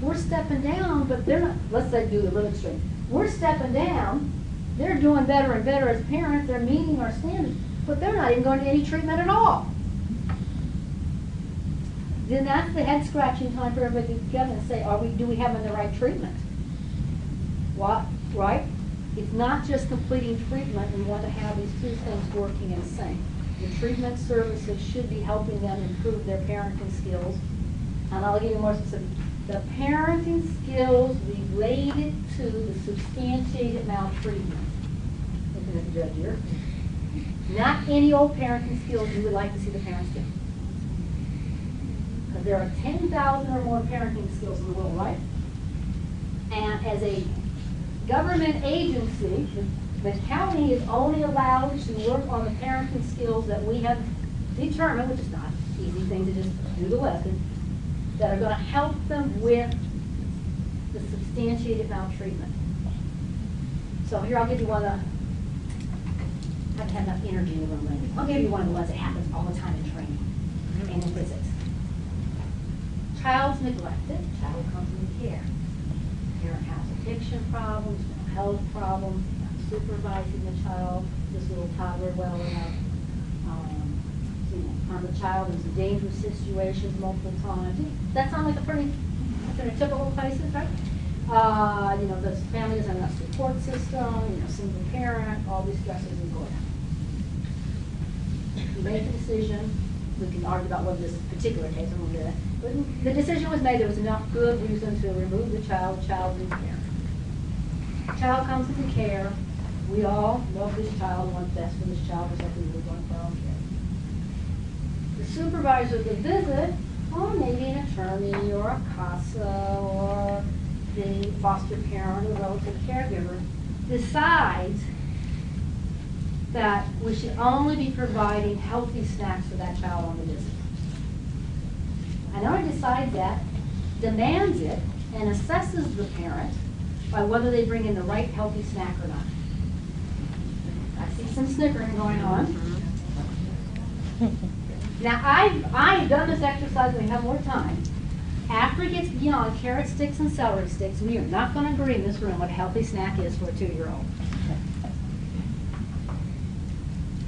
we're stepping down, but they're not, let's say do the real extreme. We're stepping down, they're doing better and better as parents, they're meeting our standards, but they're not even going to any treatment at all. Then that's the head scratching time for everybody to get and say, do we have them in the right treatment? What, right? It's not just completing treatment. We want to have these two things working in sync. The treatment services should be helping them improve their parenting skills. And I'll give you more specific. The parenting skills related to the substantiated maltreatment. Looking at the judge here. Not any old parenting skills you would like to see the parents do. Because there are 10,000 or more parenting skills in the world, right? And as a government agency, the county is only allowed to work on the parenting skills that we have determined, which is not an easy thing to just do the lesson, that are going to help them with the substantiated maltreatment. So here I'll give you one of the, I have to have enough energy in the room, ladies. I'll give you one of the ones that happens all the time in training and in visits. Child's neglected, child comes into care. Parent has addiction problems, mental health problems, not supervising the child, this little toddler well enough. On the child is in dangerous situations multiple times. That sounds like a pretty typical places, right? The family doesn't have enough support system, single parent, all these stresses is going on. You make a decision. We can argue about whether this particular case, I won't do that. But the decision was made, there was enough good reason to remove the child in care. Child comes into care. We all love this child and want best for this child, just like we would want for our own kids. The supervisor of the visit, or maybe an attorney or a CASA or the foster parent or relative caregiver, decides that we should only be providing healthy snacks for that child on the visit. I know he decides that, demands it, and assesses the parent by whether they bring in the right healthy snack or not. I see some snickering going on. Now, I've done this exercise when we have more time. After it gets beyond carrot sticks and celery sticks, we are not going to agree in this room what a healthy snack is for a 2-year-old.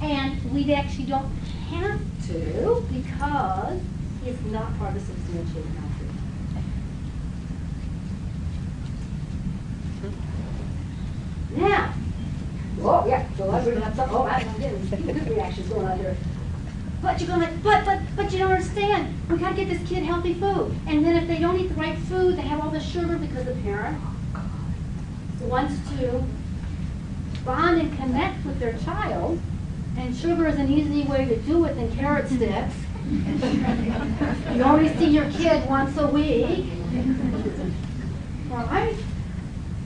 And we actually don't have to because it's not part of the substantiated maltreatment. Now, oh yeah, so I bring up something. Oh, I'm getting good reactions going on here. But you're going but you don't understand. We got to get this kid healthy food. And then if they don't eat the right food, they have all the sugar because the parent wants to bond and connect with their child. And sugar is an easy way to do it than carrot sticks. You only see your kid once a week. All right?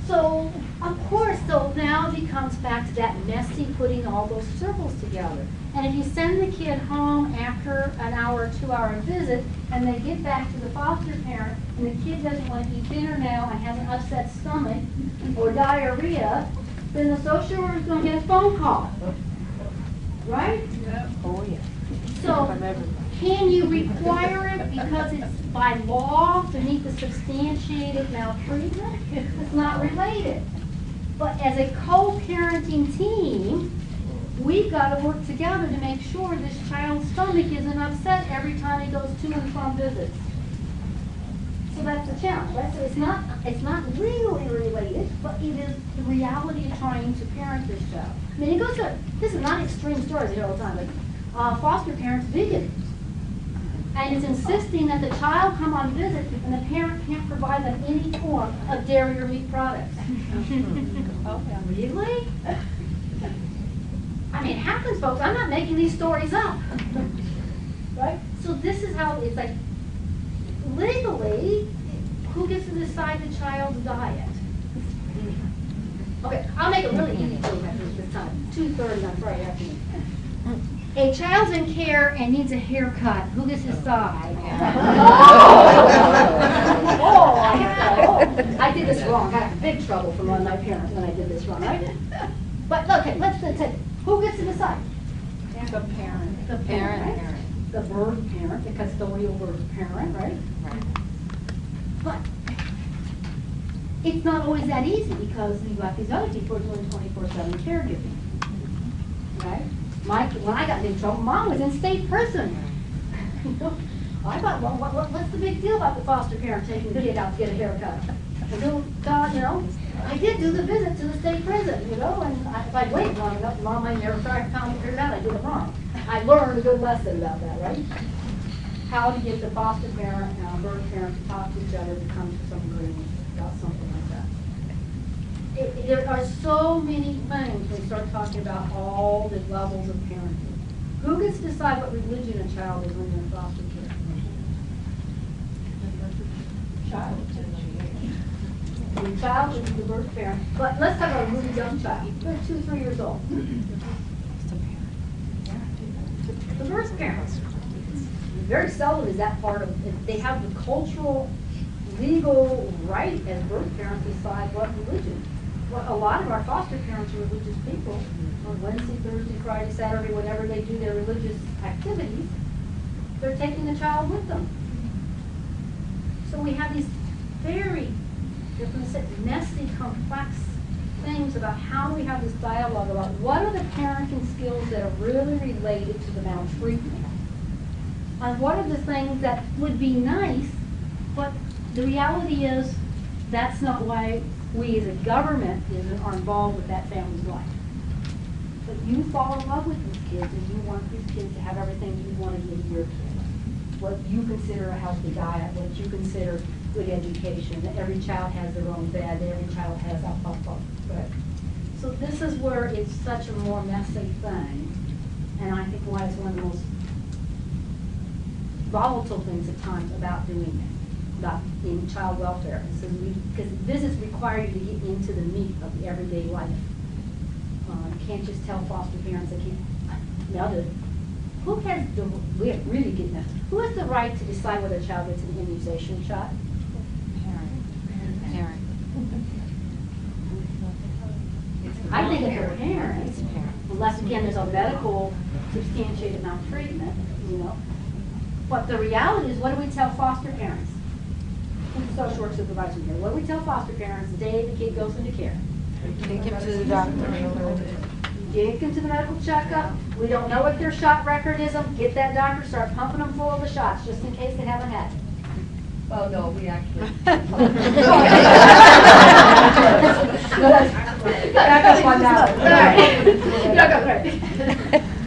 So, of course, so now it becomes back to that messy putting all those circles together. And if you send the kid home after an hour or 2 hour visit, and they get back to the foster parent, and the kid doesn't want to eat dinner now and has an upset stomach or diarrhea, then the social worker is going to get a phone call. Right? Oh, yeah. So, can you require it because it's by law to meet the substantiated maltreatment? It's not related. But as a co-parenting team, we've got to work together to make sure this child's stomach isn't upset every time he goes to and from visits. So that's the challenge, right? So it's not legally related, but it is the reality of trying to parent this child. I mean, it goes to, this is not extreme stories here all the time, but foster parents vegan. And it's insisting that the child come on visit and the parent can't provide them any form of dairy or meat products. Really? I mean, it happens, folks. I'm not making these stories up. Right? So this is how it's like, legally, who gets to decide the child's diet? Okay, I'll make it really easy for you this time. 2:30 on Friday afternoon. A child's in care and needs a haircut. Who gets to decide? I did this wrong. I got in big trouble from one of my parents when I did this wrong, right? But look, let's say, who gets to decide? The parent. The parent. Right? The birth parent, the custodial birth parent, right? Right. But it's not always that easy because you've got these other people who are doing 24/7 caregiving, right? When I got in trouble, Mom was in state prison. I thought, well, what's the big deal about the foster parent taking the kid out to get a haircut? Until God, I did do the visit to the state prison, and if I'd waited long enough, Mom might never found it figured out I did it wrong. I learned a good lesson about that, right? How to get the foster parent and birth parent to talk to each other to come to some agreement about something like that. There are so many things when we start talking about all the levels of parenting. Who gets to decide what religion a child is when they're in foster care? Child. The child is the birth parent. But let's talk about a really young child. They're 2, 3 years old. The birth parents. Very seldom is that part of, they have the cultural, legal right as birth parents to decide what religion. Well, a lot of our foster parents are religious people. On Wednesday, Thursday, Friday, Saturday, whenever they do their religious activities, they're taking the child with them. So we have these very messy, complex things about how we have this dialogue about what are the parenting skills that are really related to the maltreatment. And what are the things that would be nice, but the reality is that's not why we as a government are involved with that family's life. But you fall in love with these kids and you want these kids to have everything you want to give your kids. What you consider a healthy diet, what you consider good education, that every child has their own bed, that every child has right? So this is where it's such a more messy thing. And I think why it's one of the most volatile things at times about doing it, about in child welfare. So because visits require you to get into the meat of the everyday life. You can't just tell foster parents they can't. Now, who has the, we're really getting that, who has the right to decide whether a child gets an immunization shot? Parent. I think it's the parents, unless again there's a medical substantiated maltreatment, But the reality is, what do we tell foster parents? Who's the social work supervisor here? What do we tell foster parents the day the kid goes into care? Take him to the doctor. Take them to the medical checkup. We don't know what their shot record is. Get that doctor, start pumping them full of the shots, just in case they haven't had it. Oh, no, we actually.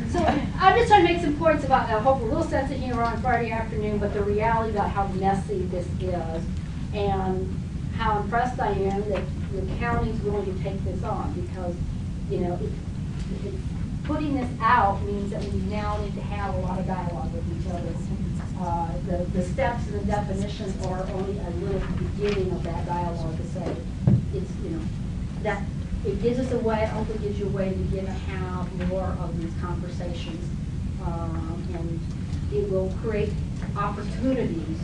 So I'm just trying to make some points about, I hope a little sense of humor on Friday afternoon, but the reality about how messy this is and how impressed I am that the county's willing to take this on because, putting this out means that we now need to have a lot of dialogue with each other. The steps and the definitions are only a little beginning of that dialogue to say, it's, you know, that it gives us a way, hopefully gives you a way to begin to have more of these conversations. And it will create opportunities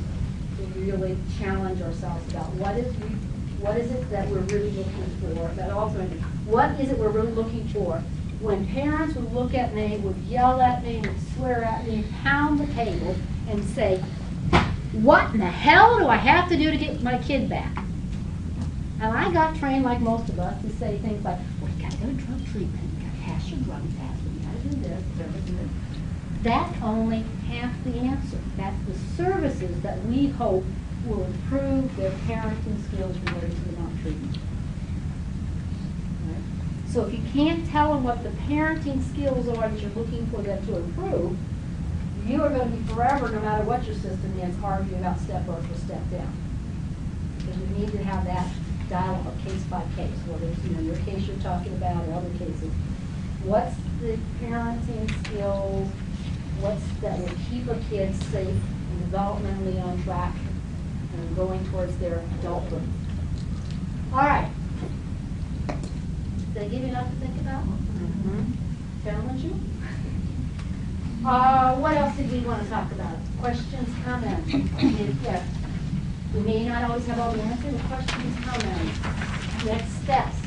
to really challenge ourselves about what is it that we're really looking for, that ultimately, what is it we're really looking for? When parents would look at me, would yell at me, would swear at me, pound the table, and say, what in the hell do I have to do to get my kid back? And I got trained, like most of us, to say things like, well, you gotta go to drug treatment, you gotta pass your drug test, you gotta do this, do this. That's only half the answer. That's the services that we hope will improve their parenting skills related to the maltreatment. Right? So if you can't tell them what the parenting skills are that you're looking for them to improve, you are going to be forever, no matter what your system is, arguing about step up or step down. Because we need to have that dialogue case by case, whether it's, you know, your case you're talking about or other cases. What's the parenting skills? What's that will keep a kid safe and developmentally on track and going towards their adulthood? All right. Did I give you enough to think about? Mm-hmm. Challenge you? What else did we want to talk about? Questions, comments? Yeah. We may not always have all the answers. Questions, comments? Next steps.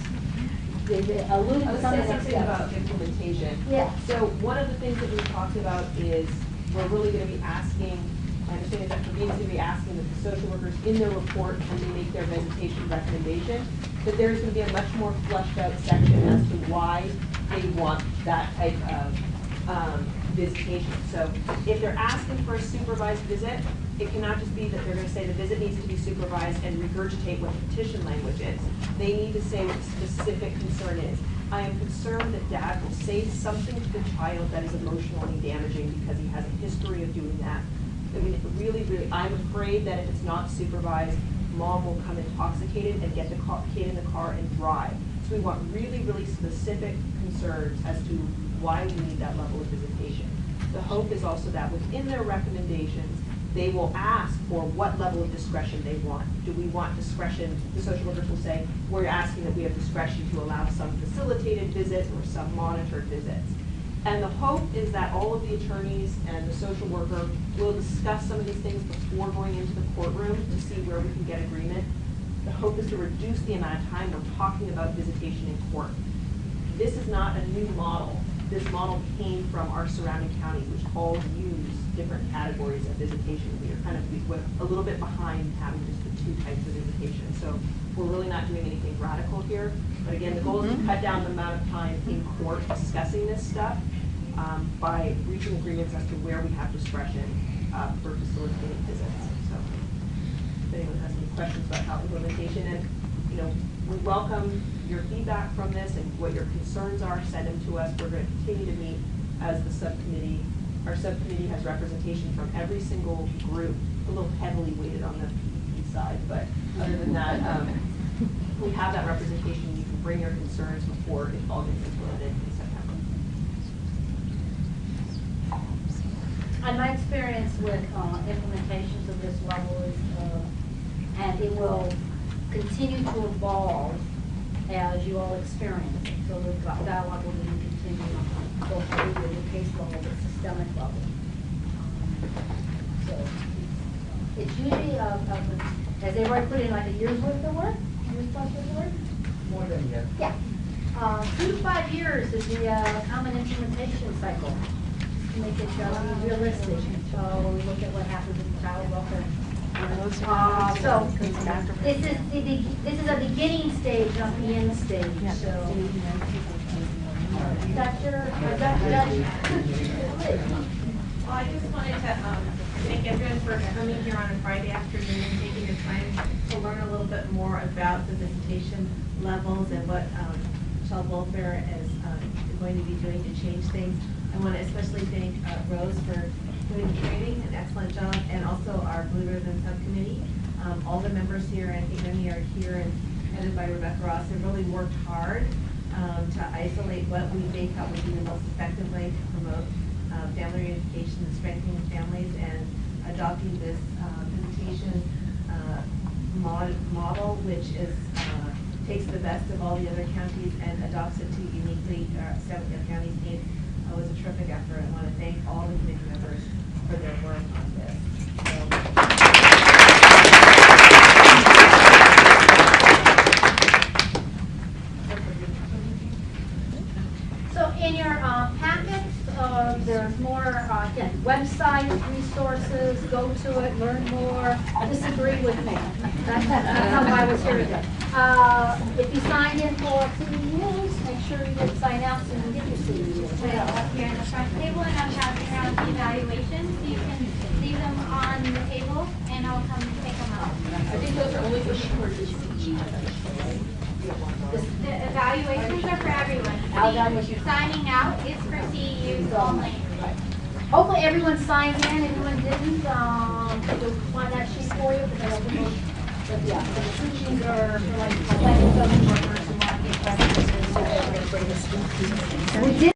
They alluded I to was some of saying the next something steps. about implementation. Yeah. So one of the things that we've talked about is we're really going to be asking, my understanding is that Praveen's going to be asking that the social workers in their report, when they make their visitation recommendation, that there's going to be a much more fleshed out section as to why they want that type of visitation. So if they're asking for a supervised visit, it cannot just be that they're going to say the visit needs to be supervised and regurgitate what the petition language is. They need to say what the specific concern is. I am concerned that dad will say something to the child that is emotionally damaging because he has a history of doing that. I mean, really, I'm afraid that if it's not supervised, mom will come intoxicated and get the kid in the car and drive. So we want really, really specific concerns as to why we need that level of visitation. The hope is also that within their recommendations, they will ask for what level of discretion they want. Do we want discretion? The social workers will say, we're asking that we have discretion to allow some facilitated visits or some monitored visits. And the hope is that all of the attorneys and the social worker will discuss some of these things before going into the courtroom to see where we can get agreement. The hope is to reduce the amount of time we're talking about visitation in court. This is not a new model. This model came from our surrounding counties, which all use different categories of visitation. We are kind of a little bit behind having just the two types of visitation. So we're really not doing anything radical here. But again, the goal is to cut down the amount of time in court discussing this stuff by reaching agreements as to where we have discretion for facilitating visits. So if anyone has any questions about how implementation, and you know, we welcome your feedback from this and what your concerns are, send them to us. We're going to continue to meet as the subcommittee. Our subcommittee has representation from every single group, a little heavily weighted on the PPP side, but other than that, we have that representation. You can bring your concerns before it all gets implemented in September. And my experience with implementations of this level is, and it will continue to evolve as you all experience it. So the dialogue will then continue both at the case level, but systemic level. So it's usually, as they've already put in, like a year's worth of work, year's plus worth of work? More than a year. Yeah. 2 to 5 years is the common implementation cycle. To make it realistic. So we look at what happens in child welfare. So this is a beginning stage, not the end stage. So, Dr. Well, I just wanted to thank everyone for coming here on a Friday afternoon and taking the time to learn a little bit more about the visitation levels and what child welfare is going to be doing to change things. I want to especially thank Rose for doing the training, an excellent job, and also our Blue Ribbon Subcommittee. All the members here, I think many are here and headed by Rebecca Ross, have really worked hard to isolate what we think would be the most effective way to promote family reunification and strengthening families, and adopting this visitation model, which is takes the best of all the other counties and adopts it to uniquely seven counties' needs, was a terrific effort. I want to thank all the committee members for their work on this. So in your packet, there's more, again, websites, resources, go to it, learn more, disagree with me. That's how I was here today. If you signed in for CEUs, make sure you did sign out so you can get your CEUs. Up here in the front table, and I'm passing around the evaluations, so you can leave them on the table, and I'll come pick them up. I think those are only for short. The evaluations are for everyone. Evaluations. Signing out is for CEUs only. Hopefully everyone signed in, everyone didn't, we'll find that sheet for you, but yeah, so the two sheets are for like social workers who want to get references. We did